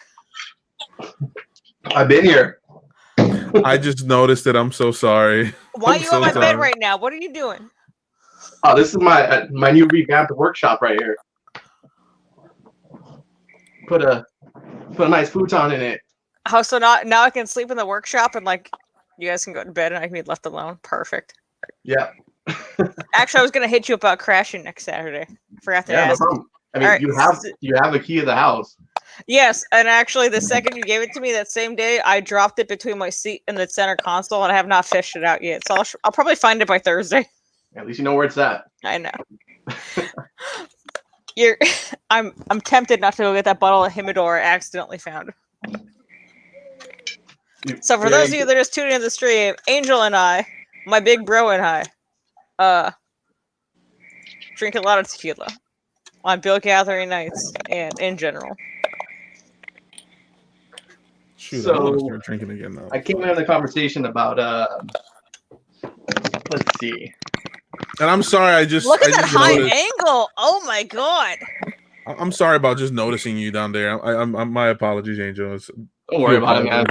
I've been here. I just noticed it. I'm so sorry. Why are you on my bed right now? What are you doing? Oh, this is my new revamped workshop right here. Put a nice futon in it. Oh, so now I can sleep in the workshop and like you guys can go to bed and I can be left alone. Perfect. Yeah. Actually, I was gonna hit you about crashing next Saturday. I forgot to ask. No problem. I mean, right. you have the key of the house. Yes, and actually, the second you gave it to me that same day, I dropped it between my seat and the center console, and I have not fished it out yet. So I'll probably find it by Thursday. At least you know where it's at. I know. I'm tempted not to go get that bottle of Himidor I accidentally found. So for those of you that are just tuning in the stream, Angel and I, my big bro and I, drink a lot of tequila on bill gathering nights and in general. Shoot, So, I want to start drinking again now. I came in the conversation about let's see. And I'm sorry, I just look at that high noticed. angle. Oh my god! I'm sorry about just noticing you down there. I'm my apologies, Angel. Don't worry about it, man.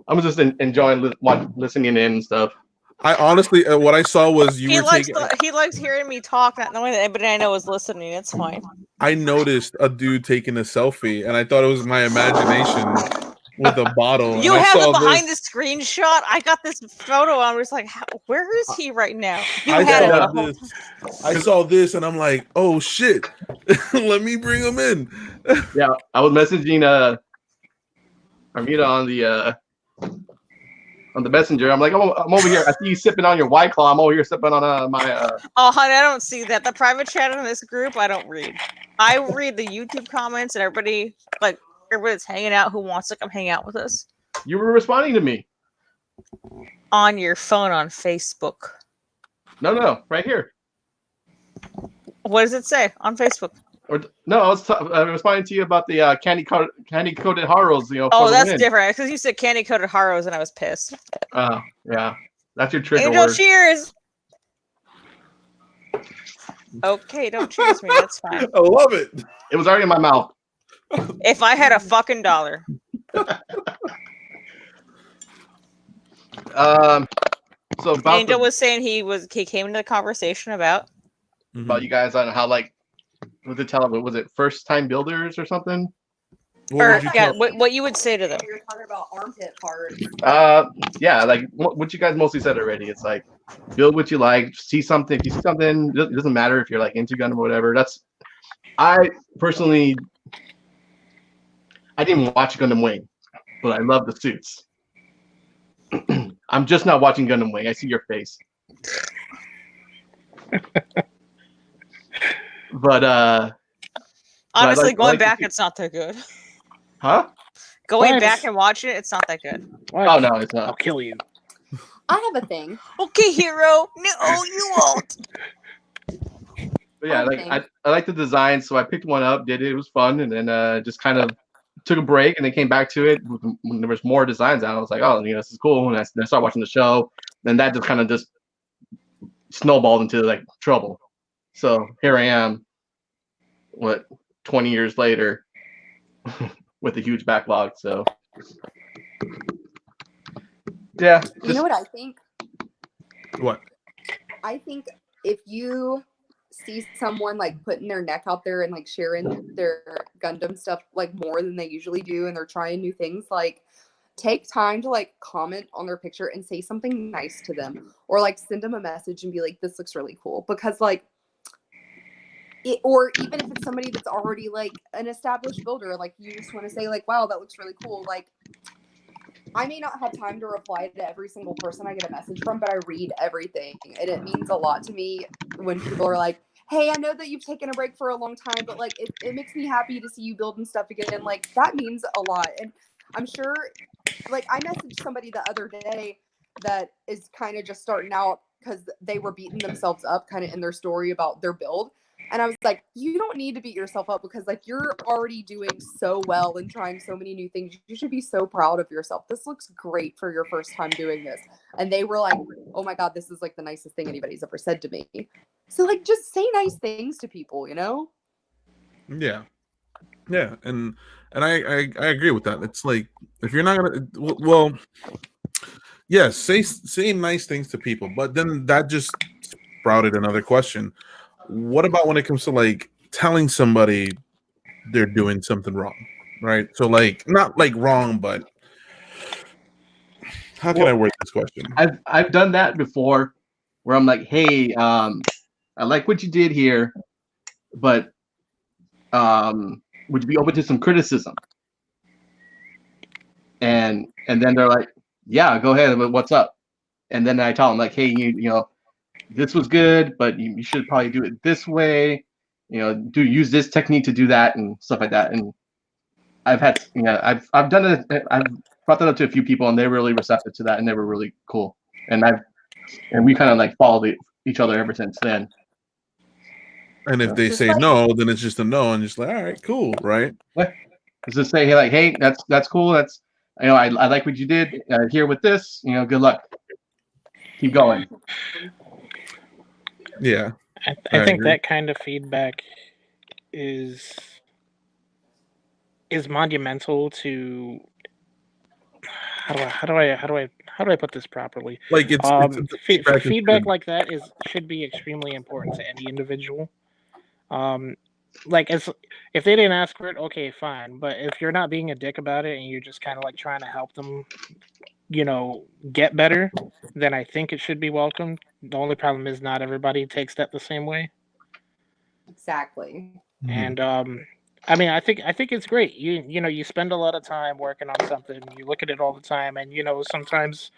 I'm just enjoying listening in and stuff. I honestly, what I saw was you He were likes taking. he likes hearing me talk, not knowing that anybody I know is listening. It's fine. I noticed a dude taking a selfie, and I thought it was my imagination with a bottle. You and have I saw the behind this. the screen shot. I got this photo. I'm just like, where is he right now? You I had it saw the whole this. I saw this, and I'm like, oh shit, let me bring him in. Yeah, I was messaging Armida on the messenger. I'm like, oh, I'm over here. I see you sipping on your White Claw. I'm over here sipping on my. Oh, honey, I don't see that. The private chat in this group, I don't read. I read the YouTube comments and everybody, like, everybody's hanging out who wants to come hang out with us. You were responding to me. On your phone on Facebook. No, right here. What does it say on Facebook? Or no, I was responding to you about the candy coated Haros. Oh, that's different because you said candy coated Haros and I was pissed. Oh, yeah, that's your trigger Angel, word. cheers. Okay, don't cheers me. That's fine. I love it. It was already in my mouth. If I had a fucking dollar. So Angel was saying he came into the conversation about you guys on how was it first time builders or something? What you would say to them? You're talking about armpit parts. Yeah, like what you guys mostly said already. It's like build what you like, see something. If you see something, it doesn't matter if you're like into Gundam or whatever. I personally, I didn't watch Gundam Wing, but I love the suits. I'm just not watching Gundam Wing. I see your face. But honestly, going back, it's not that good. Huh? Going back and watching it, it's not that good. What? Oh no, it's not. I'll kill you. I have a thing. Okay, hero. No, you won't. But yeah, I like the design, so I picked one up, did it. It was fun, and then just kind of took a break, and then came back to it when there was more designs out. I was like, oh, this is cool. And I started watching the show. Then that just kind of just snowballed into like trouble. So here I am, 20 years later, with a huge backlog. So yeah. You know what I think? What? I think if you see someone like putting their neck out there and like sharing their Gundam stuff like more than they usually do, and they're trying new things, like take time to like comment on their picture and say something nice to them, or like send them a message and be like, this looks really cool, because like or even if it's somebody that's already like an established builder, like you just want to say like, wow, that looks really cool. Like I may not have time to reply to every single person I get a message from, but I read everything. And it means a lot to me when people are like, hey, I know that you've taken a break for a long time, but like it makes me happy to see you building stuff again. Like that means a lot. And I'm sure, like I messaged somebody the other day that is kind of just starting out because they were beating themselves up kind of in their story about their build. And I was like, you don't need to beat yourself up because like you're already doing so well and trying so many new things. You should be so proud of yourself. This looks great for your first time doing this. And they were like, oh my God, this is like the nicest thing anybody's ever said to me. So like just say nice things to people, you know? Yeah. Yeah. And I agree with that. It's like if you're not gonna well yes, say nice things to people, but then that just sprouted another question. What about when it comes to like telling somebody they're doing something wrong, right? So like not like wrong, but how can I word this question? I've done that before, where I'm like, hey, I like what you did here, but would you be open to some criticism? And then they're like, yeah, go ahead. But what's up? And then I tell them like, hey, you know. This was good, but you should probably do it this way. Use this technique to do that and stuff like that. And I've had, I've done it. brought that up to a few people, and they were really receptive to that, and they were really cool. And we kind of like followed each other ever since then. And if they say no, then it's just a no, and just like, all right, cool, right? Just say, hey, like, hey, that's cool. That's, you know, I like what you did here with this. You know, good luck. Keep going. Yeah, I think that kind of feedback is monumental to how do I put this properly? Like feedback like that should be extremely important to any individual. Like if they didn't ask for it, okay, fine. But if you're not being a dick about it and you're just kind of like trying to help them, you know, get better, then I think it should be welcomed. The only problem is not everybody takes that the same way. Exactly. And I mean, I think it's great. You know, you spend a lot of time working on something. You look at it all the time, and you know, sometimes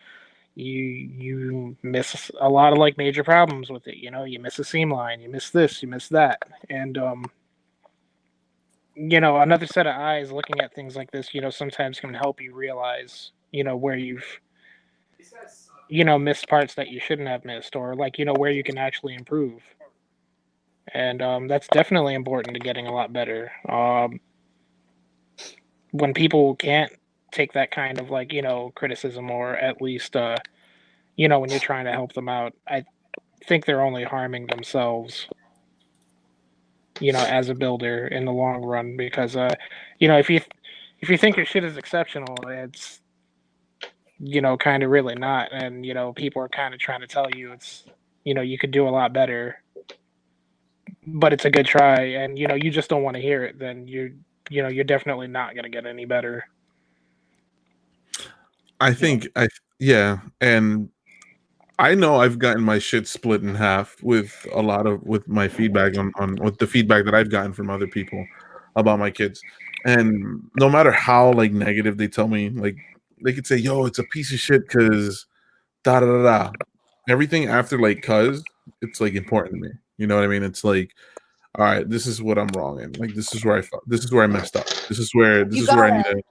you miss a lot of like major problems with it. You know, you miss a seam line, you miss this, you miss that, and you know, another set of eyes looking at things like this, you know, sometimes can help you realize, you know, where you've, you know, missed parts that you shouldn't have missed, or like, you know, where you can actually improve. And that's definitely important to getting a lot better. When people can't take that kind of like, you know, criticism, or at least, you know, when you're trying to help them out, I think they're only harming themselves, you know, as a builder in the long run. Because, you know, if you think your shit is exceptional, it's, you know, kind of really not. And, you know, people are kind of trying to tell you it's, you know, you could do a lot better, but it's a good try, and you know, you just don't want to hear it, then you know, you're definitely not going to get any better. I think and I know I've gotten my shit split in half with with my feedback on with the feedback that I've gotten from other people about my kids. And no matter how like negative they tell me, like they could say, yo, it's a piece of shit because da da da da. Everything after like cuz it's like important to me. You know what I mean? It's like, all right, this is what I'm wrong in. Like this is where I messed up. This is where I need to.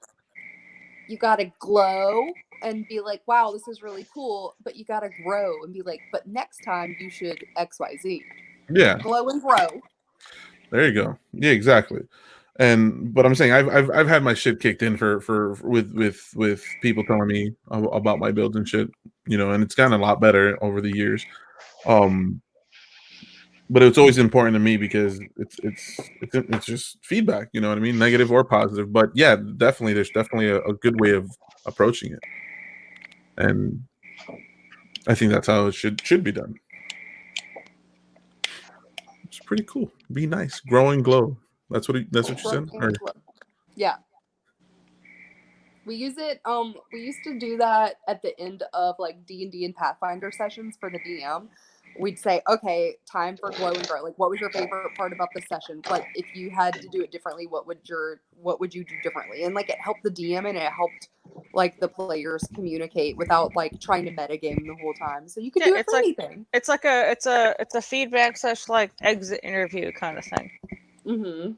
You gotta glow and be like, wow, this is really cool. But you gotta grow and be like, but next time you should XYZ. Yeah. Glow and grow. There you go. Yeah, exactly. But I'm saying I've had my shit kicked in with people telling me about my builds and shit, you know, and it's gotten a lot better over the years. But it's always important to me because it's just feedback, you know what I mean, negative or positive. But yeah, definitely, there's definitely a good way of approaching it, and I think that's how it should be done. It's pretty cool. Be nice, grow and glow. That's what you said. Yeah. We use it. We used to do that at the end of like D&D and Pathfinder sessions for the DM. We'd say, okay, time for glow and grow. Like, what was your favorite part about the session? Like, if you had to do it differently, what would you do differently? And like, it helped the DM and it helped like the players communicate without like trying to metagame the whole time. So you could do it for anything. It's like it's a feedback / like exit interview kind of thing. Mm-hmm.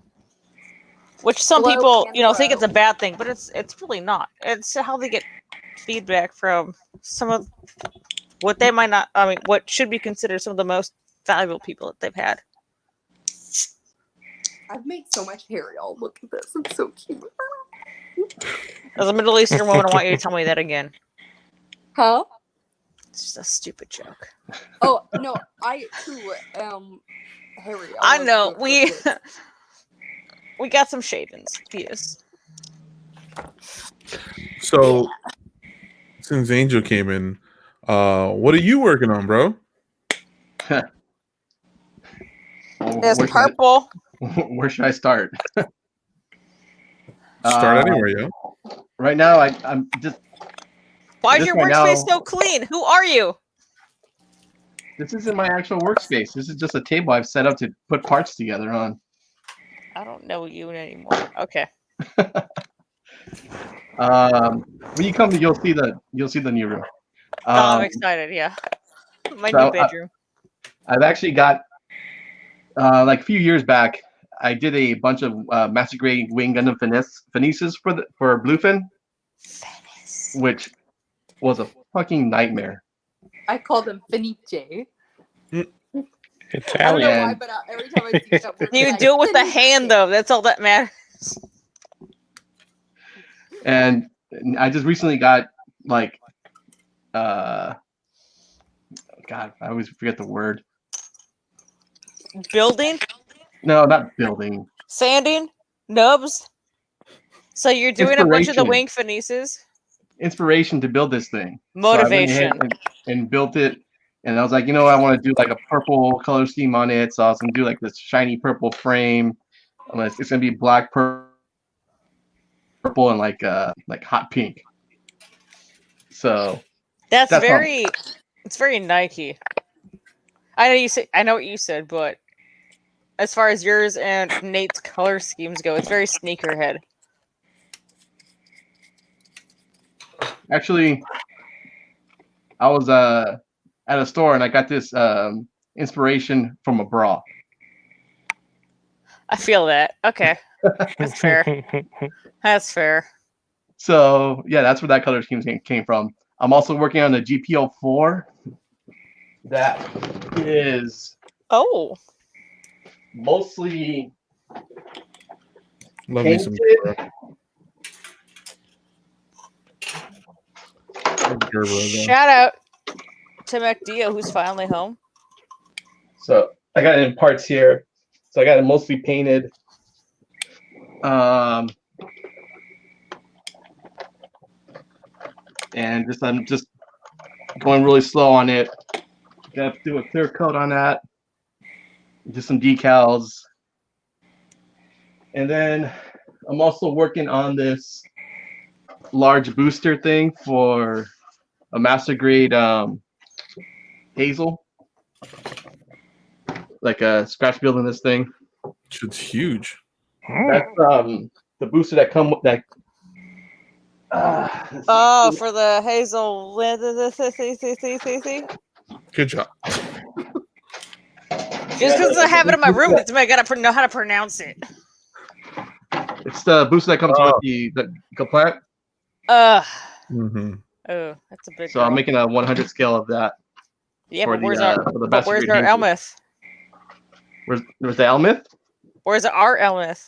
Which some people, you know, think it's a bad thing, but it's really not. It's how they get feedback from some of what they might not. I mean, what should be considered some of the most valuable people that they've had. I've made so much hair, y'all. Look at this; it's so cute. As a Middle Eastern woman, I want you to tell me that again. Huh? It's just a stupid joke. Oh no, I too am hairy. I know we got some shavings. Yes. So since Angel came in, what are you working on, bro? It's purple. Where should I start? Start anywhere, yo. Right now, I'm just. Why is your workspace so clean? Who are you? This isn't my actual workspace. This is just a table I've set up to put parts together on. I don't know you anymore. Okay. When you come, you'll see the new room. I'm excited. Yeah, my new bedroom. I've actually got like a few years back, I did a bunch of master grade wing Gundam finesses for Bluefin. which was a fucking nightmare. I call them Fenice. Italian. I don't know why, but every time I see that word, You I do it with the Fenice. hand, though. That's all that matters. And I just recently got like, God, I always forget the word. Building, No, not building. sanding, nubs. So you're doing a bunch of the wing finishes. Inspiration to build this thing. Motivation. So I went ahead and built it. And I was like, I want to do like a purple color scheme on it. So I was going to do like this shiny purple frame. It's going to be black, purple, and like hot pink. So That's very, it's very Nike. I know what you said, but as far as yours and Nate's color schemes go, it's very sneakerhead. Actually, I was at a store and I got this inspiration from a bra. I feel that. Okay. That's fair. That's fair. So yeah, that's where that color scheme came from. I'm also working on a GPO4 that is mostly Love me some painted. Shout out to MacDio, who's finally home. So I got it in parts here. So I got it mostly painted. And I'm just going really slow on it. Got to do a clear coat on that. Do some decals. And then I'm also working on this large booster thing for a master grade Hazel. Like a scratch building this thing. It's huge. That's the booster that come with that. For the Hazel. Good job. Just because I have it in my room doesn't mean I gotta know how to pronounce it. It's the booster that comes with the plant. Mm-hmm. Oh, that's a big. So I'm making a 100 scale of that. Yeah, but where's our Elmith? Where's the Elmith? Where's our Elmith?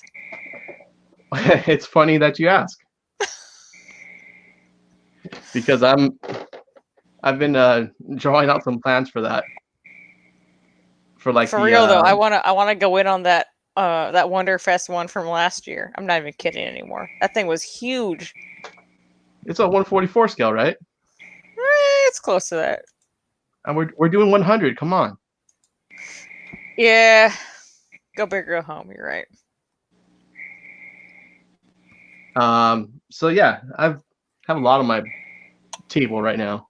It's funny that you ask. Because I've been drawing out some plans for that. For real though, I wanna go in on that Wonderfest one from last year. I'm not even kidding anymore. That thing was huge. It's a 144 scale, right? It's close to that. And we're doing 100. Come on. Yeah. Go big, go home. You're right. So yeah, I have a lot on my table right now.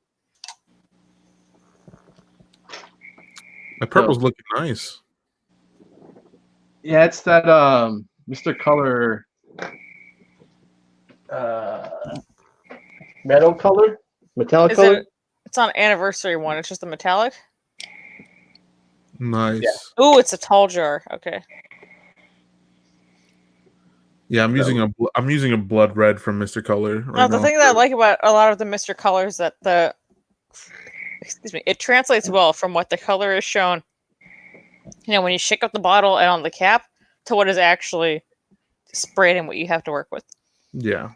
My purple's looking nice. Yeah, it's that Mr. Color metallic color. It's on anniversary one. It's just the metallic. Nice. Yeah. Ooh, it's a tall jar. Okay. Yeah, I'm using a blood red from Mr. Color. The thing that I like about a lot of the Mr. Colors that it translates well from what the color is shown. When you shake up the bottle and on the cap to what is actually sprayed and what you have to work with. Yeah.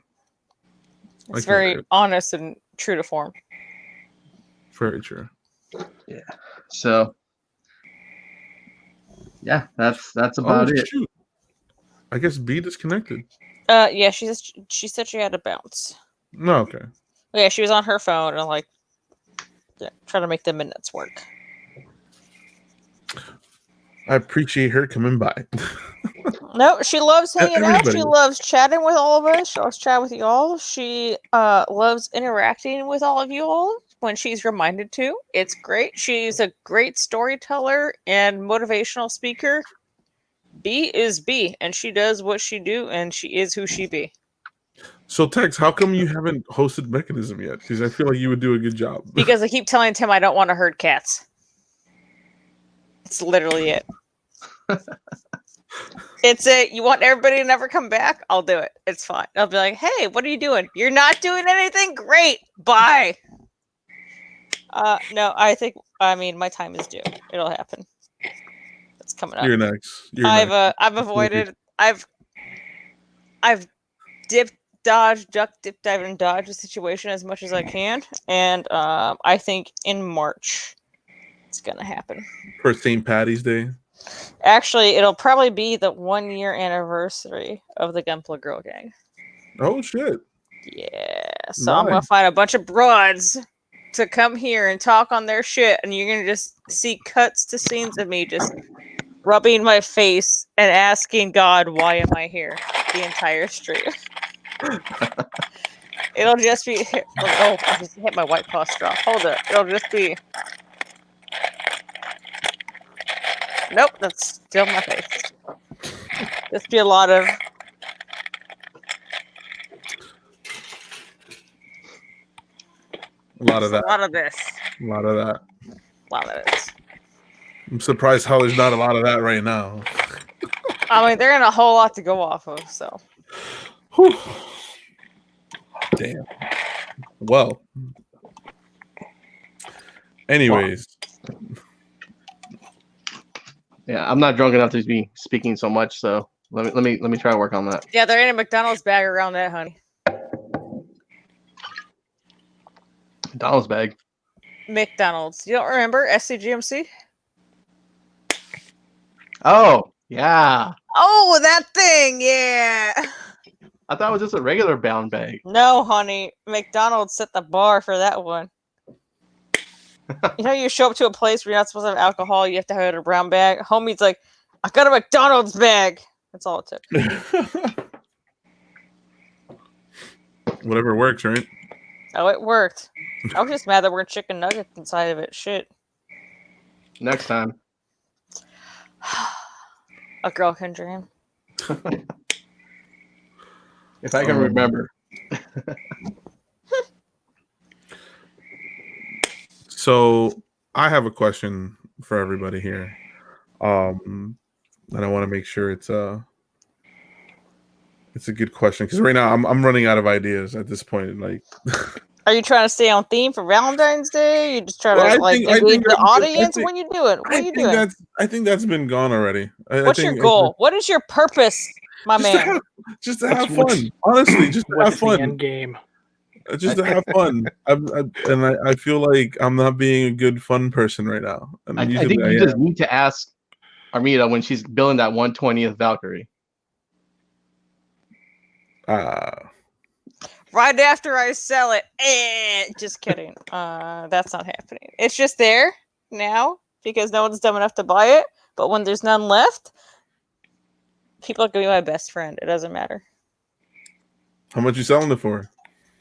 It's very honest and true to form. Very true. Yeah. So yeah, that's about it. Shoot. I guess B disconnected. Yeah, she said she had to bounce. No, okay. Yeah, she was on her phone and trying to make the minutes work. I appreciate her coming by. No, she loves hanging out. She loves chatting with all of us. She loves chatting with you all. She loves interacting with all of you all when she's reminded to. It's great. She's a great storyteller and motivational speaker. B is B, and she does what she do, and she is who she be. So, Tex, how come you haven't hosted Mechanism yet? Because I feel like you would do a good job. Because I keep telling Tim I don't want to herd cats. It's literally it. It's it. You want everybody to never come back? I'll do it. It's fine. I'll be like, hey, what are you doing? You're not doing anything? Great. Bye. No, I mean, my time is due. It'll happen. It's coming up. You're next. I've avoided. I've dipped, dodged, ducked, dip, dive, and dodge the situation as much as I can, and I think in March it's gonna happen. For St. Patty's Day. Actually, it'll probably be the 1-year anniversary of the Gunpla Girl Gang. Oh shit! Yeah, so I'm gonna find a bunch of broads to come here and talk on their shit, and you're gonna just see cuts to scenes of me just rubbing my face and asking God, "Why am I here?" The entire stream. It'll just be. Oh, I just hit my white paw straw. Hold it. It'll just be. Nope, that's still my face. Just be a lot of. A lot of that. A lot of this. A lot of that. A lot of this. I'm surprised how there's not a lot of that right now. I mean, there ain't a whole lot to go off of, so. Whew. Damn. Well. Anyways. Yeah, I'm not drunk enough to be speaking so much, so let me try to work on that. Yeah, there ain't a McDonald's bag around that, honey. McDonald's bag. McDonald's. You don't remember SCGMC? Oh, yeah. Oh, that thing, yeah. I thought it was just a regular bound bag. No, honey. McDonald's set the bar for that one. You know, you show up to a place where you're not supposed to have alcohol, you have to have a brown bag. Homie's like, I got a McDonald's bag. That's all it took. Whatever works, right? Oh, it worked. I was just mad that we're chicken nuggets inside of it. Shit. Next time. A girl can dream. If I can remember. So I have a question for everybody here. And I want to make sure it's a good question, because right now I'm running out of ideas at this point. Like, are you trying to stay on theme for Valentine's Day? You just trying to engage the audience? What are you doing? What are you doing? I think that's been gone already. What's your goal? What is your purpose, my man? Just to have fun. Honestly, just to have fun. The end game. Just to have fun. I feel like I'm not being a good fun person right now. And I think you just need to ask Armida when she's building that 120th Valkyrie. Right after I sell it. Just kidding. That's not happening. It's just there now because no one's dumb enough to buy it. But when there's none left, people are going to be my best friend. It doesn't matter. How much you selling it for?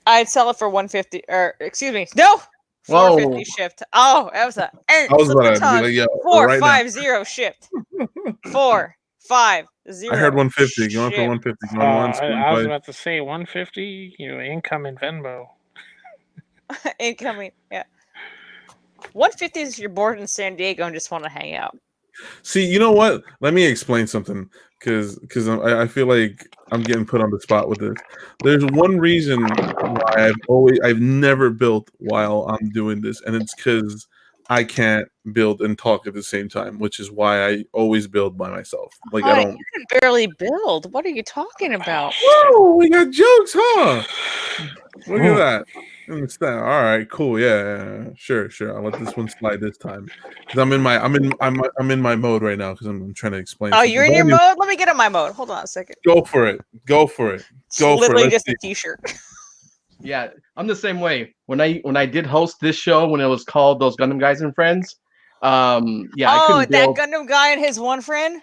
I'd sell it for 150, or excuse me, no, 450 shipped. Oh, that was a. I was about to be like, yeah, 450 shipped. 450. I heard 150. Going for 150. Going once. I was about to say 150. You know, incoming Venmo. Incoming, yeah. 150 is if you're bored in San Diego and just want to hang out. See, you know what? Let me explain something, because I feel like I'm getting put on the spot with this. There's one reason why I've never built while I'm doing this, and it's because I can't build and talk at the same time, which is why I always build by myself. Like, I don't. You can barely build. What are you talking about? Whoa, we got jokes, huh? Look at that. Understand? All right, cool. Yeah, sure. I'll let this one slide this time, because I'm in my mode right now, because I'm trying to explain. Oh, you're in your mode. Let me get in my mode. Hold on a second. Go for it. It's literally just a t-shirt. Yeah, I'm the same way. When I did host this show, when it was called Those Gundam Guys and Friends, yeah. Oh, that Gundam guy and his one friend.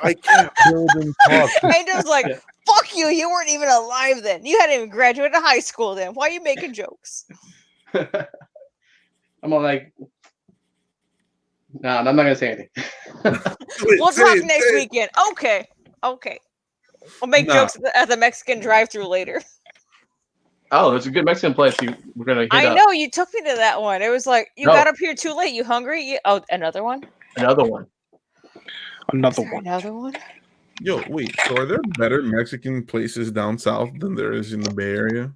I can't build and talk. And it was like, fuck you. You weren't even alive then. You hadn't even graduated high school then. Why are you making jokes? I'm all like, nah, I'm not gonna say anything. We'll talk next weekend. Okay. We'll make jokes at the Mexican drive-thru later. Oh, there's a good Mexican place we're gonna hit I up. know, you took me to that one. It was like, you got up here too late. You hungry? Oh, another one? Another one. Another Is there one. another one? Yo, wait. So are there better Mexican places down south than there is in the Bay Area?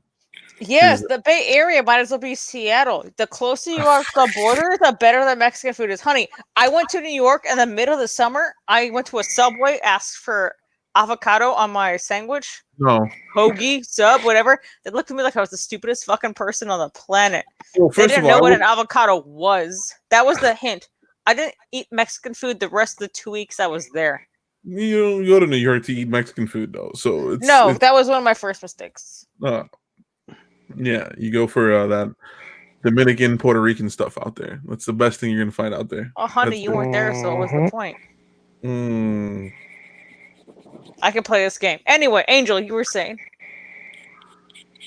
Yes, the Bay Area might as well be Seattle. The closer you are to the border, the better the Mexican food is. Honey, I went to New York in the middle of the summer. I went to a Subway, asked for avocado on my sandwich. No. Hoagie, sub, whatever. They looked at me like I was the stupidest fucking person on the planet. Well, They first didn't of all, know what an avocado was. That was the hint. I didn't eat Mexican food the rest of the 2 weeks I was there. you don't go to New York to eat Mexican food though, so No, that was one of my first mistakes. Yeah, you go for that Dominican, Puerto Rican stuff out there. That's the best thing you're gonna find out there. Oh, honey, you weren't there, so what's the point? I can play this game. Anyway, Angel, you were saying?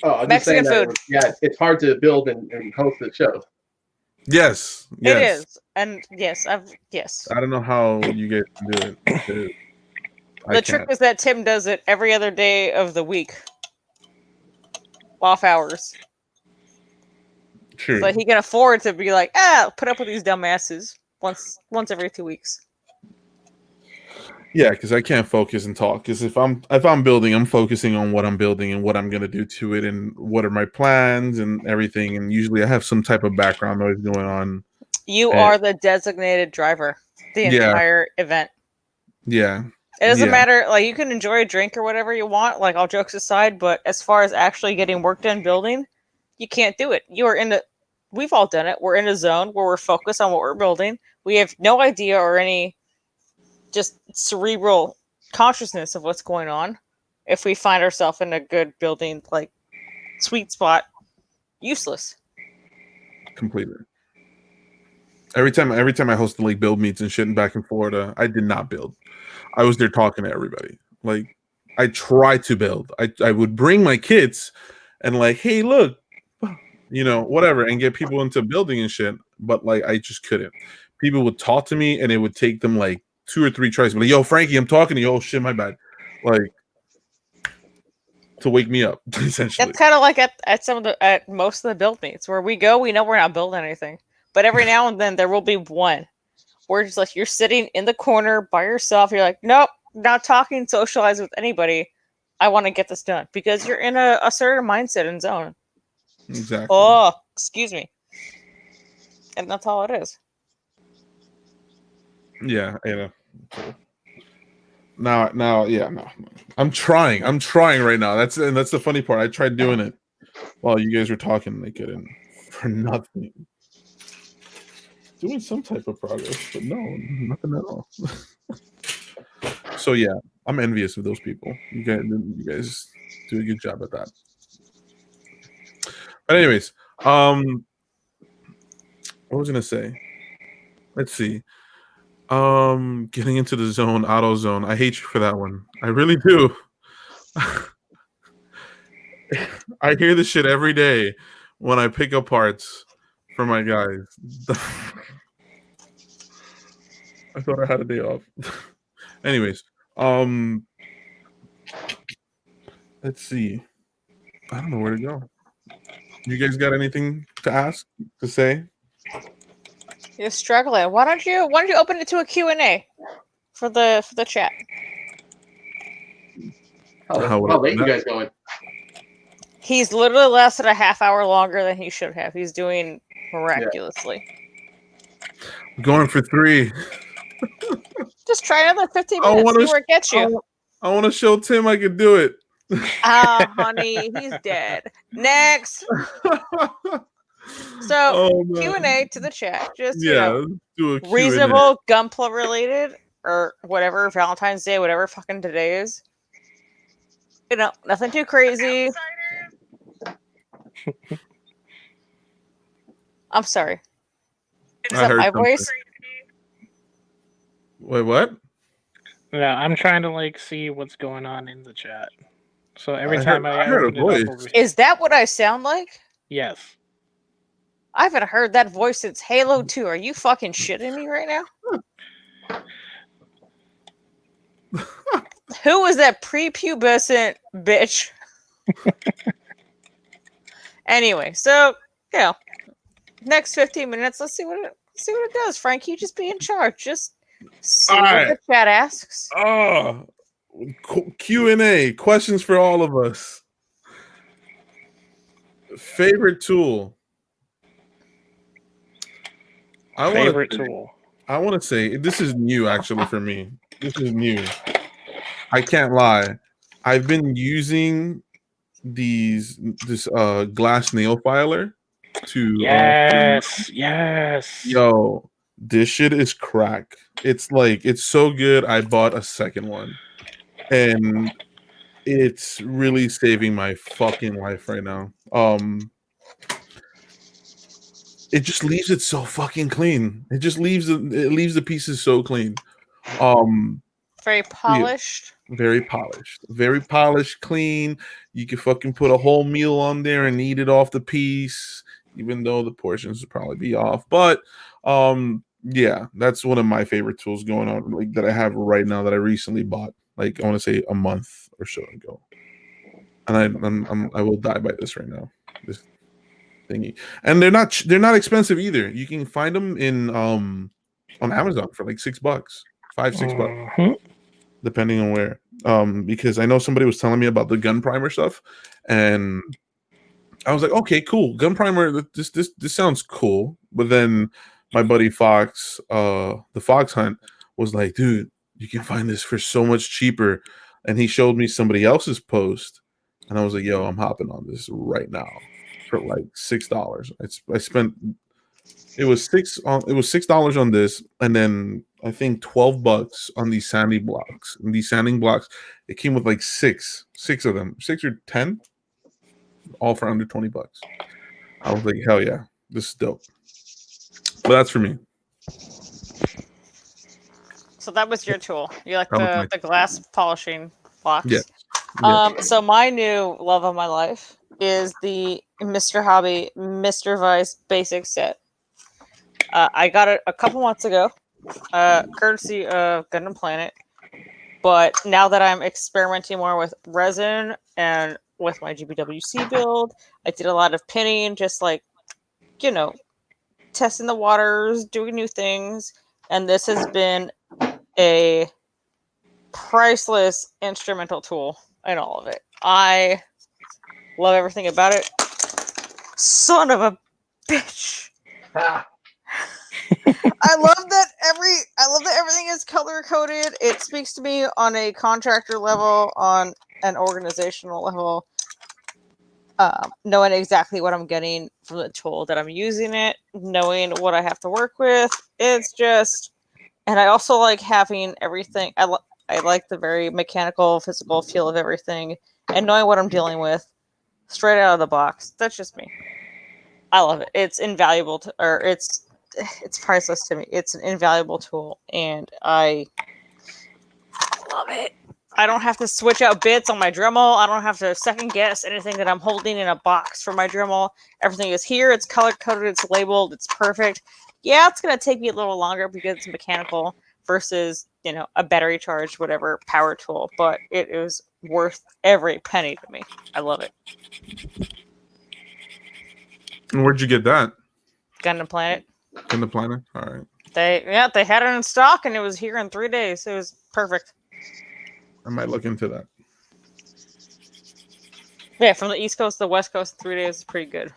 Oh, I'm Mexican just saying food. That, it's hard to build and host the show. Yes. It is. And yes, I don't know how you guys can do it. The trick is that Tim does it every other day of the week. Off hours. True. So he can afford to be like, put up with these dumbasses once every 2 weeks. Yeah, because I can't focus and talk. Because if I'm building, I'm focusing on what I'm building and what I'm gonna do to it, and what are my plans and everything. And usually, I have some type of background noise going on. You are the designated driver the entire event. Yeah. It doesn't matter. Like, you can enjoy a drink or whatever you want. Like, all jokes aside, but as far as actually getting work done building, you can't do it. You are in the. We've all done it. We're in a zone where we're focused on what we're building. We have no idea or any just cerebral consciousness of what's going on. If we find ourselves in a good building, like, sweet spot, useless. Completely. Every time I hosted like build meets and shit back in Florida, I did not build. I was there talking to everybody. Like, I tried to build. I would bring my kids and like, hey, look, whatever, and get people into building and shit. But like, I just couldn't. People would talk to me, and it would take them like 2 or 3 tries. Like, yo, Frankie, I'm talking to you. Oh shit, my bad. Like, to wake me up, essentially. That's kind of like at most of the build meets where we go. We know we're not building anything, but every now and then there will be one where it's like you're sitting in the corner by yourself. You're like, nope, not talking, socialize with anybody. I want to get this done because you're in a certain mindset and zone. Exactly. Oh, excuse me. And that's all it is. Yeah, Now, yeah, no. I'm trying right now. That's the funny part. I tried doing it while you guys were talking. I couldn't for nothing. Doing some type of progress, but no, nothing at all. So yeah, I'm envious of those people. You guys do a good job at that. But anyways, what was I gonna say? Let's see. Getting into the zone, auto zone. I hate you for that one. I really do. I hear this shit every day when I pick up parts for my guys. I thought I had a day off. Anyways, let's see. I don't know where to go. You guys got anything to ask, to say? You're struggling. Why don't you open it to a Q&A for the chat? How late you guys going? He's literally lasted a half hour longer than he should have. He's doing miraculously. I'm going for 3. Just try another 15 minutes. See where it gets you. I want to show Tim I can do it. Honey, he's dead. Next. So Q&A to the chat. Just do a reasonable Gunpla related or whatever, Valentine's Day, whatever fucking today is. Nothing too crazy. I'm sorry. Is that my voice? Wait, what? Yeah, I'm trying to see what's going on in the chat. So every time I heard a voice. Is that what I sound like? Yes. I haven't heard that voice since Halo 2. Are you fucking shitting me right now? Who was that prepubescent bitch? Anyway, so next 15 minutes, let's see what it does. Frank, you just be in charge. Just See All what right. the chat asks. Oh, Q&A, questions for all of us. Favorite tool? Favorite tool. I want to say this is new actually for me. This is new. I can't lie. I've been using this glass nail filer to Yes. yo, this shit is crack. It's so good. I bought a second one. And it's really saving my fucking life right now. It just leaves it so fucking clean. It just leaves the pieces so clean. Very polished. Very polished, clean. You can fucking put a whole meal on there and eat it off the piece, even though the portions would probably be off. But yeah, that's one of my favorite tools going on, like that I have right now that I recently bought, like I want to say a month or so ago. And I will die by this right now. This thingy. And they're not expensive either. You can find them in on Amazon for like $6, $5-6, depending on where. Because I know somebody was telling me about the gun primer stuff, and I was like, okay, cool. Gun primer, this sounds cool. But then my buddy Fox, the Fox Hunt, was like, dude, you can find this for so much cheaper. And he showed me somebody else's post, and I was like, yo, I'm hopping on this right now for like $6. I spent it was $6 on this, and then I think $12 on these sanding blocks. And these sanding blocks, it came with like six of them, 6 or 10, all for under $20. I was like, hell yeah, this is dope. But that's for me. So that was your tool. You like the glass polishing blocks? Yeah. So my new love of my life is the Mr. Hobby Mr. Vice basic set. I got it a couple months ago, courtesy of Gundam Planet. But now that I'm experimenting more with resin and with my GBWC build, I did a lot of pinning, just like, testing the waters, doing new things. And this has been a priceless instrumental tool in all of it. I love everything about it. Son of a bitch. I love that everything is color coded. It speaks to me on a contractor level, on an organizational level. Knowing exactly what I'm getting from the tool that I'm using it, knowing what I have to work with. It's just, and I also like having everything. I like the very mechanical, physical feel of everything, and knowing what I'm dealing with straight out of the box. That's just me. I love it. It's invaluable it's priceless to me. It's an invaluable tool, and I love it. I don't have to switch out bits on my Dremel. I don't have to second guess anything that I'm holding in a box for my Dremel. Everything is here. It's color coded. It's labeled. It's perfect. Yeah, it's going to take me a little longer because it's mechanical versus, a battery charged, whatever, power tool. But it is worth every penny to me. I love it. And where'd you get that? Gundam Planet. Gundam Planet? All right. They had it in stock, and it was here in 3 days. It was perfect. I might look into that. Yeah, from the East Coast to the West Coast in 3 days is pretty good.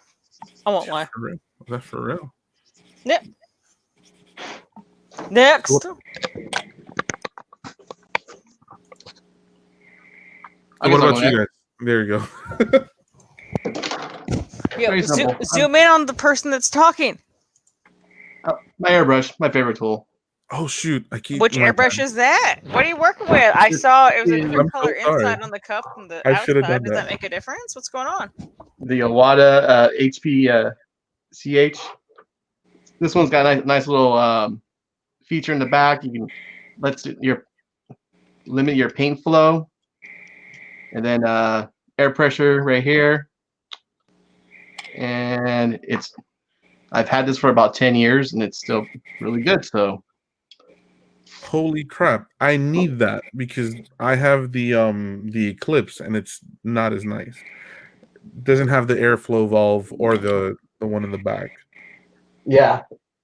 I won't lie. For real? Is that for real? Yep. Next. What about you guys? There you go. Yo, zoom in on the person that's talking. My airbrush, my favorite tool. Oh shoot! Which airbrush is that? What are you working with? I saw it was a different color inside on the cup and the outside. Does that make a difference? What's going on? The Iwata HP CH. This one's got a nice little feature in the back. You can limit your paint flow, and then air pressure right here. And I've had this for about 10 years, and it's still really good. So. Holy crap! I need that because I have the Eclipse and it's not as nice. It doesn't have the airflow valve or the one in the back. Yeah.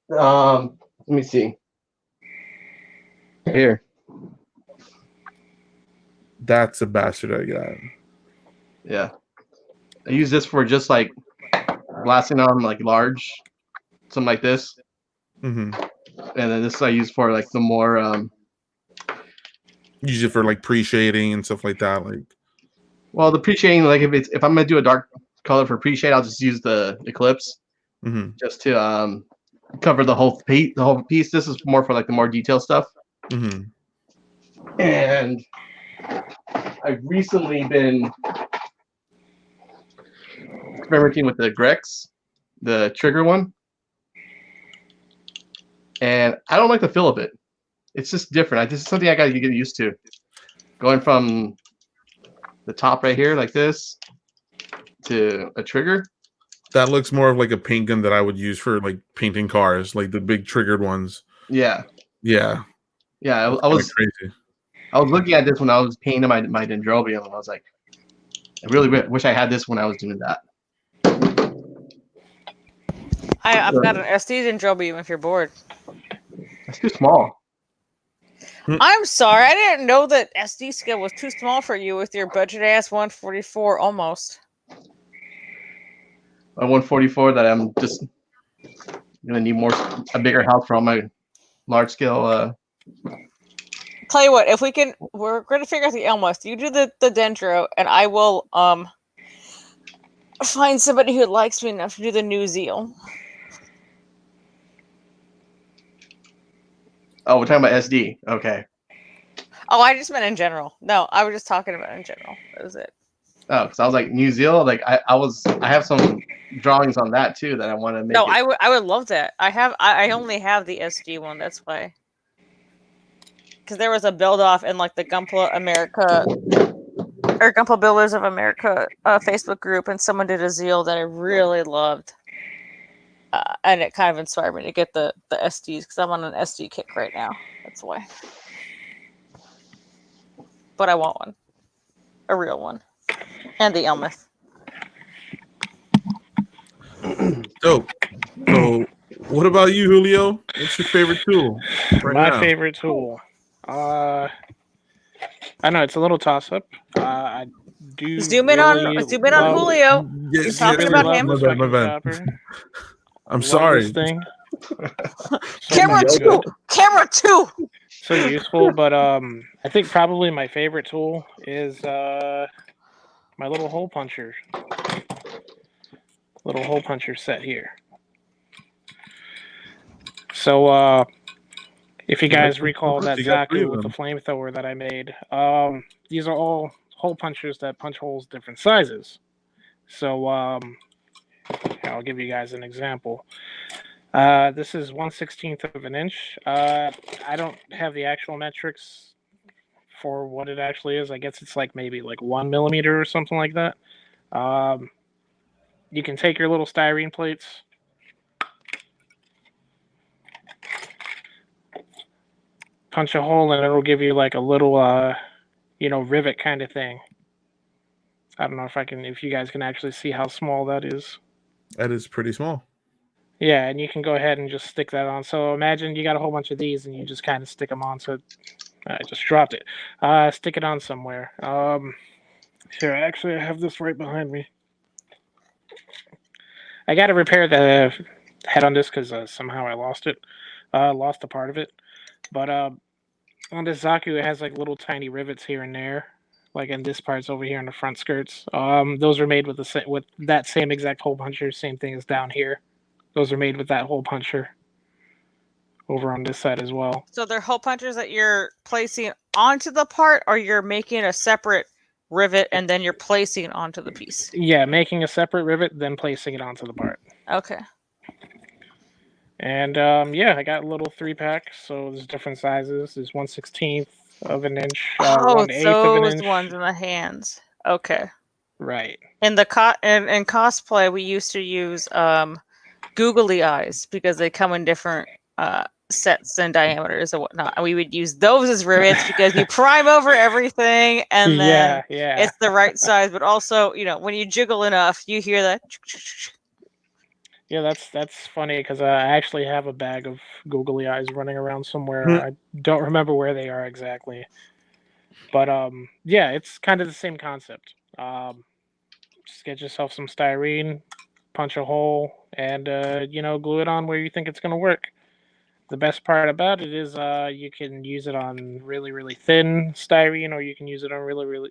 Let me see. Here. That's a bastard I got. Yeah. I use this for just like blasting on like large, something like this. Mm-hmm. And then this I use for like the more Use it for like pre-shading and stuff like that. Like, well, the pre-shading, like if I'm gonna do a dark color for pre-shade, I'll just use the Eclipse just to cover the whole piece. This is more for like the more detailed stuff. Mm-hmm. And I've recently been experimenting with the Grex, the trigger one. And I don't like the feel of it. It's just different. This is something I got to get used to. Going from the top right here, like this, to a trigger. That looks more of like a paint gun that I would use for like painting cars, like the big triggered ones. Yeah. Yeah. Yeah. I was crazy. I was looking at this when I was painting my Dendrobium, and I was like, I really wish I had this when I was doing that. I've got an SD Dendrobium if you're bored. That's too small. I'm sorry, I didn't know that SD scale was too small for you with your budget ass 144 almost. A 144 that I'm just gonna need a bigger house for all my large scale. Tell you what, if we can, we're gonna figure out the Elmos. You do the Dendro, and I will find somebody who likes me enough to do the New Zeal. Oh, we're talking about SD. Okay. Oh, I just meant in general. No, I was just talking about in general. That was it. Oh, because I was like New Zealand. Like I have some drawings on that too that I want to make. No, I would love that. I only have the SD one. That's why. Because there was a build off in like the Gunpla America or Gunpla Builders of America Facebook group, and someone did a Zeal that I really loved, and it kind of inspired me to get the SDs because I'm on an SD kick right now. That's why. But I want one, a real one, and the Elmeth. Dope. So, what about you, Julio? What's your favorite tool? My favorite tool. I know it's a little toss up. I do zoom in on Julio. You're talking about him. My bad. I'm sorry. Thing. Camera two. So useful, but I think probably my favorite tool is my little hole puncher. Little hole puncher set here. So if you guys recall that Zaku with the flamethrower that I made, these are all hole punchers that punch holes different sizes. So I'll give you guys an example. This is 1/16 of an inch. I don't have the actual metrics for what it actually is. I guess it's like maybe like 1 millimeter or something like that. You can take your little styrene plates, punch a hole, and it'll give you like a little, rivet kind of thing. I don't know if you guys can actually see how small that is. That is pretty small. Yeah, and you can go ahead and just stick that on. So imagine you got a whole bunch of these, and you just kind of stick them on. So I just dropped it. Stick it on somewhere. Here, actually, I have this right behind me. I got to repair the head on this because somehow I lost it. Lost a part of it. But on this Zaku, it has like little tiny rivets here and there. Like, and this part's over here in the front skirts. Those are made with that same exact hole puncher. Same thing as down here. Those are made with that hole puncher over on this side as well. So they're hole punchers that you're placing onto the part, or you're making a separate rivet and then you're placing it onto the piece? Yeah, making a separate rivet, then placing it onto the part. Okay. And I got a little 3-pack. So there's different sizes. There's 1/16 of an inch. 1/8 of an inch. Those ones in the hands. Okay. Right. In the in cosplay, we used to use googly eyes because they come in different sets and diameters and whatnot. And we would use those as rivets because you prime over everything and then it's the right size. But also, when you jiggle enough, you hear that. Yeah, that's funny because I actually have a bag of googly eyes running around somewhere. I don't remember where they are exactly, but yeah, it's kind of the same concept. Just get yourself some styrene, punch a hole, and glue it on where you think it's gonna work. The best part about it is you can use it on really really thin styrene, or you can use it on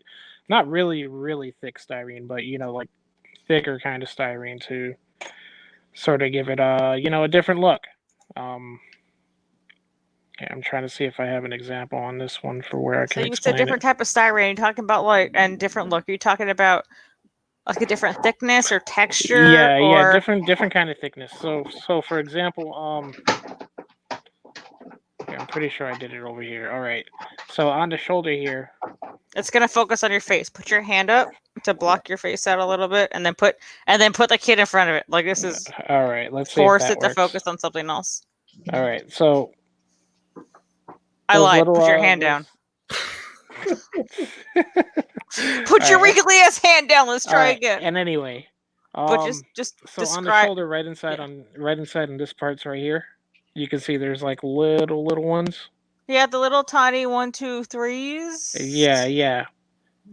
not really really thick styrene, but like thicker kind of styrene to sort of give it a different look. Um, yeah, I'm trying to see if I have an example on this one for where I So can you said explain different it. type of styrene. You're talking about and different look. Are you talking about like a different thickness or texture Yeah, or? different kind of thickness. So for example, I'm pretty sure I did it over here. All right. So on the shoulder here. It's gonna focus on your face. Put your hand up to block your face out a little bit, and then put the kid in front of it. Like this is All right. Let's see if force that it to works. focus on something else. All right. So I those lied. little, Put your hand down. Put All your right. wrinkly ass hand down. Let's All try right. again. And anyway, But just so describe. on the shoulder, right inside in this part's right here, you can see there's like little ones. Yeah, the little tiny 1, 2, 3s. Yeah.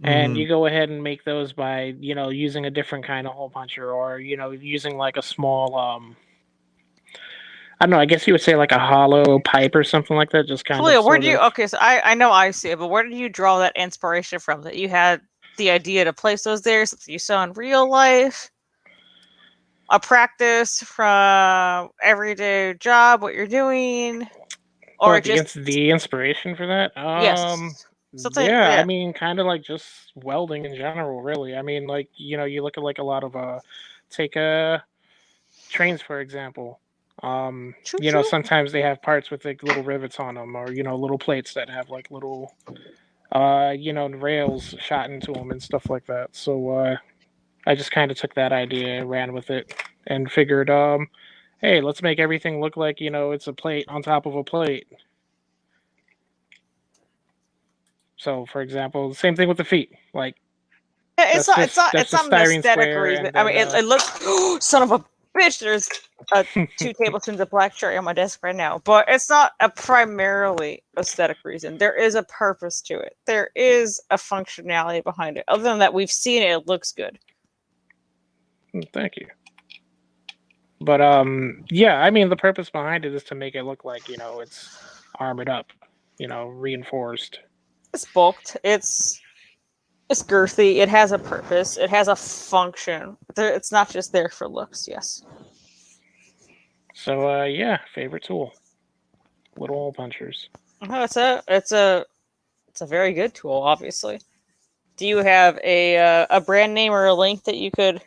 And you go ahead and make those by using a different kind of hole puncher, or using like a small I don't know, I guess you would say like a hollow pipe or something like that. Just kind Khalil, of. where do you? Okay, so I know I see it, but where did you draw that inspiration from? That you had the idea to place those there, something you saw in real life, a practice from everyday job, what you're doing, or the inspiration for that? Yes, something. Yeah, Yeah. I mean, kind of like just welding in general, really. I mean, like you look at like a lot of take trains for example. Sometimes they have parts with like little rivets on them, or little plates that have like little rails shot into them and stuff like that. So I just kind of took that idea, ran with it, and figured, hey, let's make everything look like it's a plate on top of a plate. So, for example, the same thing with the feet. Like, It's not an aesthetic square, reason. then, I mean, it looks. Son of a bitch! There's 2 tablespoons of black cherry on my desk right now, but it's not a primarily aesthetic reason. There is a purpose to it. There is a functionality behind it. Other than that, we've seen it. It looks good. Thank you. But yeah, I mean, the purpose behind it is to make it look like it's armored up, reinforced. It's bulked. It's girthy. It has a purpose. It has a function. It's not just there for looks. Yes. So yeah, favorite tool, little hole punchers. It's a very good tool. Obviously. Do you have a brand name or a link that you could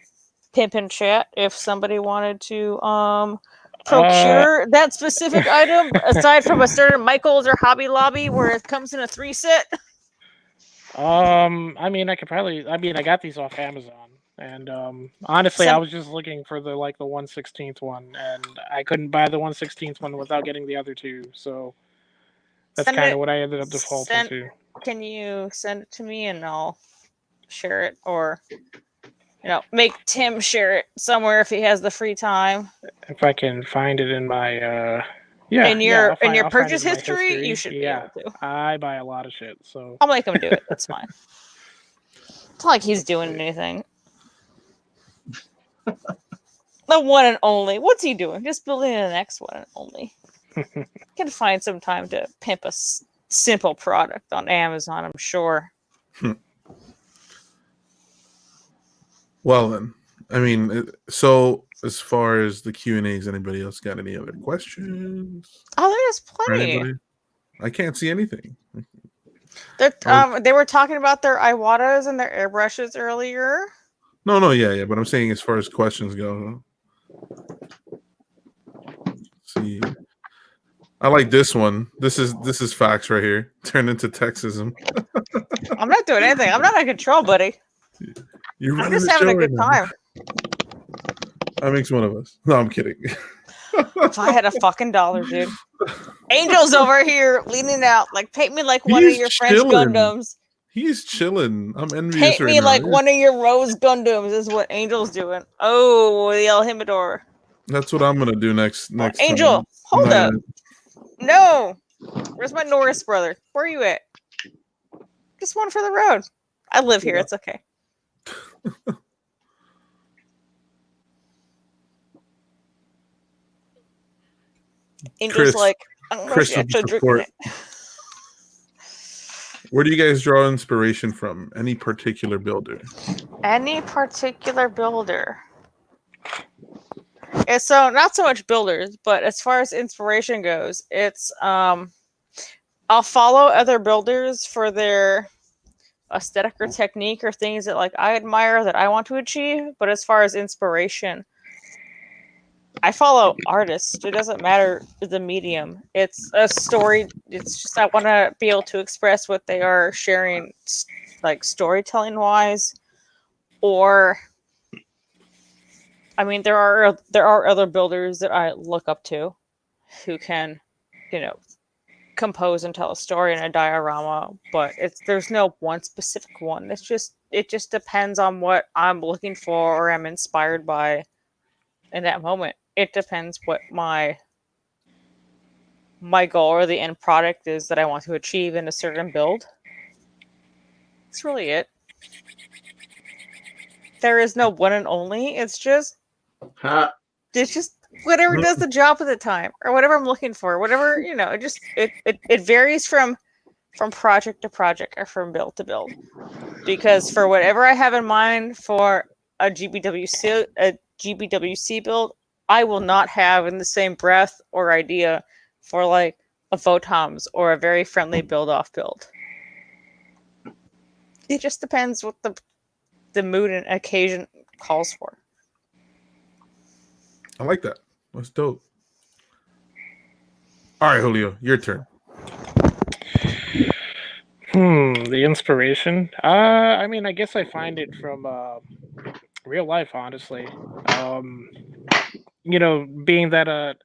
pimp in chat if somebody wanted to procure that specific item aside from a certain Michaels or Hobby Lobby where it comes in a 3 set? I mean, I got these off Amazon, and honestly, I was just looking for the 1/16 one, and I couldn't buy the 1/16 one without getting the other 2. So that's kind of what I ended up defaulting to. Can you send it to me and I'll share it, or make Tim share it somewhere if he has the free time? If I can find it in my in your purchase history, you should be able to. I buy a lot of shit, so I'll make him do it. That's fine. It's not like he's doing anything. The one and only. What's he doing? Just building the next one and only. Can find some time to pimp a simple product on Amazon, I'm sure. Well then, I mean, so as far as the Q&As, anybody else got any other questions? Oh, there's plenty. I can't see anything. They were talking about their Iwatas and their airbrushes earlier. No, yeah, but I'm saying as far as questions go. Let's see, I like this one. This is facts right here. Turned into Texism. I'm not doing anything. I'm not in control, buddy. I'm just having a good time. That makes one of us. No, I'm kidding. If I had a fucking dollar, dude. Angel's over here leaning out, like, paint me like one of your French Gundams. He's chilling. I'm envious. Paint me like one of your Rose Gundams is what Angel's doing. Oh, the El Himador. That's what I'm gonna do next Angel, time. hold up. No. Where's my Norris brother? Where are you at? Just one for the road. I live here. It's okay. Angel's Chris, like, I don't know if Chris she's of actually drinking support. it. Where do you guys draw inspiration from? Any particular builder? Any particular builder? And so not so much builders, but as far as inspiration goes, it's I'll follow other builders for their aesthetic or technique or things that like I admire that I want to achieve. But as far as inspiration, I follow artists. It doesn't matter the medium. It's a story. It's just I want to be able to express what they are sharing, like storytelling wise, or I mean there are other builders that I look up to, who can, compose and tell a story in a diorama. But there's no one specific one. It just depends on what I'm looking for or am inspired by in that moment. It depends what my goal or the end product is that I want to achieve in a certain build. That's really it. There is no one and only. It's just whatever does the job at the time, or whatever I'm looking for. Whatever it varies from project to project or from build to build. Because for whatever I have in mind for a GBWC build, I will not have in the same breath or idea for like a Votoms or a very friendly build-off build. It just depends what the mood and occasion calls for. I like that. That's dope. All right, Julio, your turn. The inspiration. I mean, I guess I find it from real life, honestly. Being that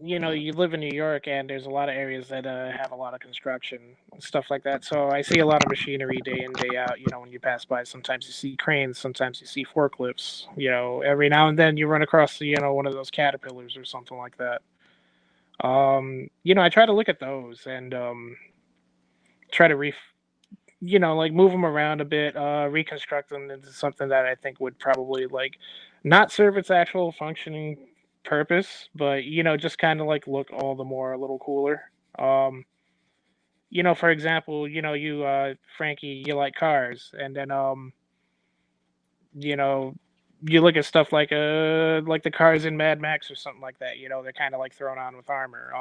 you live in New York and there's a lot of areas that have a lot of construction and stuff like that. So I see a lot of machinery day in, day out. When you pass by, sometimes you see cranes, sometimes you see forklifts. Every now and then you run across, one of those caterpillars or something like that. I try to look at those and try to like move them around a bit, reconstruct them into something that I think would probably like not serve its actual functioning purpose, but just kind of like look all the more a little cooler. For example, you Frankie, you like cars, and then you know, you look at stuff like the cars in Mad Max or something like that. They're kind of like thrown on with armor.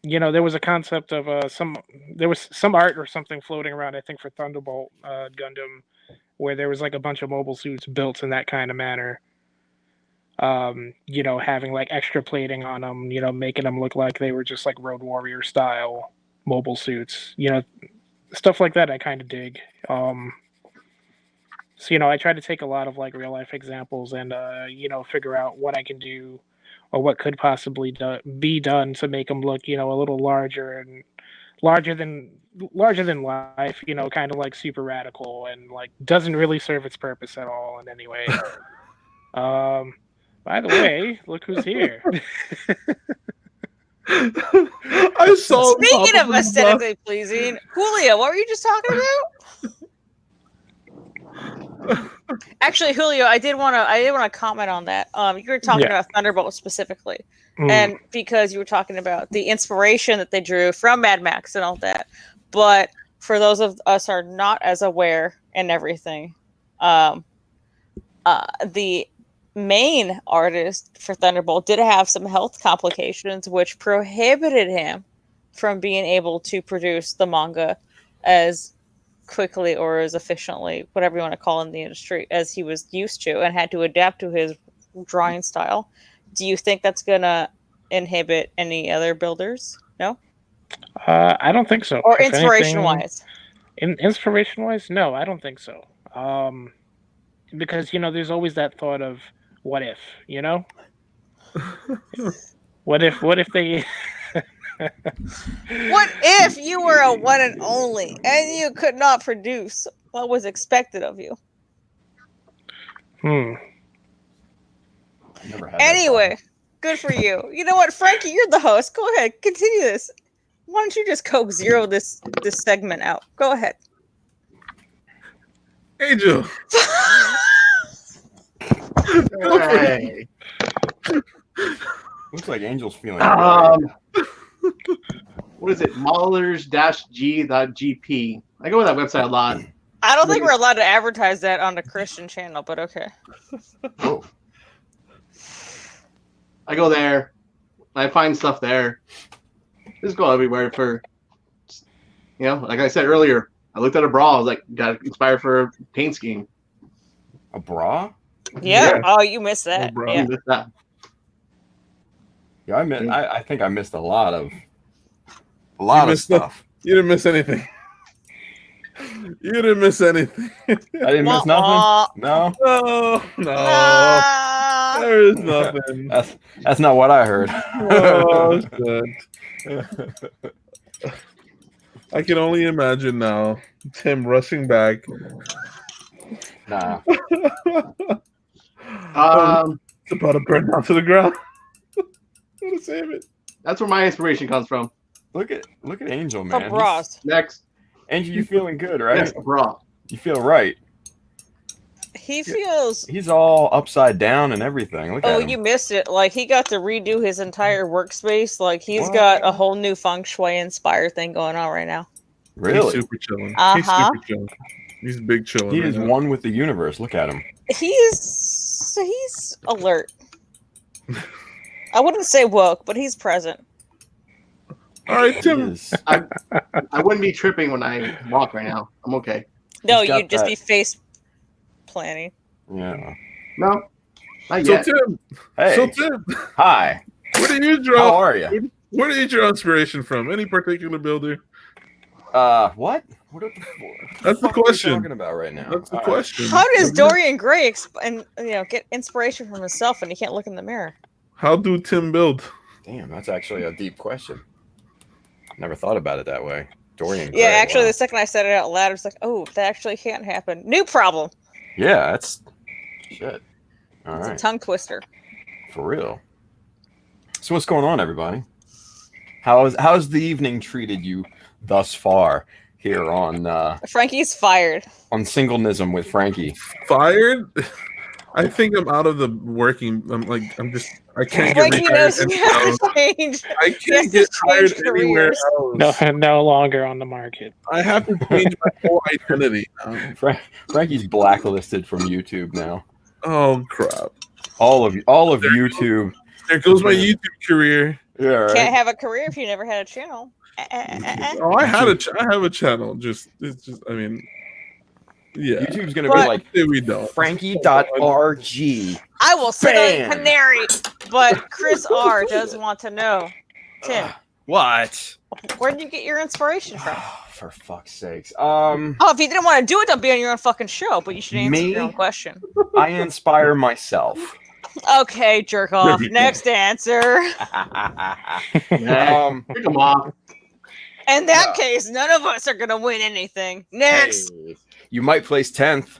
There was a concept of there was some art or something floating around, I think, for Thunderbolt Gundam, where there was like a bunch of mobile suits built in that kind of manner. Having like extra plating on them, making them look like they were just like Road Warrior style mobile suits. Stuff like that I kind of dig. So I try to take a lot of like real life examples and figure out what I can do or what could possibly be done to make them look a little larger and larger than life. Kind of like super radical and like doesn't really serve its purpose at all in any way. By the way, look who's here. I saw. Speaking of aesthetically pleasing, Julio, what were you just talking about? Actually, Julio, I did want to comment on that. You were talking about Thunderbolt specifically, and because you were talking about the inspiration that they drew from Mad Max and all that. But for those of us who are not as aware and everything, the main artist for Thunderbolt did have some health complications, which prohibited him from being able to produce the manga as quickly or as efficiently, whatever you want to call in the industry, as he was used to, and had to adapt to his drawing style. Do you think that's gonna inhibit any other builders? No? I don't think so. Or inspiration-wise? Inspiration-wise, no, I don't think so. Because there's always that thought of what if, what if they What if you were a one and only and you could not produce what was expected of you? Never had that Anyway, good for you. You know what, Frankie? You're the host. Go ahead, continue this. Why don't you just Coke Zero this segment out? Go ahead. Angel. Hey. Looks like Angel's feeling right. What is it? Maulers-G.gp. I go with that website a lot. I don't think we're allowed to advertise that on the Christian channel, but okay. Oh. I go there. I find stuff there. Just go everywhere for, like I said earlier, I looked at a bra. I was like, got inspired for a paint scheme. A bra? Yeah. Oh, you missed that. bro. Yeah. You missed that. Yeah, I think I missed a lot of stuff. You didn't miss anything. You didn't miss anything. I didn't miss nothing. No. No. There is nothing. That's not what I heard. Oh, shit. I can only imagine now Tim rushing back. Nah. It's about to burn down to the ground. I'm gonna save it. That's where my inspiration comes from. Look at Angel, For man. bras. Next. Angel, you feeling good, right? Yes, a bra. You feel right. He feels. He's all upside down and everything. Look at him. You missed it. Like, he got to redo his entire workspace. Like, he's got a whole new feng shui inspired thing going on right now. Really? He's super chilling. He's super chilling. He's big chilling. He right is now. one with the universe. Look at him. He's alert. I wouldn't say woke, but he's present. All right, Tim. I wouldn't be tripping when I walk right now. I'm okay. No, He's got you'd just that- be face planning. Yeah. No, not So yet. Tim. Hey. So Tim. Hi. Where do you How draw? are you? Where do you draw inspiration from? Any particular builder? What? What are That's the fuck are we question. talking about right now? That's the All right. question. How does Dorian Gray get inspiration from himself when he can't look in the mirror? How do Tim build? Damn, that's actually a deep question. Never thought about it that way. Dorian Gray. Yeah, actually, wow. the second I said it out loud, it's like, oh, that actually can't happen. New problem. Yeah, that's shit. All It's right. a tongue twister. For real. So what's going on, everybody? How's the evening treated you thus far here on Frankie's fired. Singlenism with Frankie? Fired? I think I'm out of the working. I can't get Frankie rehired knows he anywhere has else. to change. I He has can't to get hired change anywhere careers. else. No longer on the market. I have to change my whole identity now. Frankie's blacklisted from YouTube now. Oh crap! All of YouTube. There goes my YouTube career. Yeah, right. Can't have a career if you never had a channel. Oh, I have a channel. I mean, yeah. YouTube's gonna But- be like We don't. Frankie.rg. I will sit Bam. on Canary, but Chris R does want to know, Tim, What? where did you get your inspiration from? For fuck's sakes. Oh, if you didn't want to do it, don't be on your own fucking show. But you should answer Me? your own question. I inspire myself. Okay, jerk off. Next answer. um, Pick them off. In that case, none of us are gonna win anything. Next, hey, you might place 10th.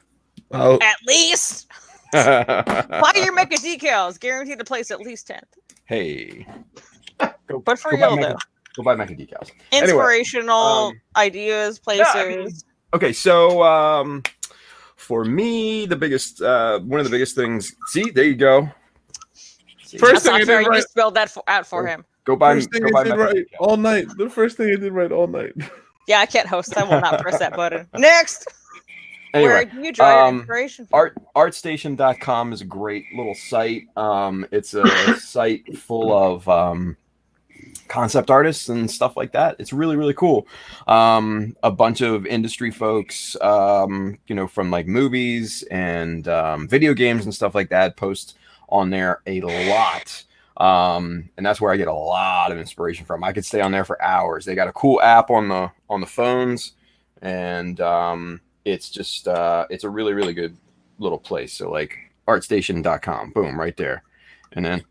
Oh, at least buy your Mecha decals. Guaranteed to place at least 10th. Hey. But for Go buy real Mecha- though, Go buy Mecha decals. Anyway, inspirational ideas, places. I mean, okay, so for me, the biggest one of the biggest things. See, there you go. See, First That's thing not I fair. did You right. spelled that out for him. go buy. First thing Go I buy did Mecha right decals. all night. The first thing I did right all night. Yeah, I can't host. I will not press that button. Next, Anyway, where do you draw your inspiration from? artstation.com is a great little site. It's a site full of concept artists and stuff like that. It's really, really cool. A bunch of industry folks, from like movies and video games and stuff like that post on there a lot. And that's where I get a lot of inspiration from. I could stay on there for hours. They got a cool app on the phones, and it's just it's a really, really good little place. So like artstation.com, boom, right there. And then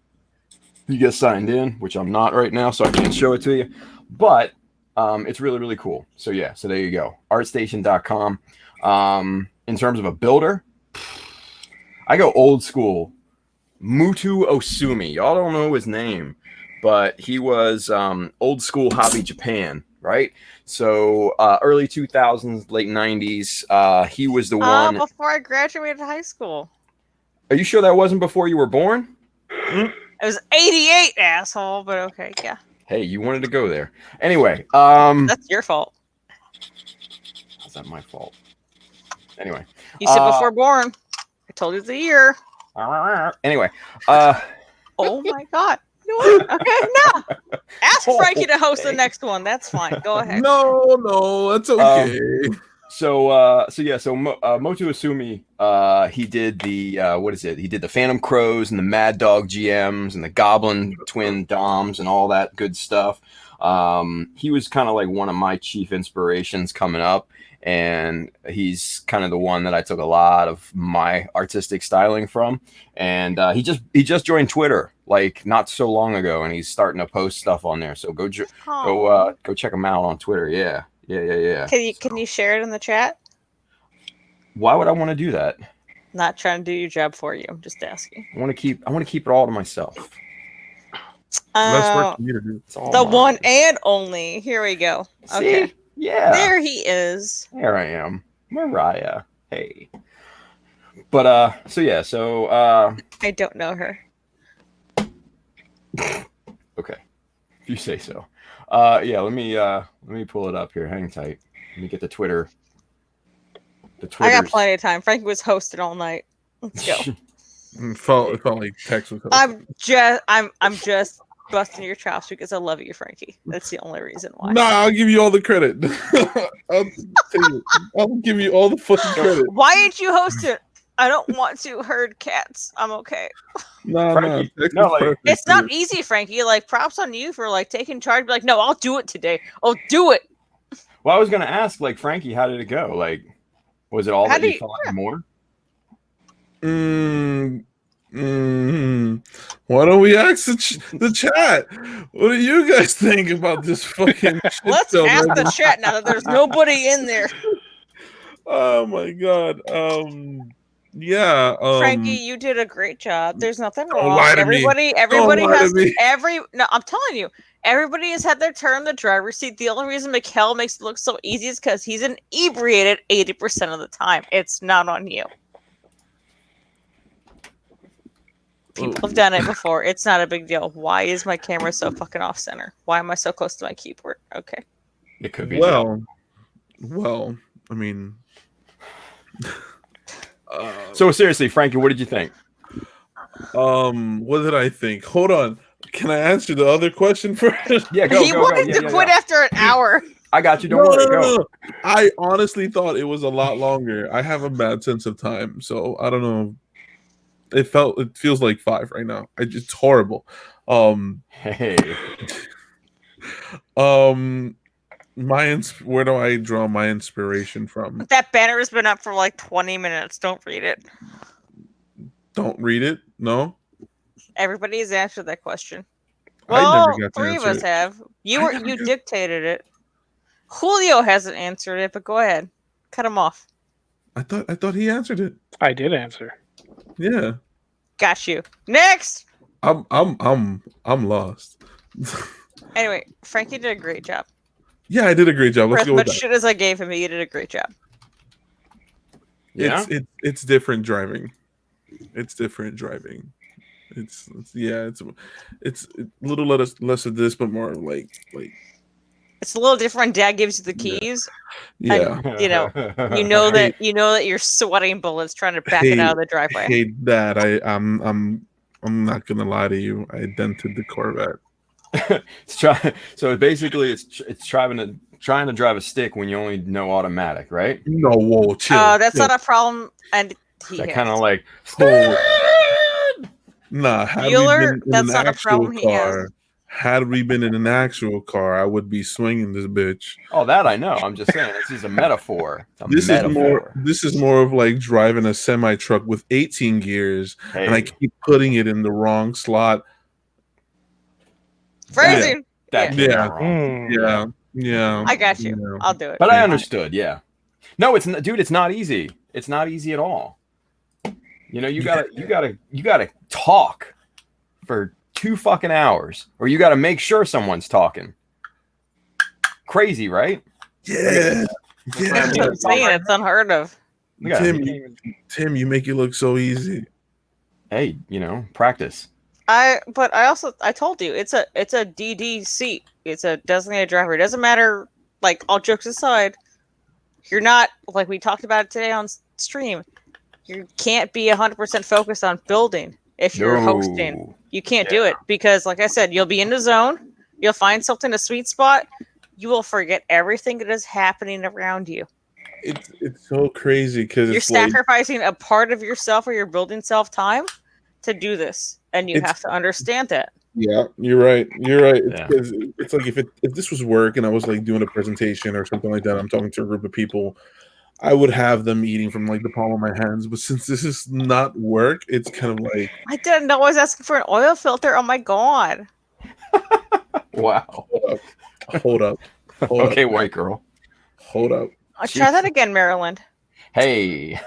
you get signed in, which I'm not right now, so I can't show it to you. But it's really, really cool. So yeah, so there you go. Artstation.com. In terms of a builder, I go old school Mutu Osumi. Y'all don't know his name, but he was old school Hobby Japan, right? So early 2000s, late 90s. He was the one. Before I graduated high school. Are you sure that wasn't before you were born? It was 88, asshole, but okay, yeah. Hey, you wanted to go there. Anyway, that's your fault. How's that my fault? Anyway. You said before born. I told you the year. Anyway. Oh my god. Okay, no. Ask Frankie to host the next one. That's fine. Go ahead. No, that's okay. Motu Asumi, he did the he did the Phantom Crows and the Mad Dog GMs and the Goblin Twin Doms and all that good stuff. He was kind of like one of my chief inspirations coming up, and he's kind of the one that I took a lot of my artistic styling from. And he just joined Twitter like not so long ago, and he's starting to post stuff on there. So go check him out on Twitter. Yeah. Can you share it in the chat? Why would I want to do that? Not trying to do your job for you. I'm just asking. I want to keep it all to myself. That's work for me to do. The one and only. Here we go. Okay. See? Yeah. There he is. There I am. Mariah. Hey. But I don't know her. Okay. If you say so. Let me pull it up here. Hang tight. Let me get the Twitter. I got plenty of time. Frankie was hosting all night. Let's go. It felt like Tex was hosting. I'm just busting your chops because I love you, Frankie. That's the only reason why. Nah, I'll give you all the credit. I'll give you all the fucking credit. Why didn't you host it? I don't want to herd cats. I'm okay. No, it's not easy, Frankie. Like, props on you for like taking charge. Be like, no, I'll do it today. I'll do it. Well, I was gonna ask, like, Frankie, how did it go? Like, was it all that you felt like more? Why don't we ask the chat? What do you guys think about this fucking shit? Let's ask the chat now that there's nobody in there. Oh my god. Yeah. Frankie, you did a great job. There's nothing don't wrong. lie to Everybody me. Don't lie has to me. no, I'm telling you, everybody has had their turn in the driver's seat. The only reason Mikkel makes it look so easy is because he's inebriated 80% of the time. It's not on you. People have done it before. It's not a big deal. Why is my camera so fucking off center? Why am I so close to my keyboard? Okay. It could be. Well, I mean. So seriously, Frankie, what did you think? What did I think? Hold on. Can I answer the other question first? Yeah, go. He wanted to quit after an hour. I got you. Don't worry. Go. I honestly thought it was a lot longer. I have a bad sense of time, so I don't know. It feels like 5 right now. It's horrible. Hey. Where do I draw my inspiration from? That banner has been up for like 20 minutes. Don't read it. Don't read it? No? Everybody has answered that question. I Well, never got to 3 of answer us it. have. You dictated it. Julio hasn't answered it, but go ahead. Cut him off. I thought he answered it. I did answer. Yeah. Got you. Next. I'm lost. Anyway, Frankie did a great job. Yeah, I did a great job. For Let's as go with much that. shit as I gave him, he did a great job. Yeah? It's different driving. It's different driving. It's a little less of this, but more like It's a little different. Dad gives you the keys. yeah. And, you know that you're sweating bullets trying to back it out of the driveway. Hey, Dad, I'm not gonna lie to you. I dented the Corvette. So basically, it's trying to drive a stick when you only know automatic, right? No, whoa, chill. That's chill. not a problem. And That kind of like. Nah, that's not a problem he has. Had we been in an actual car, I would be swinging this bitch. Oh, that I know. I'm just saying this is a metaphor. This is more of like driving a semi truck with 18 gears, and I keep putting it in the wrong slot. Phrasing. Yeah. I got you. Yeah. I'll do it. But I understood. Yeah. No, it's not, dude. It's not easy. It's not easy at all. You know, you gotta talk for 2 fucking hours, or you gotta make sure someone's talking. Crazy, right? Yeah. That's what I'm saying. It's unheard of. Tim, you make it look so easy. Hey, you know, practice. I told you it's a DD seat. It's a designated driver. It doesn't matter. Like, all jokes aside, you're not, like we talked about it today on stream. You can't be 100% focused on building if you're hosting. You can't do it because, like I said, you'll be in the zone. You'll find something, a sweet spot. You will forget everything that is happening around you. It's so crazy because you're sacrificing a part of yourself or your building self time to do this, and you have to understand that. Yeah, you're right. It's like if this was work and I was like doing a presentation or something like that, I'm talking to a group of people, I would have them eating from like the palm of my hands. But since this is not work, it's kind of like, I didn't know I was asking for an oil filter. Oh my god! Wow. Hold up. Okay, white girl. Hold up. I'll try that again, Maryland. Hey.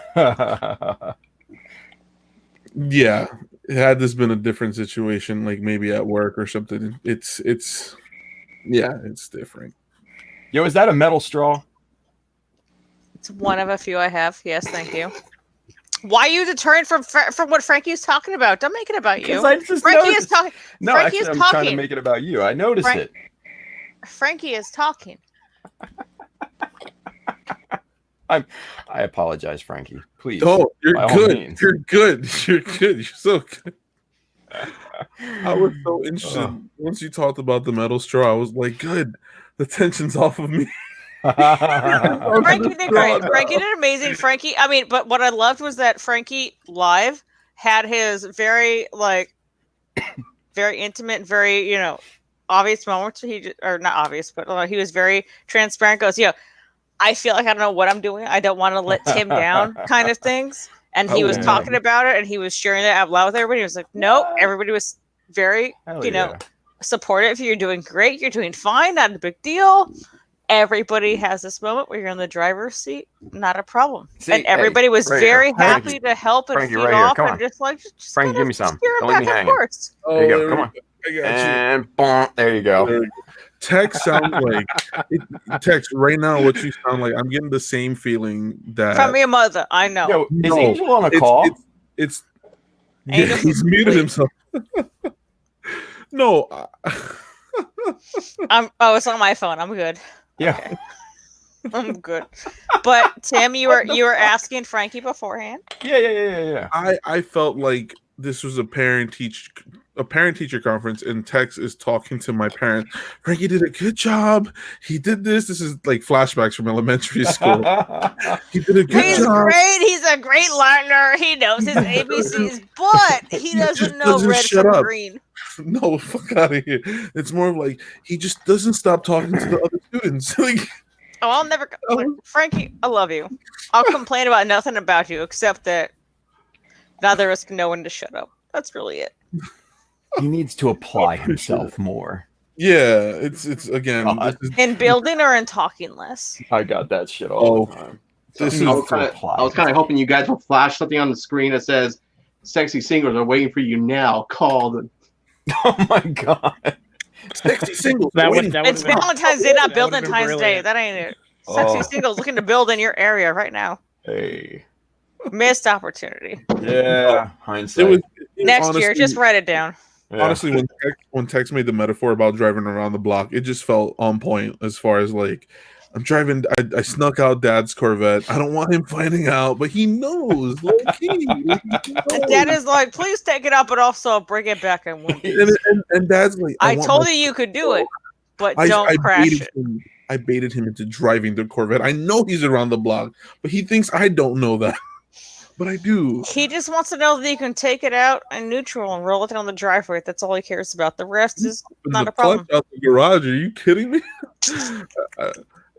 Yeah. Had this been a different situation, like maybe at work or something, it's different. Yo, is that a metal straw? It's one of a few I have. Yes, thank you. Why are you deterring from what Frankie's talking about? Don't make it about you. Frankie is talking. No, Frankie actually, is I'm talking. trying to make it about you. I noticed it. Frankie is talking. I apologize, Frankie. Please. Oh, you're good. You're good. You're good. You're so good. I was so interested. Once you talked about the metal straw, I was like, good. The tension's off of me. Frankie did great. Frankie did amazing. Frankie, I mean, but what I loved was that Frankie live had his very intimate, very, obvious moments. Or not obvious, but he was very transparent. Goes, I feel like I don't know what I'm doing. I don't want to let Tim down, kind of things. And he was talking about it, and he was sharing it out loud with everybody. He was like, nope. Everybody was very, supportive. You're doing great. You're doing fine. Not a big deal. Everybody has this moment where you're in the driver's seat. Not a problem. See, and everybody was very happy to help and feed off. And just Frankie, give me some. Don't let me hang. There you go. Come on. And boom, there you go. Text sounds like text right now. What you sound like? I'm getting the same feeling that from your mother. I know. Yo, is Angel on a call? It's yeah, he's muted himself. No, it's on my phone. I'm good. Yeah, okay. I'm good. But Tim, you were asking Frankie beforehand. Yeah. I felt like this was a parent teacher conference, and Tex is talking to my parent. Frankie did a good job. He did this. This is like flashbacks from elementary school. He did a good job. He's great. He's a great learner. He knows his ABCs, but he doesn't know red from green. No, fuck out of here. It's more of like he just doesn't stop talking to the other students. I'll never. Frankie, I love you. I'll complain about nothing about you except that neither of us can know when to shut up. That's really it. He needs to apply himself more. Yeah, it's again in building or in talking less. I got that shit all the time. I was kind of hoping you guys will flash something on the screen that says "Sexy singles are waiting for you now." Call. Oh my god! Sexy singles. It's Valentine's Day, not Valentine's Day. That ain't it. Sexy singles looking to build in your area right now. Hey. Missed opportunity. Yeah, hindsight. Next year, just write it down. Yeah. Honestly, when Tex made the metaphor about driving around the block, it just felt on point as far as like, I'm driving. I snuck out Dad's Corvette. I don't want him finding out, but he knows. Dad is like, please take it out, but also bring it back and win. And Dad's like, I told you could do it, but don't crash it. I baited him into driving the Corvette. I know he's around the block, but he thinks I don't know that. But I do. He just wants to know that you can take it out in neutral and roll it down the driveway. That's all he cares about. The rest is not a problem. Out the garage? Are you kidding me?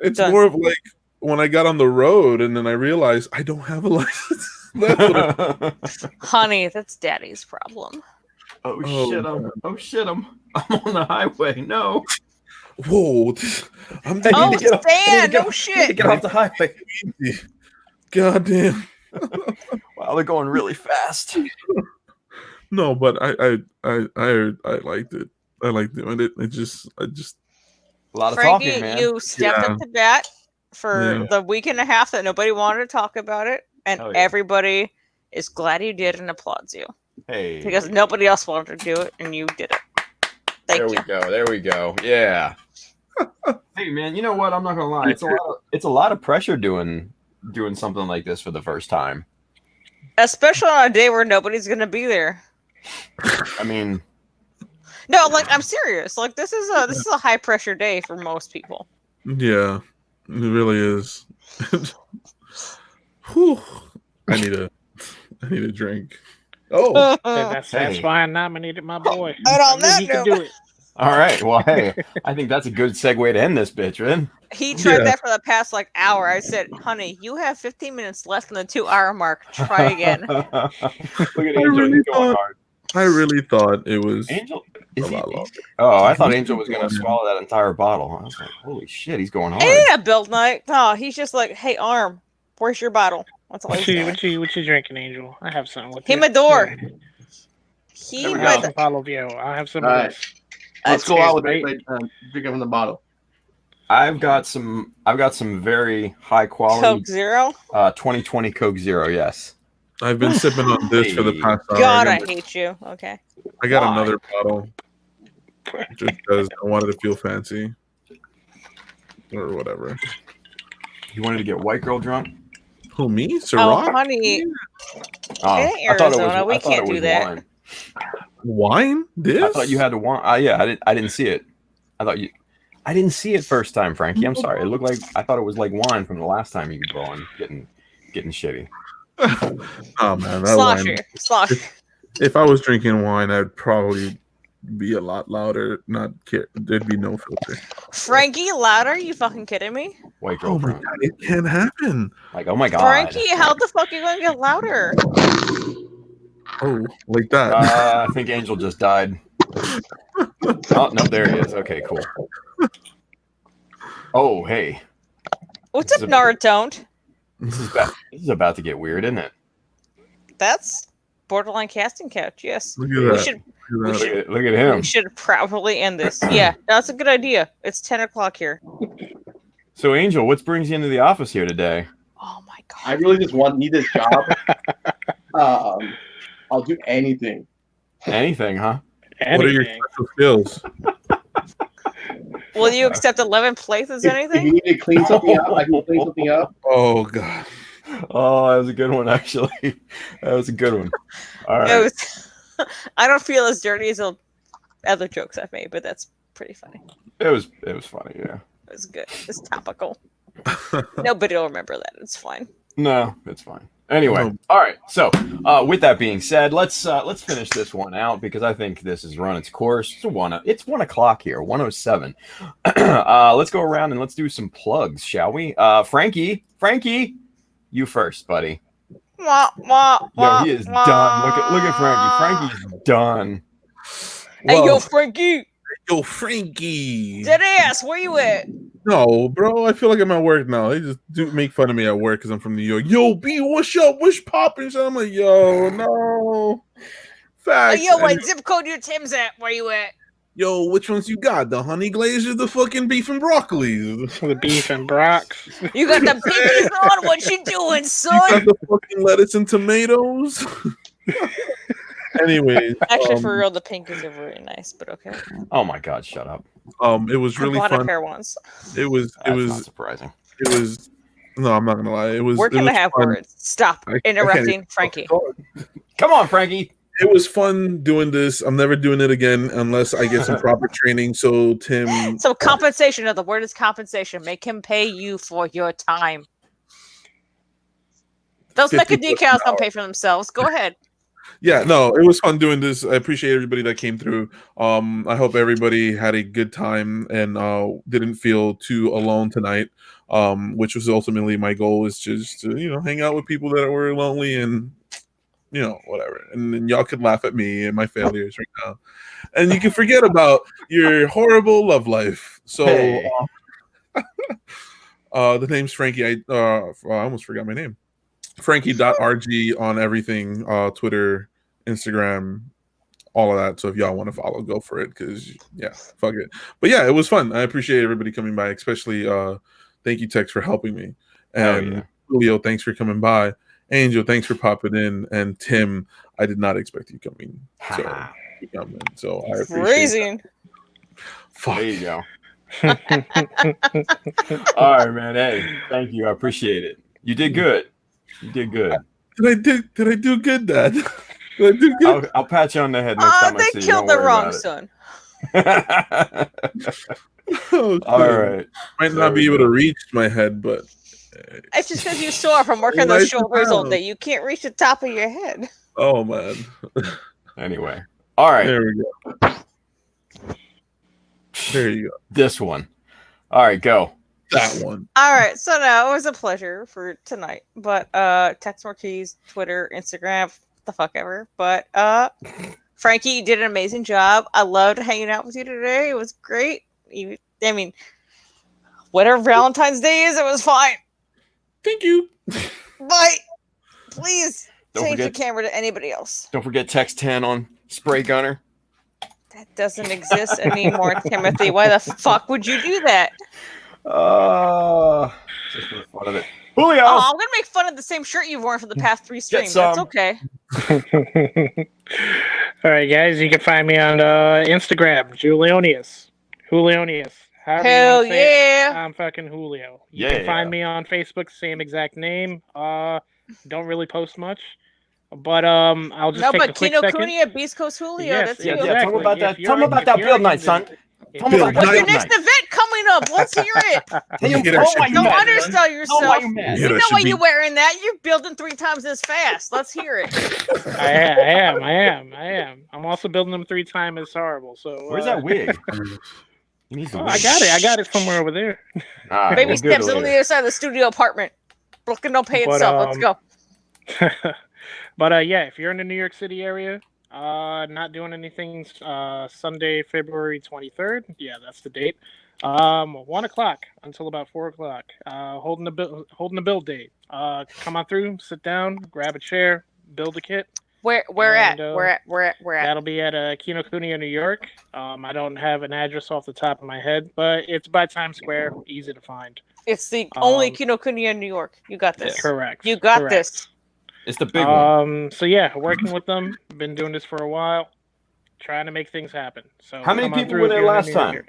It's more of like when I got on the road and then I realized I don't have a license. That's what honey, that's Daddy's problem. Oh shit! I'm on the highway. No. Whoa! Stan! No shit! Get off the highway. God damn. Wow, Wow, they're going really fast. No, but I liked it. I liked doing it. I just A lot of Frankie, talking, man. you stepped up to bat for the week and a half that nobody wanted to talk about it, and everybody is glad you did and applauds you. Hey, because nobody else wanted to do it, and you did it. Thank you. There we go. Yeah. Hey, man, you know what? I'm not gonna lie. It's a lot of pressure doing something like this for the first time, especially on a day where nobody's gonna be there. I mean, no, like I'm serious. Like this is a high pressure day for most people. Yeah, it really is. Whew. I need a drink. Oh, that's why I nominated my boy. And on that he could do it. All right. Well, hey, I think that's a good segue to end this bitch, man. He tried that for the past hour. I said, honey, you have 15 minutes left in the 2-hour mark. Try again. Look at Angel. I really thought it was Angel. a lot longer. Oh, I thought Angel was going to swallow that entire bottle. I was like, holy shit, he's going hard. Yeah, build night. No, he's just like, hey, Arm, where's your bottle? That's all he's doing. What you drinking, Angel? I have some with Humidor. I have some Palo Viejo. I have some of this. Let's go out with drinking from the bottle. I've got some very high quality Coke Zero. 2020 Coke Zero. Yes. I've been sipping on this for the past hour. God, I hate you. Okay. I got another bottle just because I wanted to feel fancy or whatever. You wanted to get white girl drunk? Who, me? Ciroc? Oh, honey. Oh, in Arizona, we can't do that. Wine. Wine? This? I thought you had to wine. Yeah, I didn't see it. I didn't see it first time, Frankie. I'm sorry. It looked like I thought it was like wine from the last time you were going getting shitty. Oh man, that Slosh. If I was drinking wine, I'd probably be a lot louder. Not care. There'd be no filter. Frankie, louder? You fucking kidding me? White girl. Oh my god, it can't happen. Like, oh my god, Frankie, how the fuck are you gonna get louder? Oh, like that. I think Angel just died. Oh no, there he is. Okay, cool. Oh hey, what's up, Naruto? This is about to get weird, isn't it? That's borderline casting couch. Yes, look at look at him. We should probably end this. Yeah, that's a good idea. It's 10 o'clock here. So, Angel, what brings you into the office here today? Oh my god! I really just need this job. I'll do anything. Anything, huh? What are your special skills? Will you accept 11 places? Anything? If you need to clean something up, I can clean something up. Oh god. Oh, that was a good one, actually. That was a good one. All right. I don't feel as dirty as other jokes I've made, but that's pretty funny. It was funny, yeah. It was good. It's topical. Nobody will remember that. It's fine. No, it's fine. Anyway, all right. So, with that being said, let's finish this one out because I think this has run its course. It's 1 o'clock here, 1:07. Let's go around and let's do some plugs, shall we? Frankie, you first, buddy. Yo, he is done. Look at Frankie. Frankie's done. Hey, yo, Frankie. Yo, Frankie. Dead ass. Where you at? No, bro. I feel like I'm at work now. They just do make fun of me at work because I'm from New York. Yo, B, what's up? What's poppin'? So I'm like, yo, no. Facts. Yo, what zip code your Tim's at? Where you at? Yo, which ones you got? The honey glaze or the fucking beef and broccoli? The beef and brocks. You got the pinkies on? What you doing, son? You got the fucking lettuce and tomatoes? Anyways. Actually, for real, the pinkies are very nice, but okay. Oh my god, shut up. It was really fun. I bought a pair once. It was not surprising. It was no, I'm not gonna lie. It was Where can I have fun. words? Stop interrupting Frankie. Come on, Frankie. It was fun doing this. I'm never doing it again unless I get some proper training. So Tim. So compensation. No, the word is compensation. Make him pay you for your time. Those mecha decals don't pay for themselves. Go ahead. Yeah, no, it was fun doing this. I appreciate everybody that came through. I hope everybody had a good time and didn't feel too alone tonight. Which was ultimately my goal, is just to hang out with people that were lonely and whatever. And then y'all could laugh at me and my failures right now, and you can forget about your horrible love life. So, the name's Frankie. I almost forgot my name. Frankie.rg on everything, Twitter, Instagram, all of that. So if y'all want to follow, go for it. Because yeah, fuck it. But yeah, it was fun. I appreciate everybody coming by, especially thank you, Tex, for helping me. And Julio, thanks for coming by. Angel, thanks for popping in. And Tim, I did not expect you coming. So I appreciate that. Fuck. There you go. All right, man. Hey, thank you. I appreciate it. You did good. You did good. Did I do good, Dad? Did I do good? I'll pat you on the head next time I see you. They killed the wrong son. All right. Might not be able to reach my head, but it's just because you're sore from working those shoulders all day. You can't reach the top of your head. Oh man. Anyway. All right. There we go. There you go. This one. All right, go. That one. All right. So now it was a pleasure for tonight. But Tex Marquis, Twitter, Instagram, the fuck ever. But Frankie, you did an amazing job. I loved hanging out with you today. It was great. I mean, whatever Valentine's Day is, it was fine. Thank you. But please change the camera to anybody else. Don't forget Text 10 on Spray Gunner. That doesn't exist anymore, Timothy. Why the fuck would you do that? Just for the fun of it. Julio! Oh, I'm gonna make fun of the same shirt you've worn for the past 3 streams. That's okay. All right, guys. You can find me on Instagram, Julionius. Hell yeah! I'm fucking Julio. You can find me on Facebook, same exact name. Don't really post much, but I'll just take a quick second. Kinokuniya, Beast Coast Julio. Yes, that's you. Exactly. Tell me about that. Tell me about that build night, son. What's your next event coming up? Let's hear it. Don't undersell yourself. You know why you're wearing that. You're building 3 times as fast. Let's hear it. I am. I'm also building them 3 times as horrible. So where's that wig? I got it somewhere over there. Right, Baby steps on the other side of the studio apartment. Brooklyn don't pay itself. Let's go. But yeah, if you're in the New York City area, not doing anything Sunday, February 23rd. Yeah, that's the date. 1 o'clock until about 4 o'clock. Holding the build date. Come on through, sit down, grab a chair, build a kit. Where at? That'll be at Kinokuniya, New York. I don't have an address off the top of my head, but it's by Times Square, easy to find. It's the only Kinokuniya in New York. You got this. Correct. You got this. It's the big one. So yeah, working with them. Been doing this for a while, trying to make things happen. So how many people were there last time?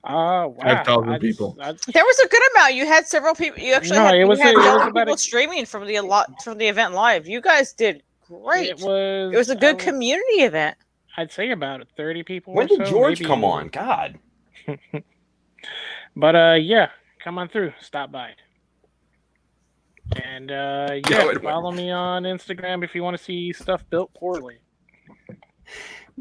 Wow. 5,000 people. There was a good amount. You had several people. You actually had several people streaming from the event live. You guys did great. It was a good community event. I'd say about 30 people. When did George come on? God. But yeah, come on through. Stop by. And follow me on Instagram if you want to see stuff built poorly.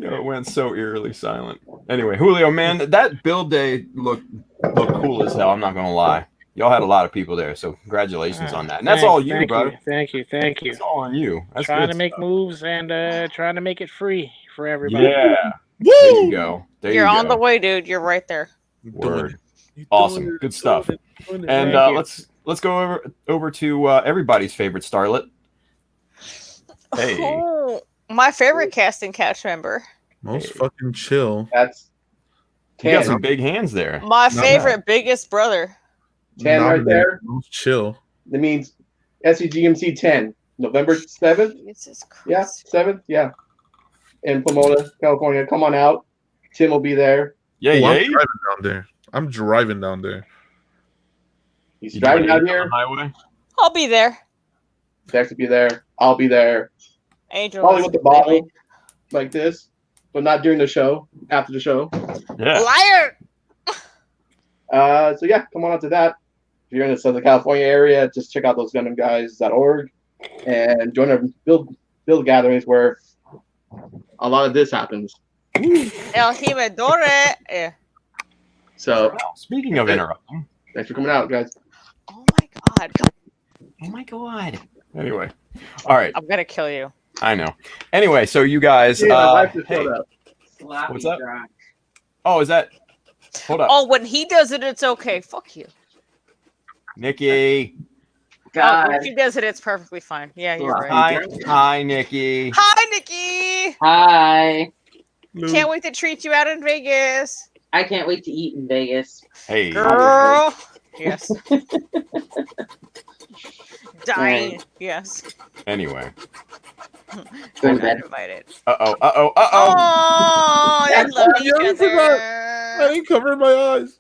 It went so eerily silent. Anyway, Julio, man, that build day looked cool as hell. I'm not gonna lie. Y'all had a lot of people there, so congratulations on that. And that's all you, brother. Thank you. It's all on you. That's trying to make moves and trying to make it free for everybody. Yeah. Woo! There you go. You're on the way, dude. You're right there. Word. Awesome. Good stuff. And let's go over to everybody's favorite starlet. Hey. Oh, my favorite casting couch member. Most fucking chill. That's 10. You got some big hands there. My favorite biggest brother. 10 right there. Most chill. That means SCGMC 10. November 7th? Yeah, 7th? Yeah. In Pomona, California. Come on out. Tim will be there. Yeah, I'm driving down there. He's driving down here. Highway? I'll be there. Dex will be there. I'll be there. Angel. Probably with the bottle like this, but not during the show. After the show. Yeah. Liar. So yeah, come on out to that. If you're in the Southern California area, just check out those GundamGuys.org and join our build gatherings where a lot of this happens. El Jimadore. Yeah. So speaking of interrupting, thanks for coming out, guys. Oh my god. Oh my god. Anyway, all right. I'm gonna kill you. I know. Anyway, so you guys. Hey, what's up? Oh, is that? Hold up. Oh, when he does it, it's okay. Fuck you, Nikki. God. when she does it, it's perfectly fine. Yeah, you're Well, right. Hi, Nikki. Hi, Nikki. Hi. Can't wait to treat you out in Vegas. I can't wait to eat in Vegas. Hey, Girl. Yes. Dying. Right. Yes. Anyway. Go to I'm bed. not invited. Oh, Oh, they love each Yeah, I forgot. I other. ain't covering my eyes.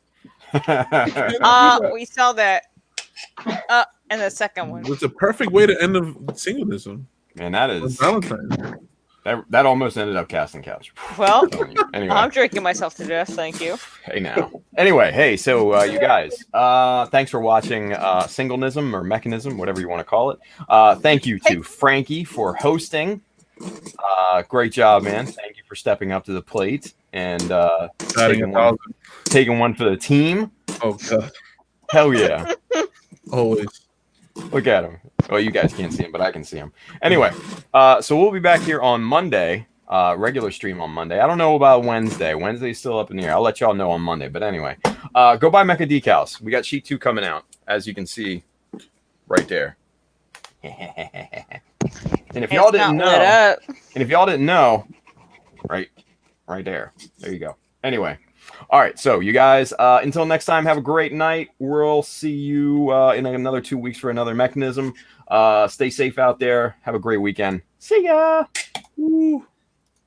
We saw that. And the second one. It's a perfect way to end of singlenism. Man, that On is Valentine. that almost ended up casting couch. Well, Anyway. I'm drinking myself to death. Thank you. Hey now. Anyway, hey, so you guys, thanks for watching Singlenism or Mechanism, whatever you want to call it. Thank you to Frankie for hosting. Great job, man. Thank you for stepping up to the plate and taking one for the team. Oh god. Hell yeah. Always. Look at him. Well, you guys can't see him, but I can see him. Anyway, so we'll be back here on Monday. Regular stream on Monday. I don't know about Wednesday. Wednesday's still up in the air. I'll let y'all know on Monday. But anyway, go buy Mecha decals. We got sheet 2 coming out, as you can see right there. And if y'all didn't know, right there. There you go. Anyway, all right. So you guys, until next time, have a great night. We'll see you in another 2 weeks for another Mechanism. Stay safe out there. Have a great weekend. See ya. Woo.